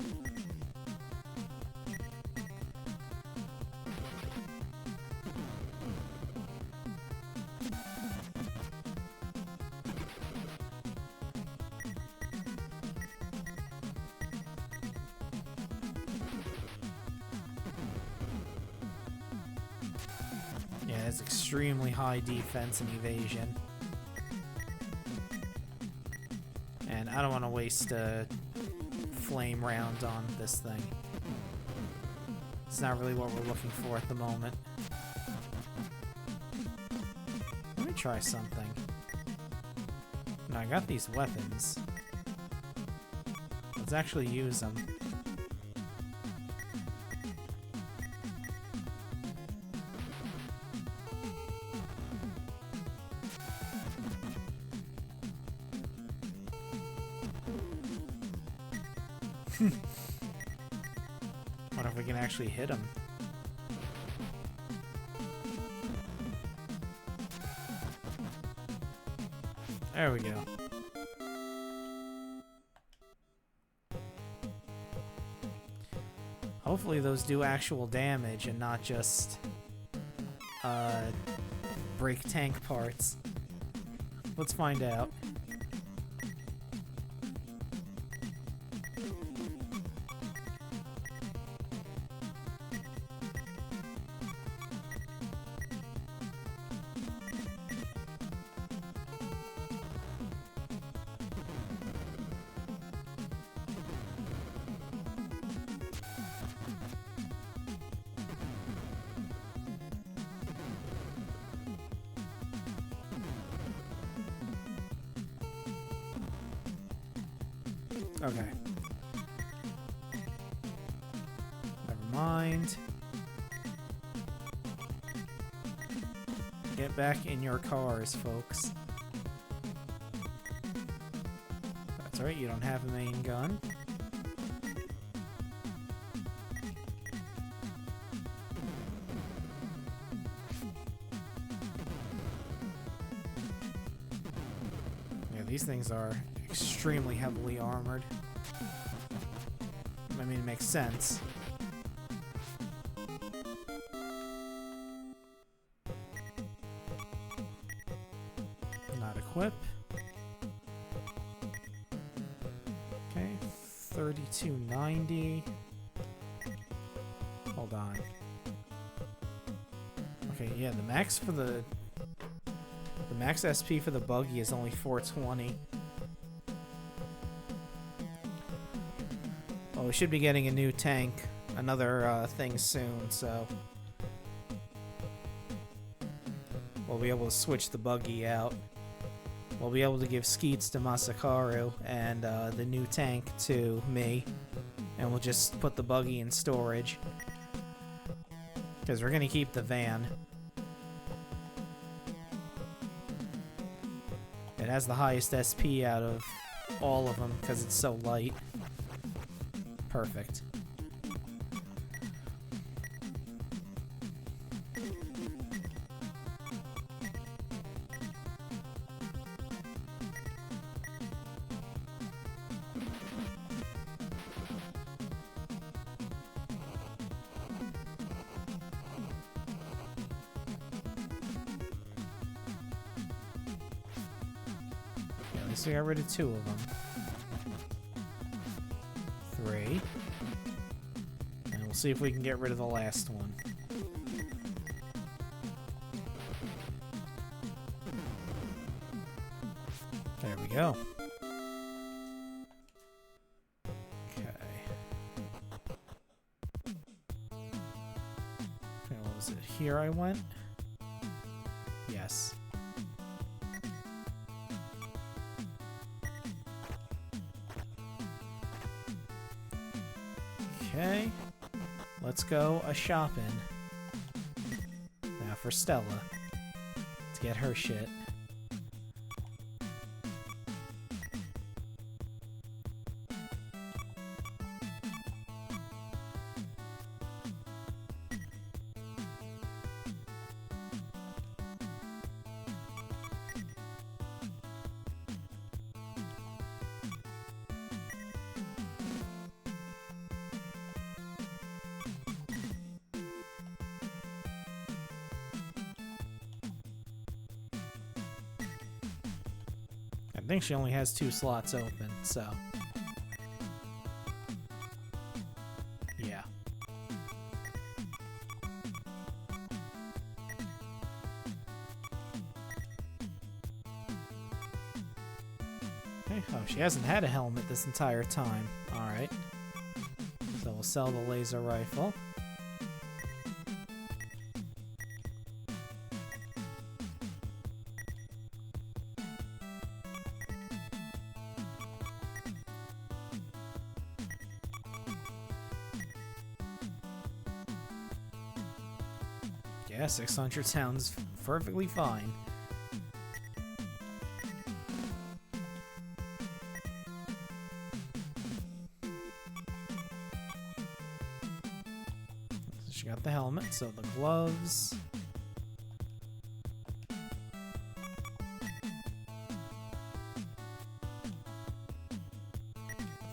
Speaker 1: Yeah, it's extremely high defense and evasion. And I don't want to waste a flame round on this thing. It's not really what we're looking for at the moment. Let me try something. Now, I got these weapons. Let's actually use them. What if we can actually hit him? There we go. Hopefully those do actual damage and not just break tank parts. Let's find out. Okay. Never mind. Get back in your cars, folks. That's right, you don't have a main gun. Yeah, these things are extremely heavily armored. I mean, it makes sense. Not equip. Okay, 3290. Hold on. Okay, yeah, the max SP for the buggy is only 420. Well, we should be getting a new tank, another thing soon, so we'll be able to switch the buggy out. We'll be able to give Skeets to Masakaru and the new tank to me, and we'll just put the buggy in storage because we're gonna keep the van. It has the highest SP out of all of them because it's so light. Perfect. At least we got rid of 2 of them. 3. And we'll see if we can get rid of the last one. There we go. Okay. Okay, what was it? Here I went? Yes. Okay, let's go a-shopping. Now for Stella, to get her shit. I think she only has 2 slots open, so yeah. Okay, oh, she hasn't had a helmet this entire time. Alright. So we'll sell the laser rifle. Yeah, 600 sounds perfectly fine. So she got the helmet, so the gloves.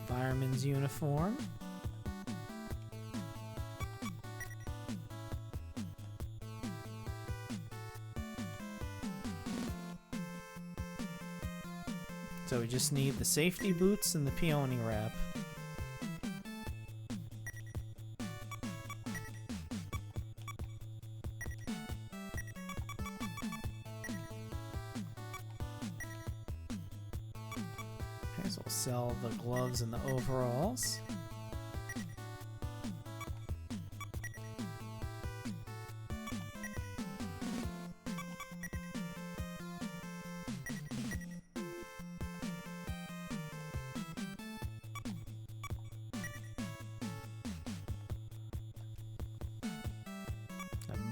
Speaker 1: Fireman's uniform. So we just need the safety boots and the peony wrap. Okay, so we'll sell the gloves and the overalls.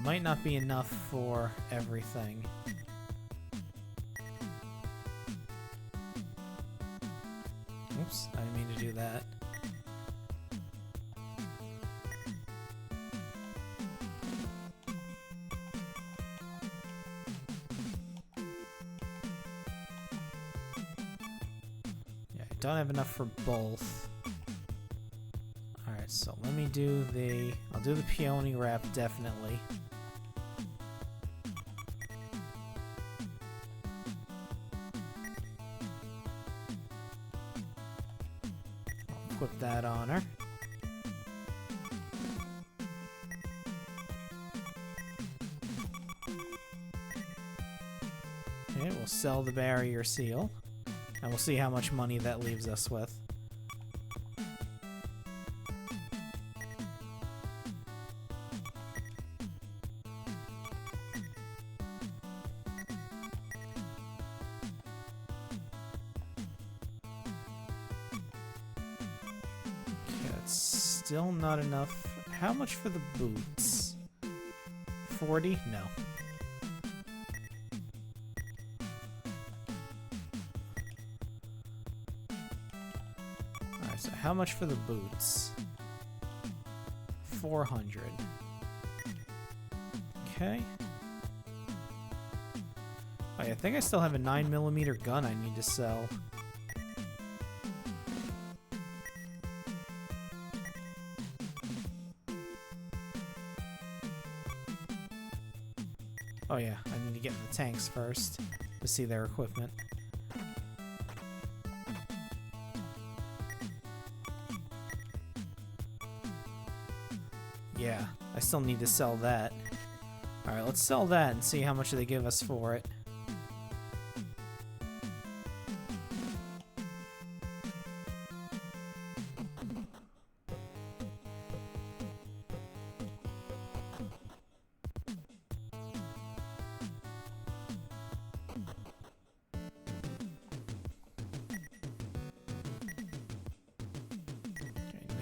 Speaker 1: Might not be enough for everything. Oops, I didn't mean to do that. Yeah, I don't have enough for both. Alright, so let me do the... I'll do the peony wrap, definitely. Put that on her. Okay, we'll sell the barrier seal, and we'll see how much money that leaves us with. Still not enough. How much for the boots? 40? No. Alright, so how much for the boots? 400. Okay. Oh, yeah, I think I still have a 9mm gun I need to sell. Oh yeah, I need to get in the tanks first to see their equipment. Yeah, I still need to sell that. Alright, let's sell that and see how much they give us for it.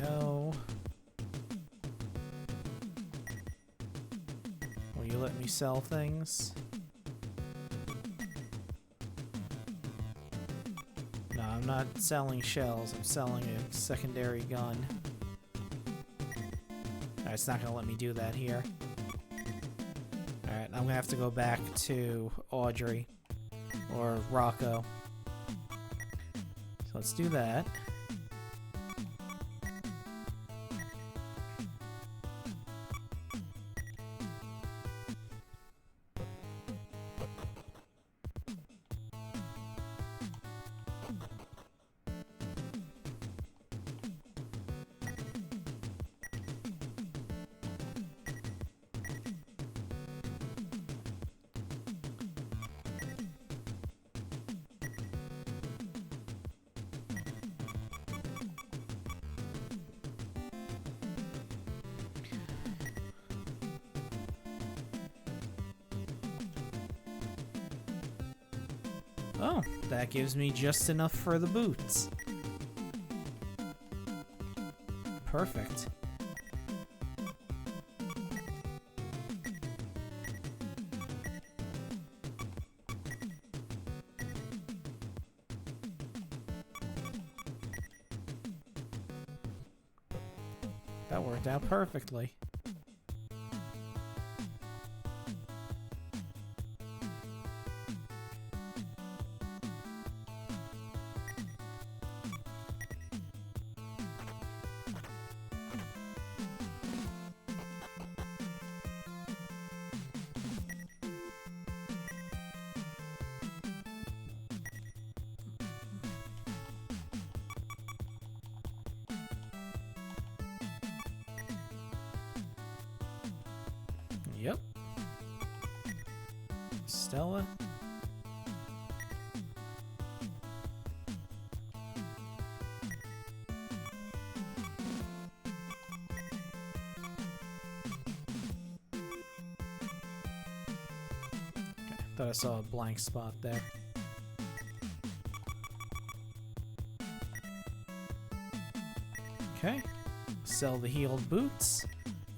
Speaker 1: No. Will you let me sell things? No, I'm not selling shells. I'm selling a secondary gun. Alright, it's not gonna let me do that here. Alright, I'm gonna have to go back to Audrey. Or Rocco. So let's do that. Oh, that gives me just enough for the boots. Perfect. That worked out perfectly. Yep. Stella. Okay, thought I saw a blank spot there. Okay. Sell the healed boots.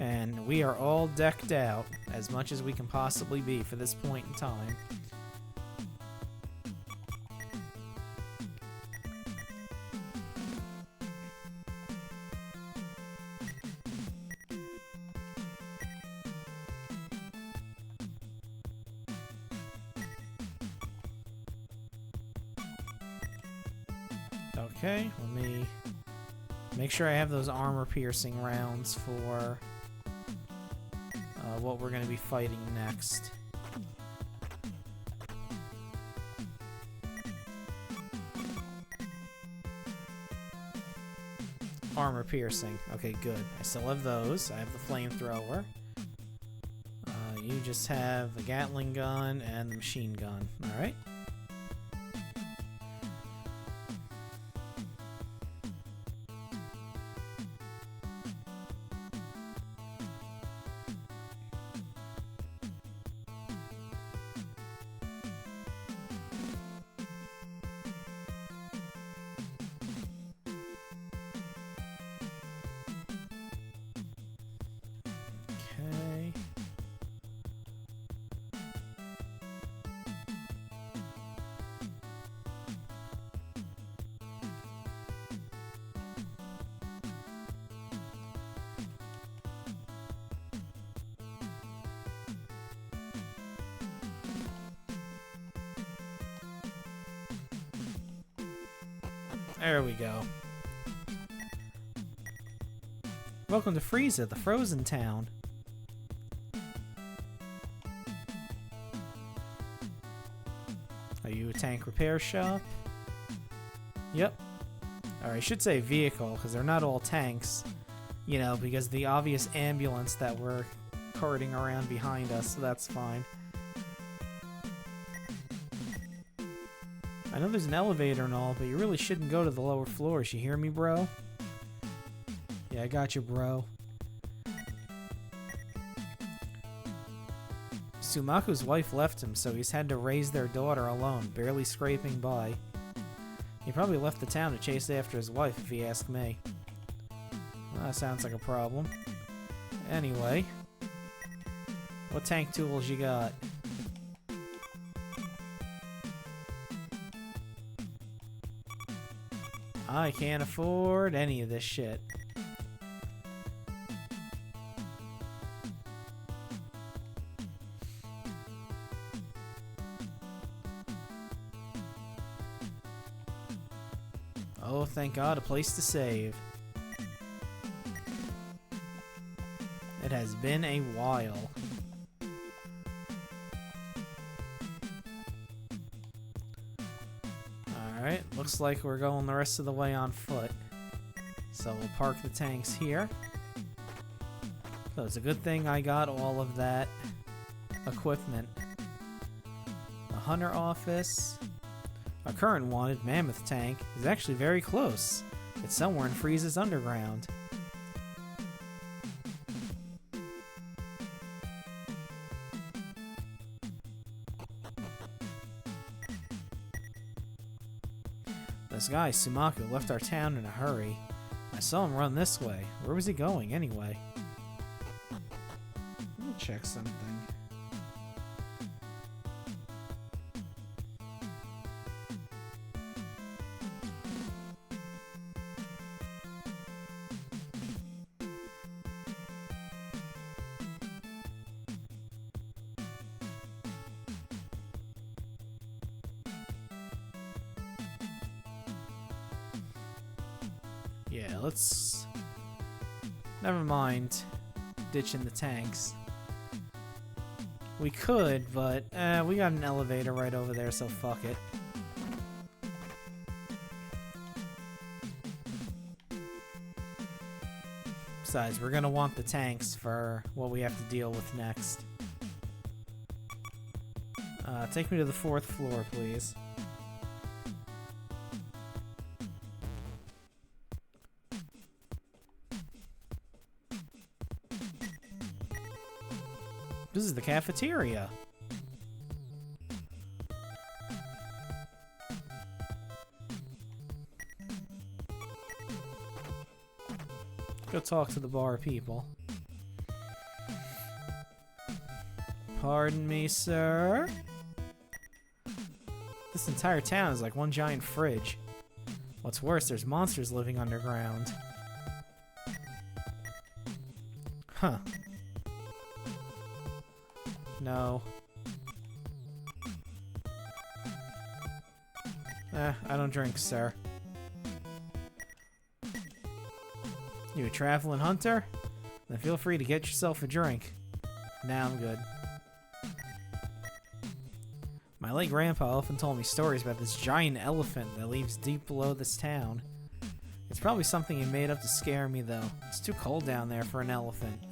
Speaker 1: And we are all decked out, as much as we can possibly be for this point in time. Okay, let me make sure I have those armor-piercing rounds for what we're going to be fighting next. Armor piercing. Okay, good. I still have those. I have the flamethrower. You just have the Gatling gun and the machine gun. Alright. There we go. Welcome to Frieza, the frozen town. Are you a tank repair shop? Yep. Or I should say vehicle, because they're not all tanks. You know, because the obvious ambulance that we're carting around behind us, so that's fine. I know there's an elevator and all, but you really shouldn't go to the lower floors. You hear me, bro? Yeah, I got you, bro. Sumaku's wife left him, so he's had to raise their daughter alone, barely scraping by. He probably left the town to chase after his wife, if you ask me. Well, that sounds like a problem. Anyway. What tank tools you got? I can't afford any of this shit. Oh, thank God, a place to save. It has been a while. Alright, looks like we're going the rest of the way on foot. So we'll park the tanks here. So it's a good thing I got all of that equipment. The Hunter office. Our current wanted, Mammoth Tank, is actually very close. It's somewhere in Frieza's underground. This guy, Sumaku, left our town in a hurry. I saw him run this way. Where was he going, anyway? Let me check something. Yeah, let's... Never mind ditching the tanks. We could, but we got an elevator right over there, so fuck it. Besides, we're gonna want the tanks for what we have to deal with next. Take me to the 4th floor, please. This is the cafeteria. Go talk to the bar people. Pardon me, sir? This entire town is like one giant fridge. What's worse, there's monsters living underground. Huh. No. I don't drink, sir. You a traveling hunter? Then feel free to get yourself a drink. Nah, I'm good. My late grandpa often told me stories about this giant elephant that lives deep below this town. It's probably something he made up to scare me, though. It's too cold down there for an elephant.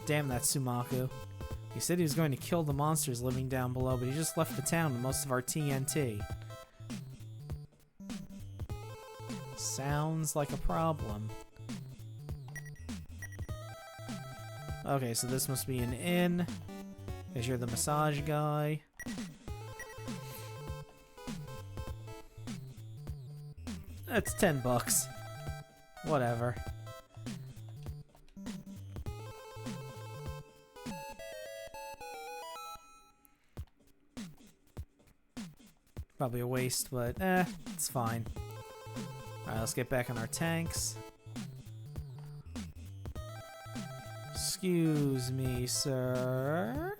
Speaker 1: Damn that Sumaku. He said he was going to kill the monsters living down below, but he just left the town with most of our TNT. Sounds like a problem. Okay, so this must be an inn, because you're the massage guy. That's $10. Whatever. Probably a waste, but it's fine. Alright, let's get back on our tanks. Excuse me, sir.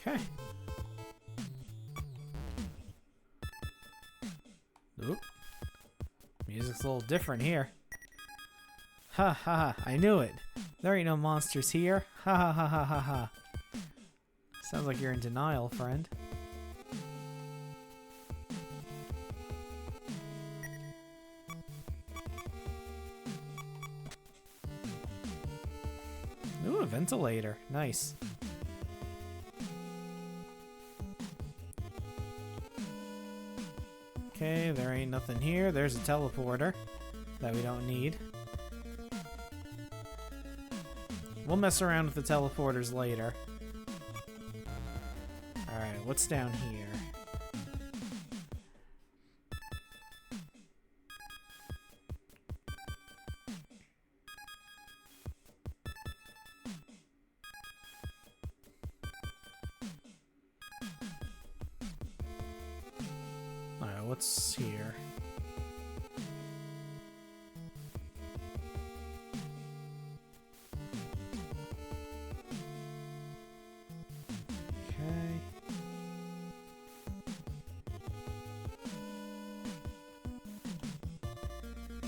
Speaker 1: Okay. Oop. Music's a little different here. Ha ha ha, I knew it. There ain't no monsters here. Ha ha ha ha ha ha. Sounds like you're in denial, friend. Ooh, a ventilator. Nice. Okay, there ain't nothing here. There's a teleporter that we don't need. We'll mess around with the teleporters later. Alright, what's down here? What's here? Okay.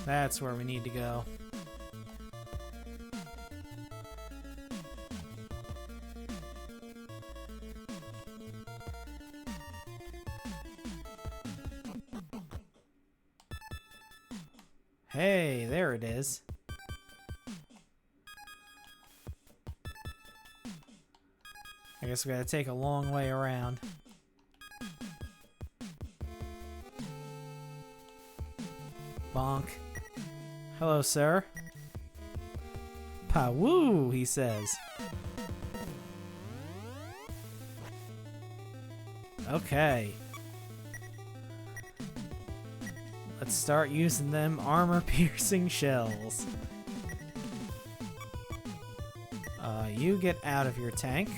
Speaker 1: That's where we need to go. Hey, there it is. I guess we gotta take a long way around. Bonk. Hello, sir. Pa-woo, he says. Okay. Let's start using them armor-piercing shells. You get out of your tank.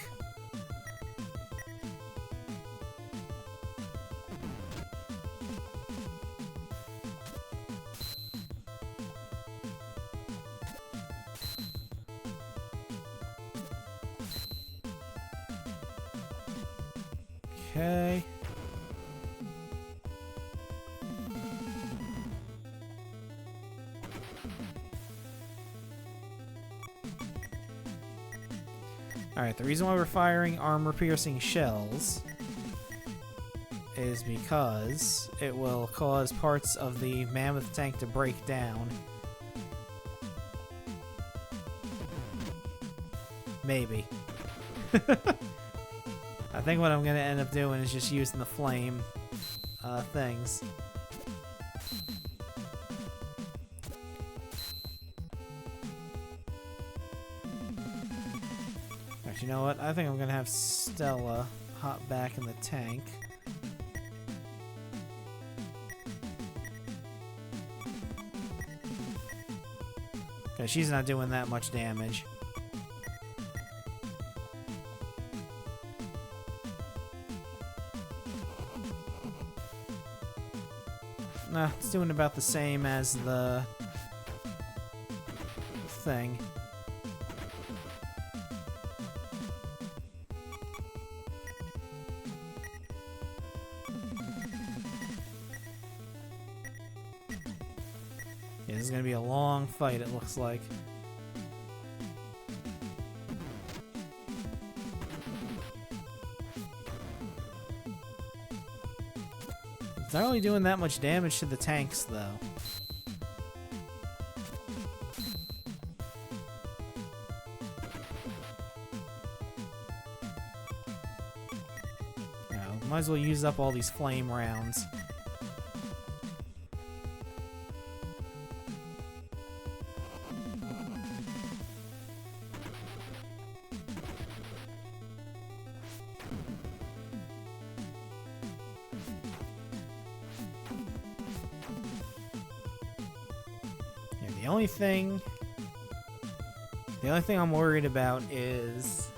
Speaker 1: Okay. Alright, the reason why we're firing armor-piercing shells is because it will cause parts of the mammoth tank to break down. Maybe. I think what I'm gonna end up doing is just using the flame things. Actually, you know what? I think I'm gonna have Stella hop back in the tank. Because she's not doing that much damage. Nah, it's doing about the same as the thing. Yeah, this is gonna be a long fight, it looks like. It's not really doing that much damage to the tanks, though. Might as well use up all these flame rounds. The only thing I'm worried about is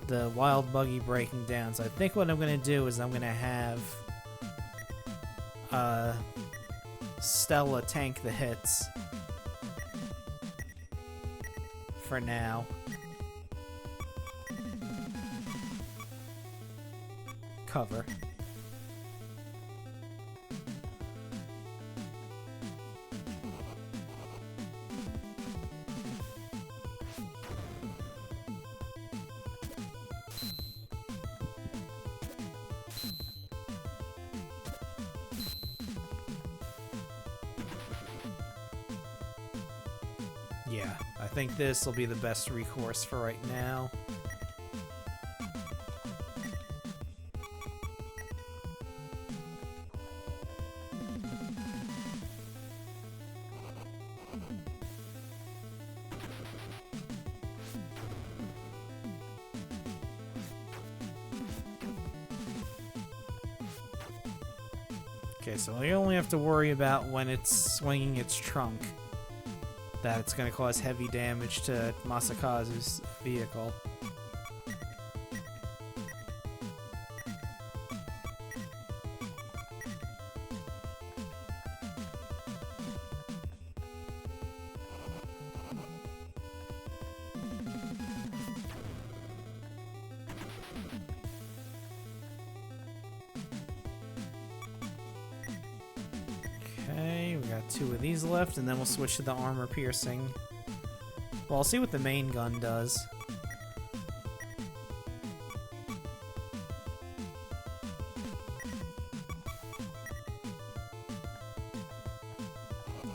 Speaker 1: the wild buggy breaking down. So I think what I'm gonna do is I'm gonna have Stella tank the hits for now. Cover. Yeah, I think this will be the best recourse for right now. Okay, so you only have to worry about when it's swinging its trunk, that it's going to cause heavy damage to Masakazu's vehicle. Okay, we got 2 of these left, and then we'll switch to the armor piercing. Well, I'll see what the main gun does.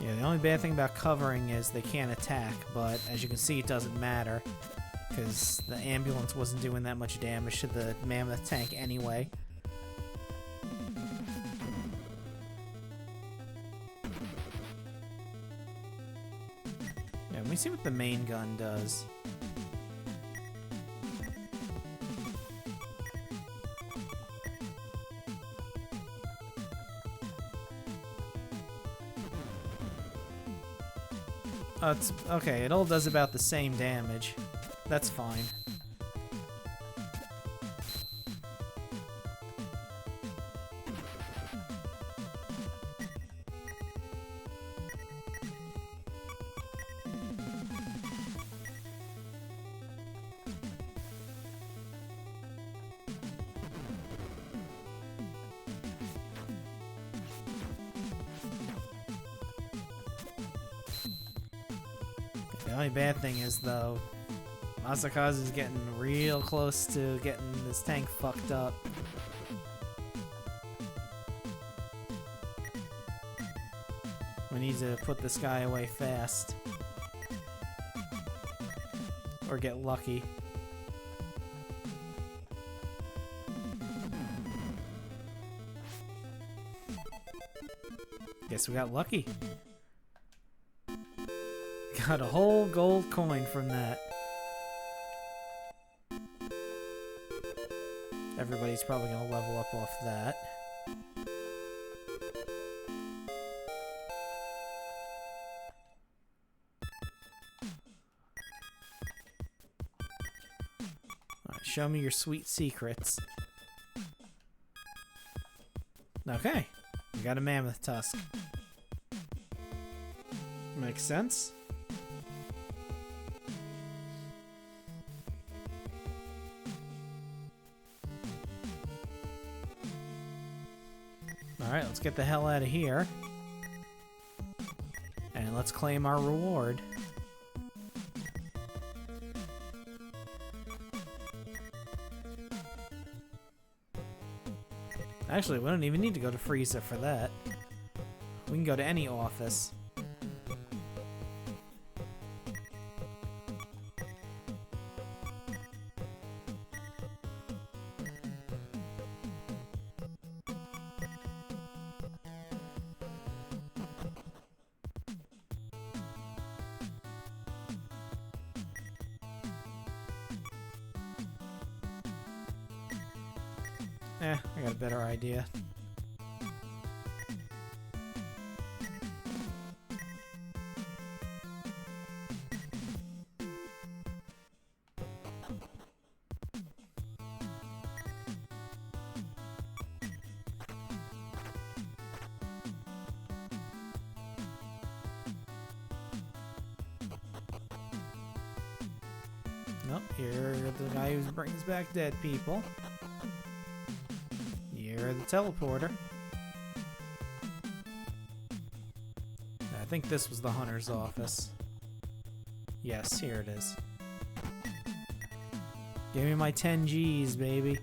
Speaker 1: Yeah, the only bad thing about covering is they can't attack, but as you can see, it doesn't matter, because the ambulance wasn't doing that much damage to the mammoth tank anyway. Let me see what the main gun does. It's okay, it all does about the same damage. That's fine. The only bad thing is, though, Masakazu's getting real close to getting this tank fucked up. We need to put this guy away fast. Or get lucky. Guess we got lucky. Got a whole gold coin from that. Everybody's probably gonna level up off that. Alright, show me your sweet secrets. Okay, we got a mammoth tusk. Makes sense. Alright, let's get the hell out of here. And let's claim our reward. Actually, we don't even need to go to Frieza for that. We can go to any office. I got a better idea. Nope, you're the guy who brings back dead people. You're the teleporter. I think this was the hunter's office. Yes, here it is. Give me my 10 G's, baby.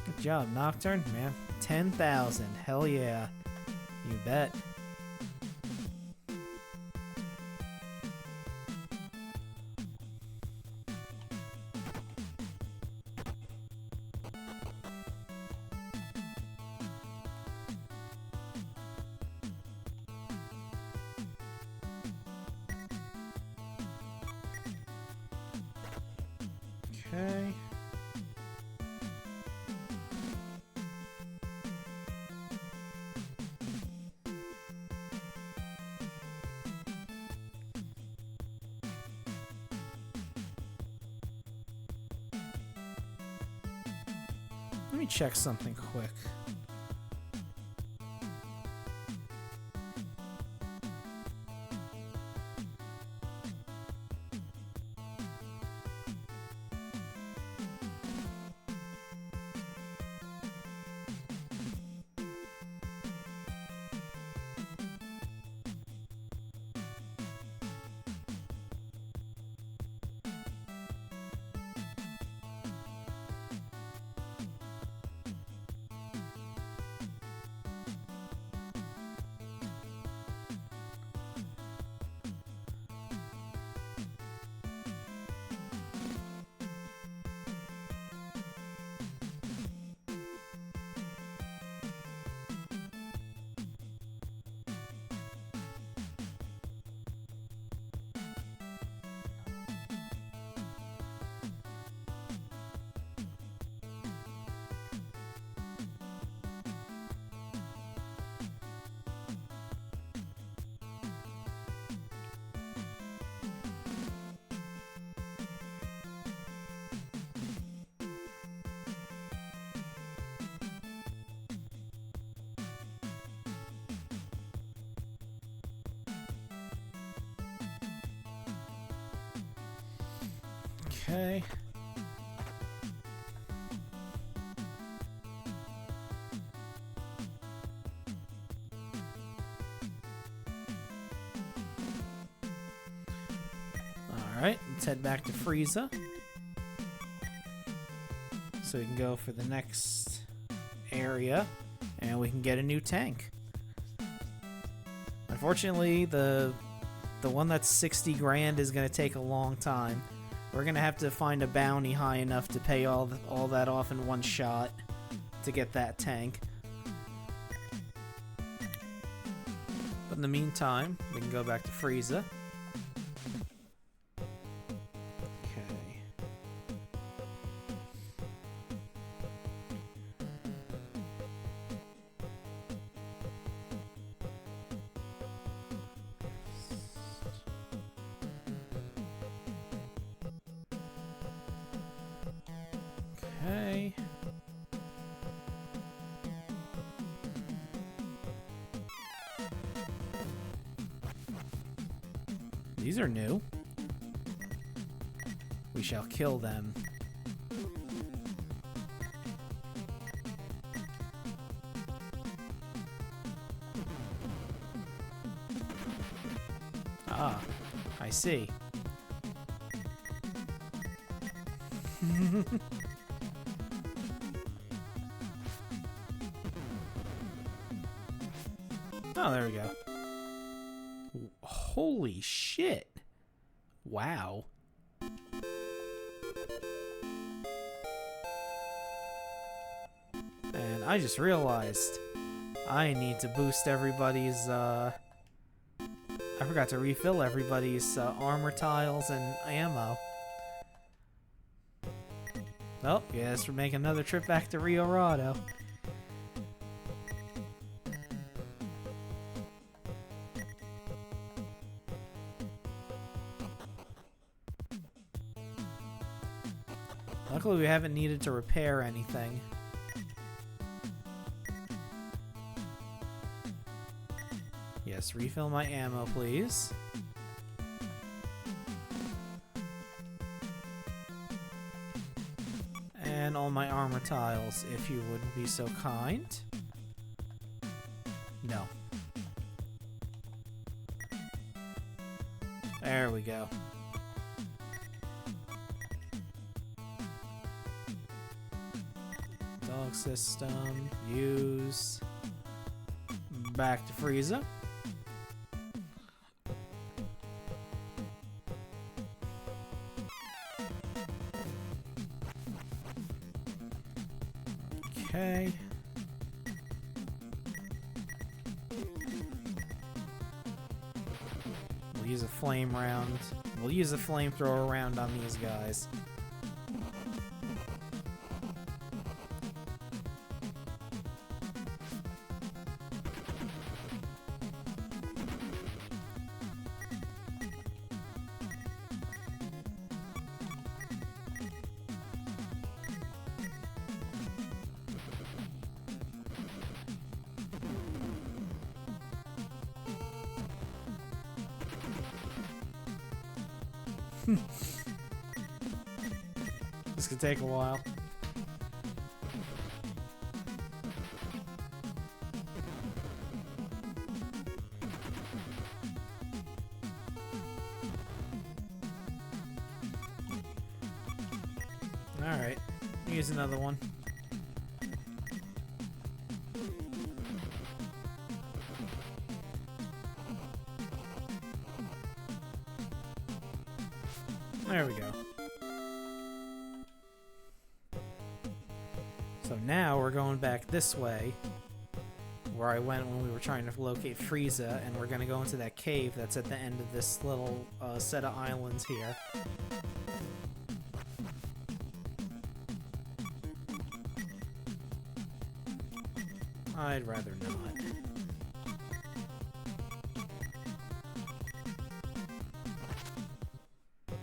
Speaker 1: Good job, Nocturne, man. 10,000. Hell yeah. You bet. Okay. Let me check something quick. Okay. Alright, let's head back to Frieza. So we can go for the next area, and we can get a new tank. Unfortunately, the one that's 60 grand is going to take a long time. We're going to have to find a bounty high enough to pay all that off in one shot to get that tank. But in the meantime, we can go back to Frieza. Okay. Okay. These are new. We shall kill them. Ah, I see. Oh, there we go. Holy shit. Wow. And I just realized I need to boost everybody's, I forgot to refill everybody's armor tiles and ammo. Oh, yes, we're making another trip back to Rio Rado. Luckily, we haven't needed to repair anything. Yes, refill my ammo, please. And all my armor tiles, if you would be so kind. No. There we go. Dog system, use. Back to Frieza. Okay. We'll use a flame round. We'll use a flamethrower round on these guys. This could take a while. Alright, use another one. There we go. So now we're going back this way, where I went when we were trying to locate Frieza, and we're going to go into that cave that's at the end of this little set of islands here. I'd rather not.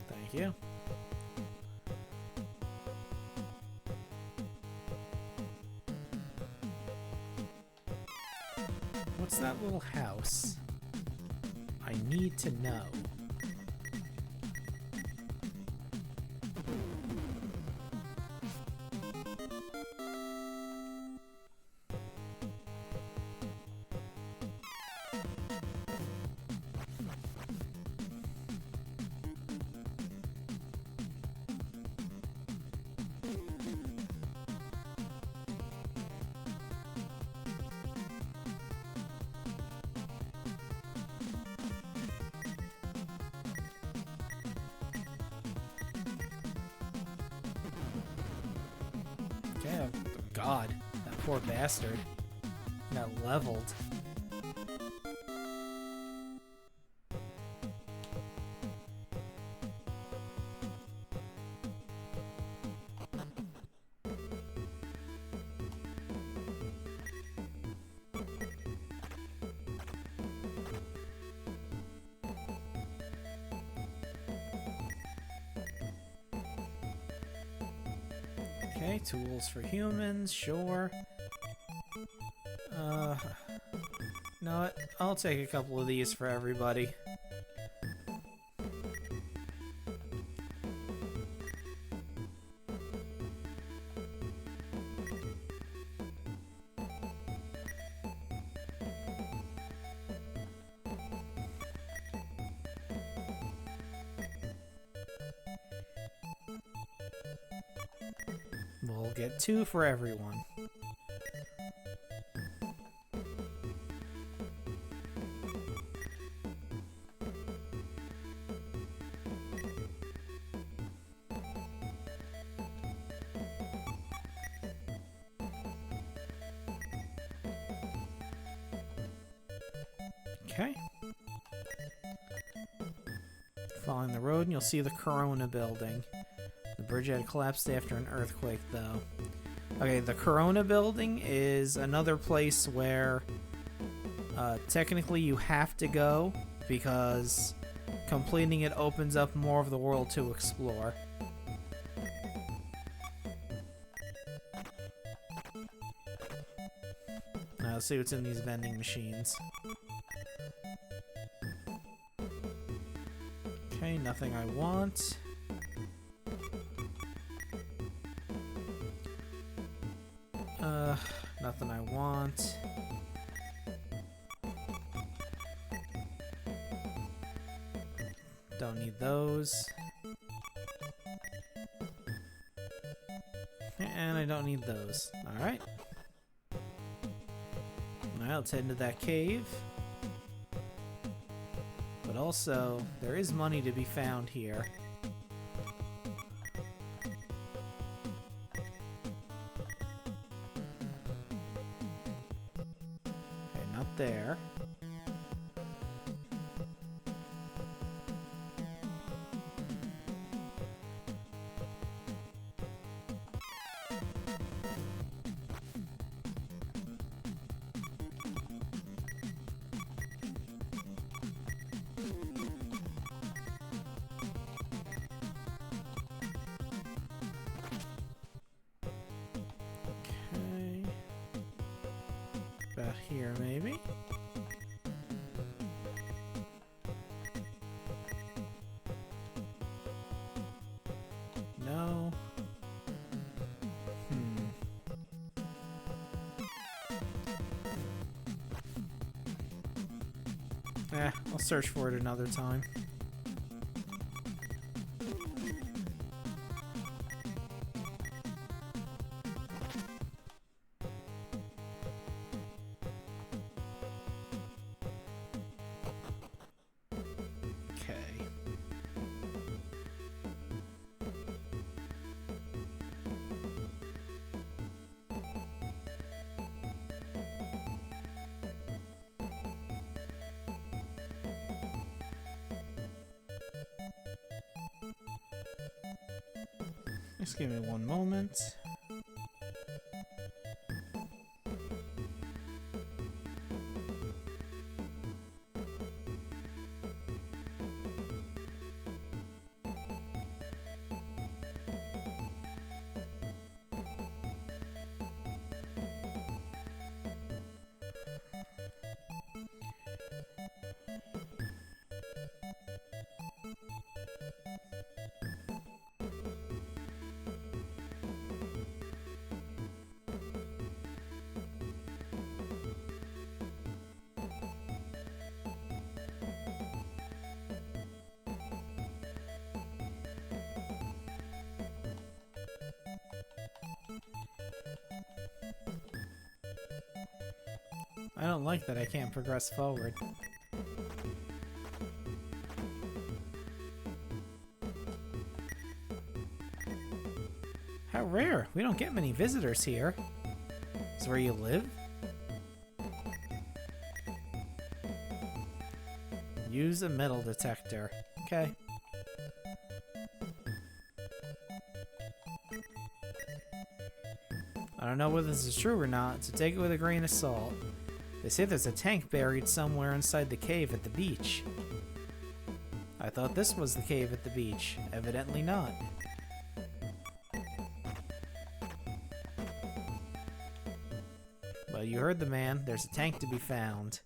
Speaker 1: Thank you. What's that little house? I need to know. Okay, oh God, that poor bastard got leveled. Okay, tools for humans, sure. Know what? I'll take a couple of these for everybody. We'll get 2 for everyone. Okay. Following the road, and you'll see the Corona building. The bridge had collapsed after an earthquake, though. Okay, the Corona building is another place where technically you have to go because completing it opens up more of the world to explore. Now let's see what's in these vending machines. Okay, nothing I want. Nothing I want. Don't need those. And I don't need those. Alright. Alright, let's head into that cave. But also, there is money to be found here. Okay, not there. About here, maybe? No. I'll search for it another time. Just give me one moment. I don't like that I can't progress forward. How rare! We don't get many visitors here. Is where you live? Use a metal detector. Okay. I don't know whether this is true or not, so take it with a grain of salt. They say there's a tank buried somewhere inside the cave at the beach. I thought this was the cave at the beach. Evidently not. you heard the man. There's a tank to be found.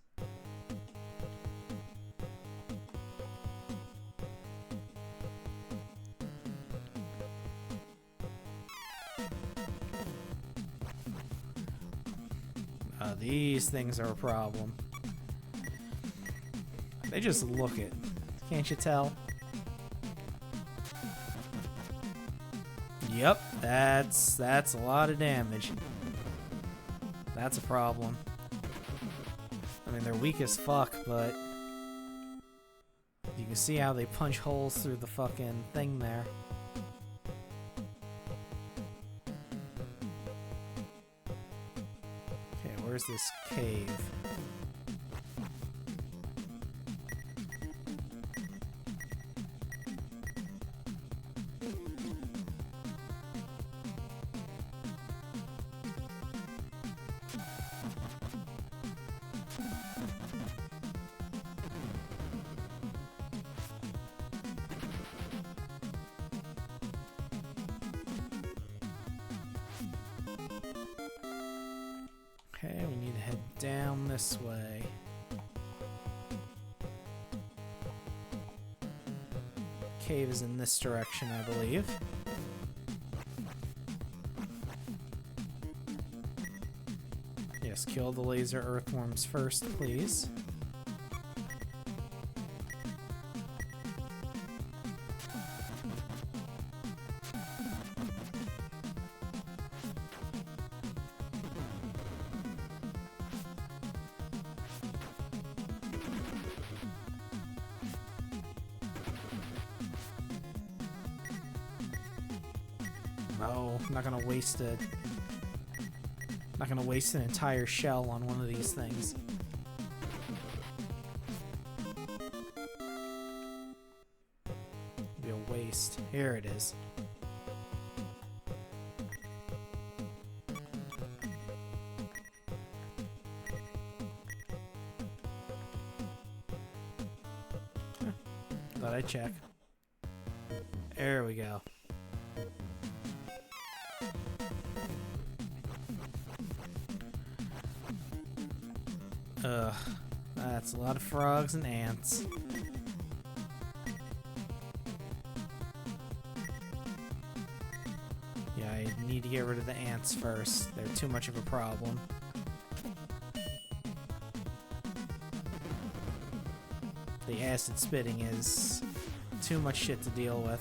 Speaker 1: These things are a problem. They just look it. Can't you tell? Yep, that's a lot of damage. That's a problem. I mean, they're weak as fuck, but you can see how they punch holes through the fucking thing there. Okay, where's this cave? Okay, we need to head down this way. Cave is in this direction, I believe. Yes, kill the laser earthworms first, please. No, I'm not gonna waste it. Not gonna waste an entire shell on one of these things. Be a waste. Here it is. Thought I'd check. There we go. Ugh, that's a lot of frogs and ants. Yeah, I need to get rid of the ants first. They're too much of a problem. The acid spitting is too much shit to deal with.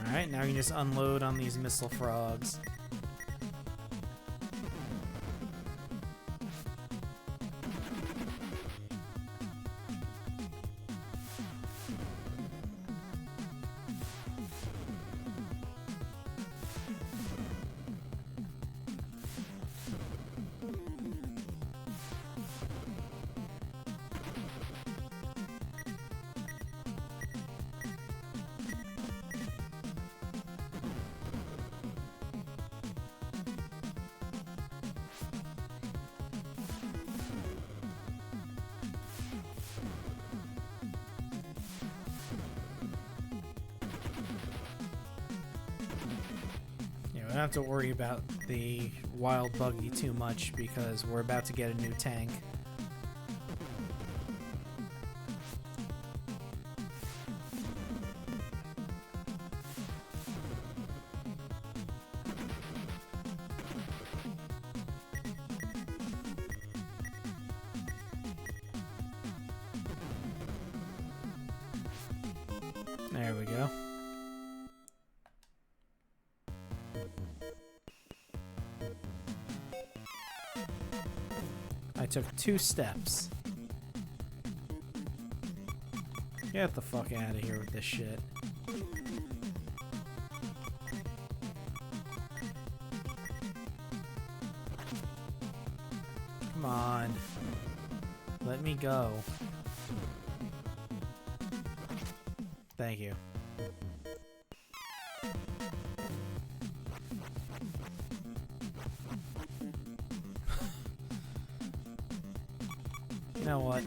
Speaker 1: Alright, now you can just unload on these missile frogs. We don't have to worry about the wild buggy too much because we're about to get a new tank. There we go. I took 2 steps. Get the fuck out of here with this shit. Come on. Let me go. Thank you. You know what?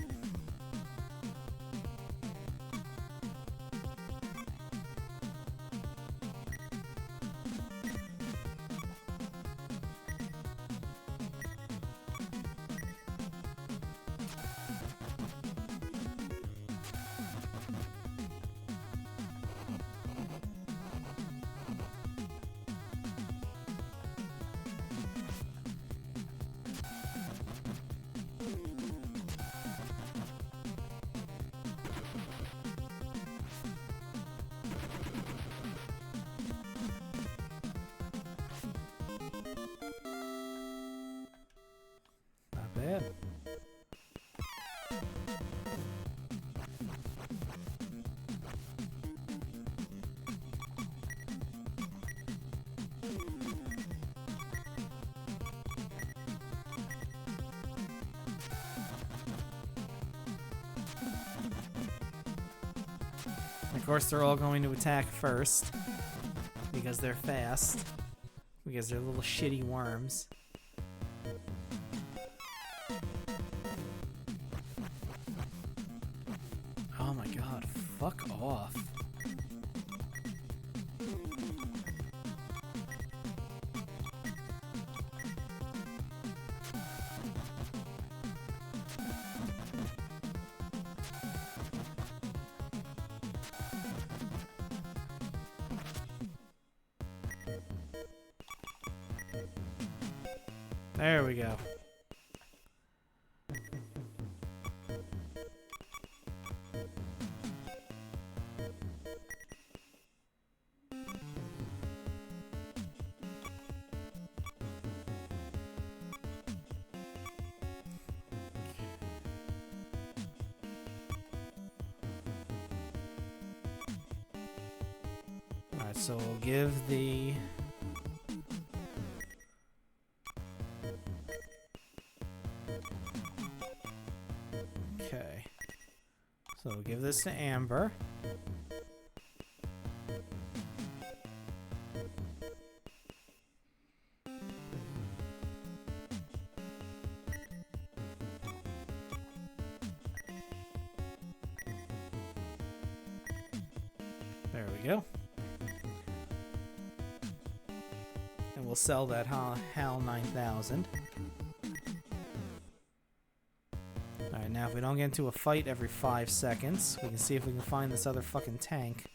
Speaker 1: Not bad. Of course, they're all going to attack first because they're fast, because they're little shitty worms. Oh my god, fuck off. There we go. Alright, so we'll give the... Okay. So we'll give this to Amber. There we go. And we'll sell that HAL 9000. Alright, now if we don't get into a fight every 5 seconds, we can see if we can find this other fucking tank.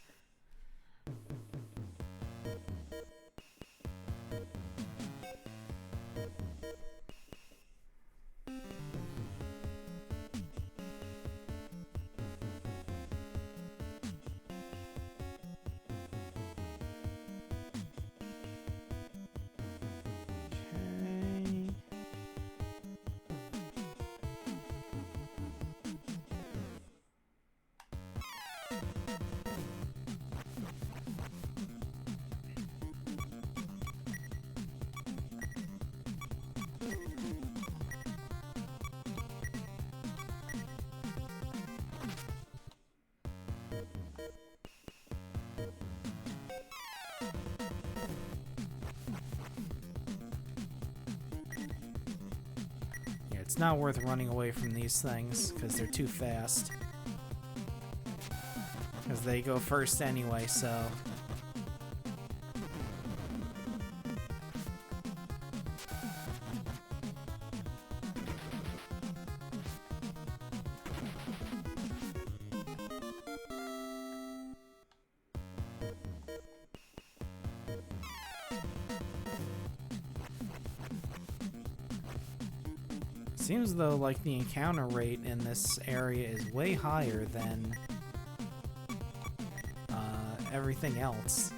Speaker 1: It's not worth running away from these things, because they're too fast. Because they go first anyway, so... Seems though like the encounter rate in this area is way higher than everything else.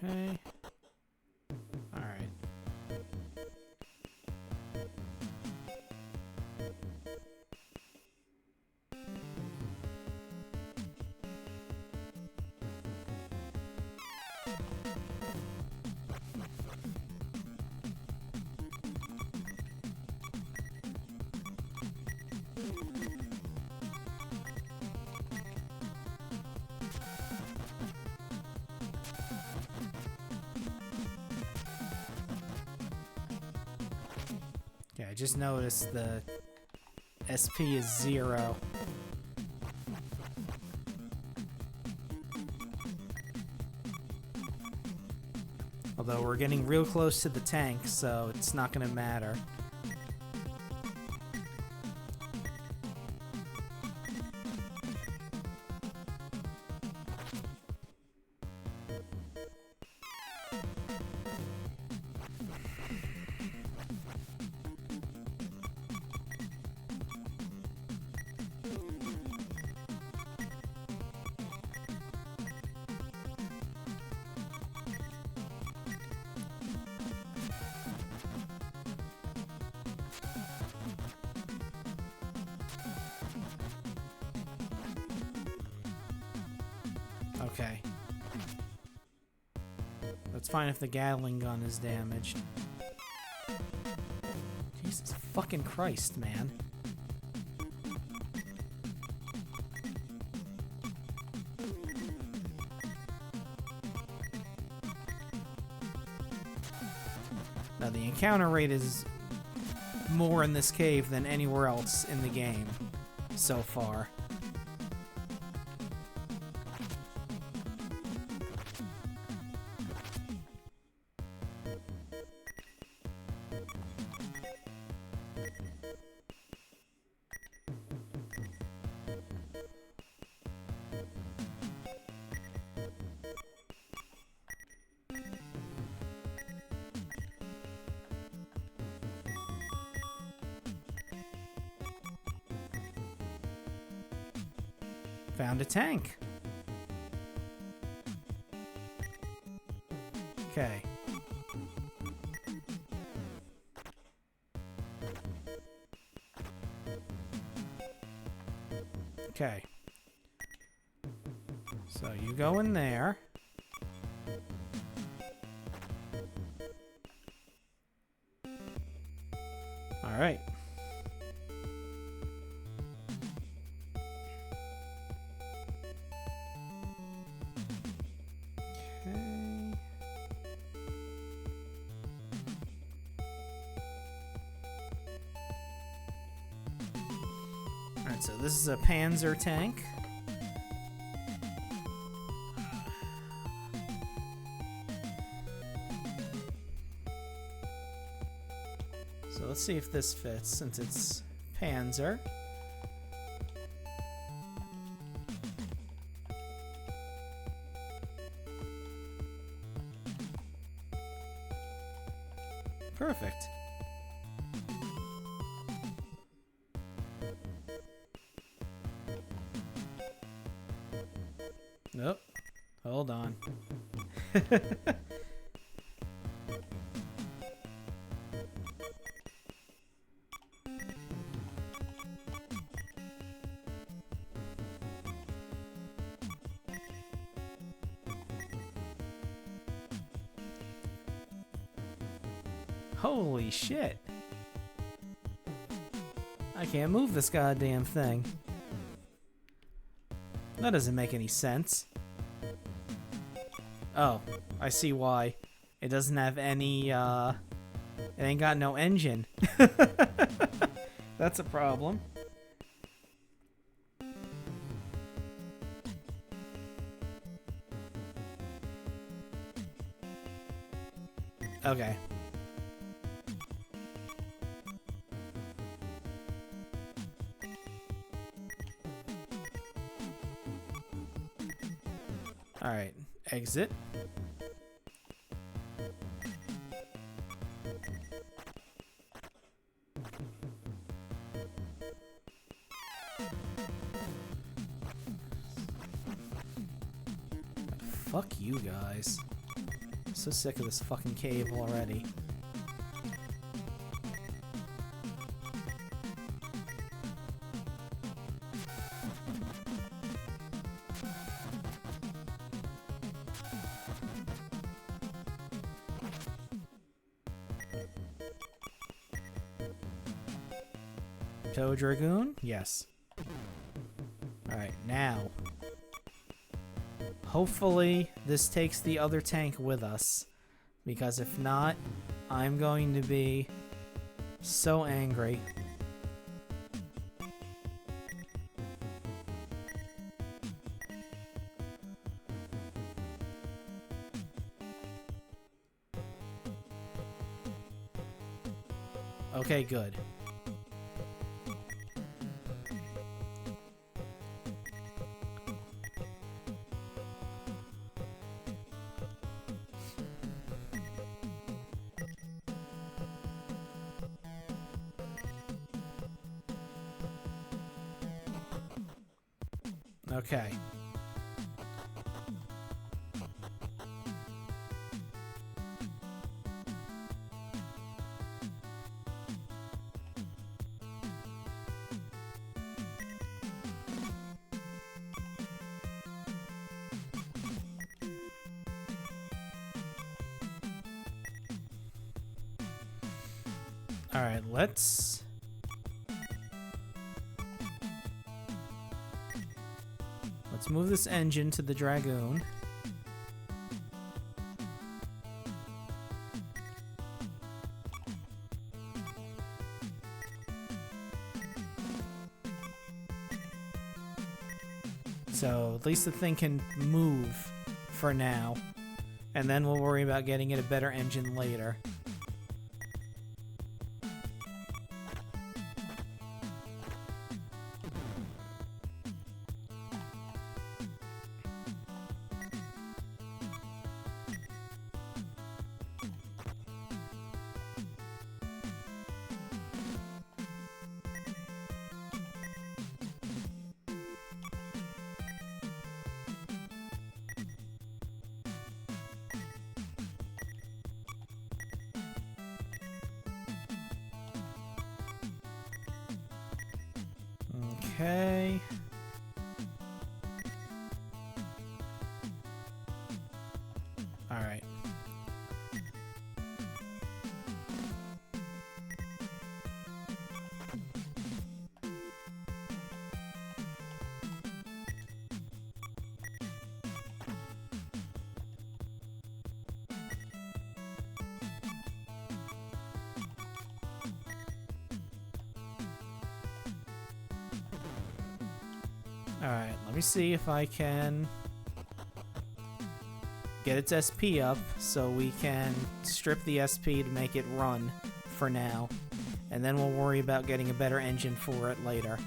Speaker 1: Okay. Alright. Okay, I just noticed the SP is 0. Although we're getting real close to the tank, so it's not gonna matter. Okay. That's fine if the Gatling gun is damaged. Jesus fucking Christ, man. Now the encounter rate is more in this cave than anywhere else in the game so far. Found a tank. Okay. Okay. So you go in there. All right. Alright, so this is a Panzer tank. So let's see if this fits since it's Panzer. Perfect. Nope. Hold on. Holy shit. I can't move this goddamn thing. That doesn't make any sense. Oh, I see why. It doesn't have any, it ain't got no engine. That's a problem. Okay. Alright, exit. Fuck you guys. so sick of this fucking cave already. Toad Dragoon? Yes. Alright, now. Hopefully, this takes the other tank with us. Because if not, I'm going to be so angry. Okay, good. Okay. All right, let's move this engine to the Dragoon. So at least the thing can move for now, and then we'll worry about getting it a better engine later. Okay. All right. Alright, let me see if I can get its SP up so we can strip the SP to make it run for now. And then we'll worry about getting a better engine for it later.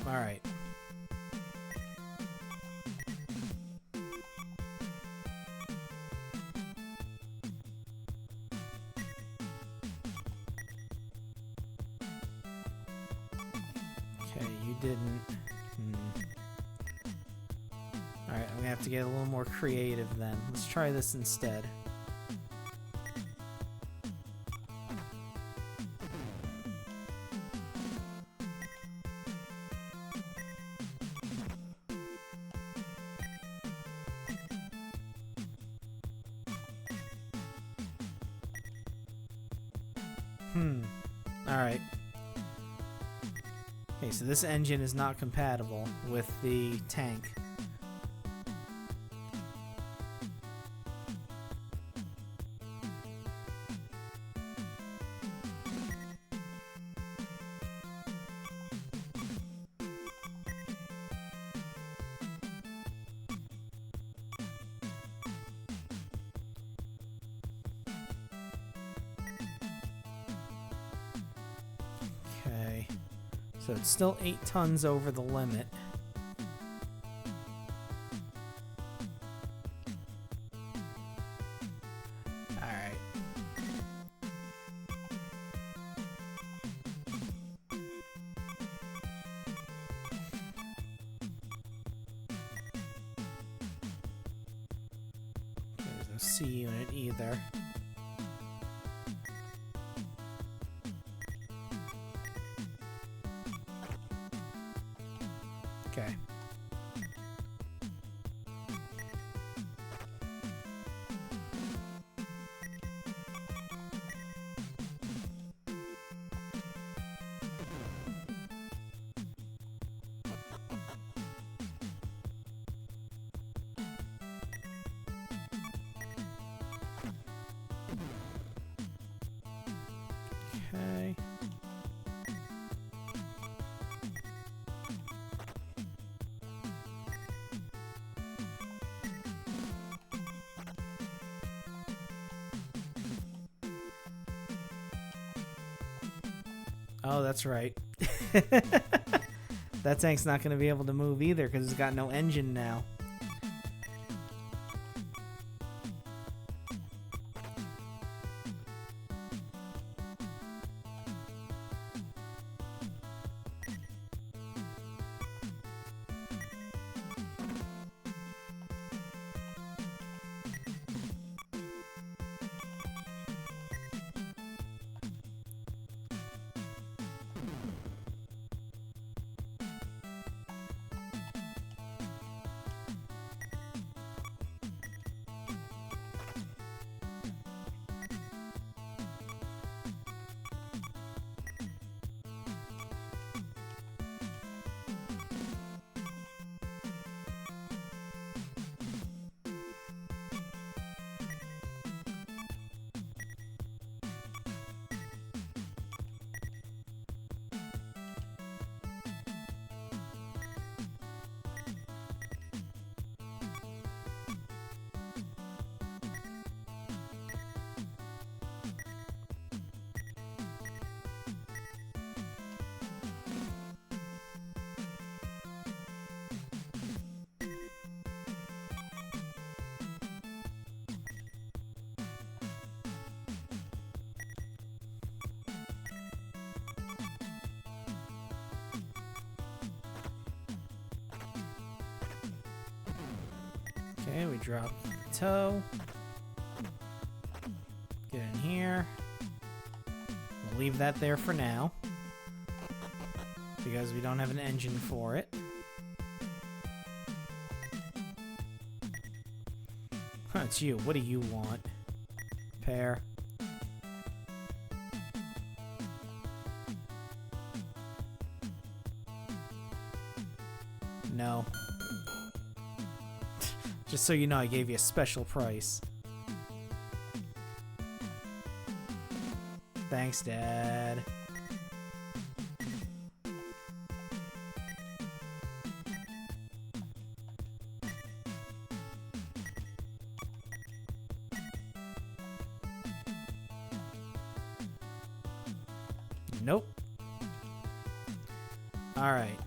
Speaker 1: Alright. Okay, you didn't. Alright, I'm gonna have to get a little more creative then. Let's try this instead. Alright. Okay, so this engine is not compatible with the tank. Okay, so it's still 8 tons over the limit. C unit either. Okay. Okay. Oh, that's right. That tank's not going to be able to move either because it's got no engine now. Okay, we drop the tow. Get in here. We'll leave that there for now, because we don't have an engine for it. Huh, it's you. What do you want? Repair. No. Just so you know, I gave you a special price. Thanks, Dad. Nope. All right.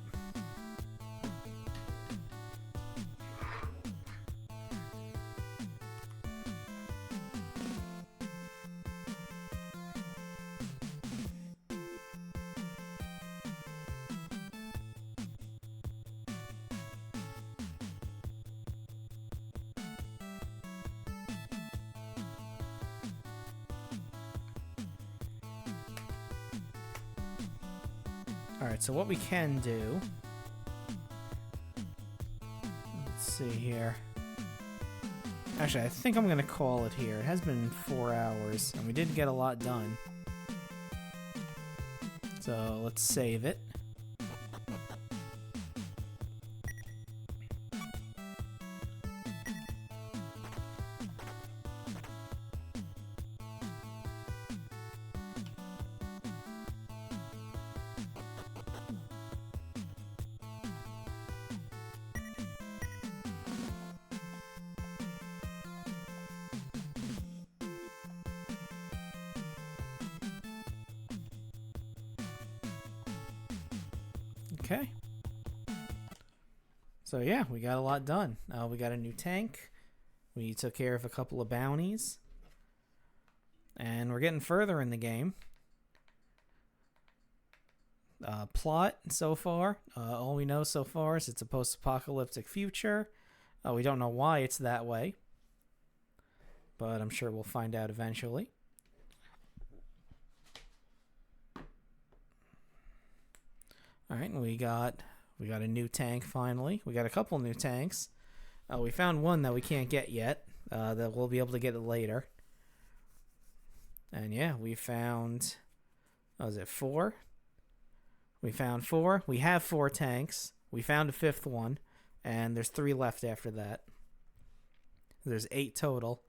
Speaker 1: Alright, so what we can do... Let's see here. Actually, I think I'm going to call it here. It has been 4 hours, and we did get a lot done. So, let's save it. Okay. So yeah, we got a lot done. We got a new tank. We took care of a couple of bounties. And we're getting further in the game. Plot so far. All we know so far is it's a post-apocalyptic future. We don't know why it's that way. but I'm sure we'll find out eventually. All right, and we got a new tank finally. We got a couple new tanks. We found one that we can't get yet. That we'll be able to get it later. And yeah, we found, what was it, 4? We found 4. We have 4 tanks. We found a 5th one, and there's 3 left after that. There's 8 total,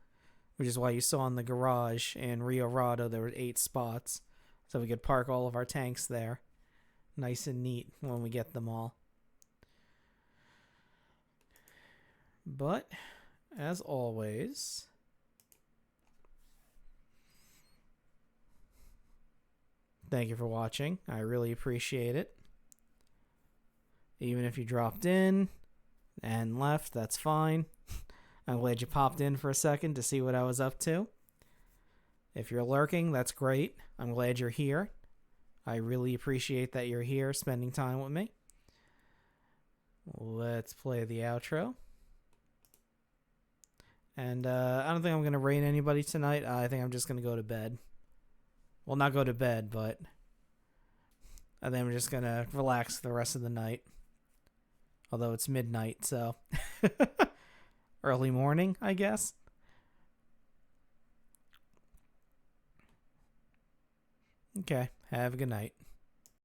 Speaker 1: which is why you saw in the garage in Rio Rado there were 8 spots, so we could park all of our tanks there. Nice and neat when we get them all. But, as always, thank you for watching. I really appreciate it. Even if you dropped in and left, that's fine. I'm glad you popped in for a second to see what I was up to. If you're lurking, that's great. I'm glad you're here. I really appreciate that you're here spending time with me. Let's play the outro. And I don't think I'm going to raid anybody tonight. I think I'm just going to go to bed. Well, not go to bed, but I think I'm just going to relax the rest of the night. Although it's midnight, so early morning, I guess. Okay, have a good night.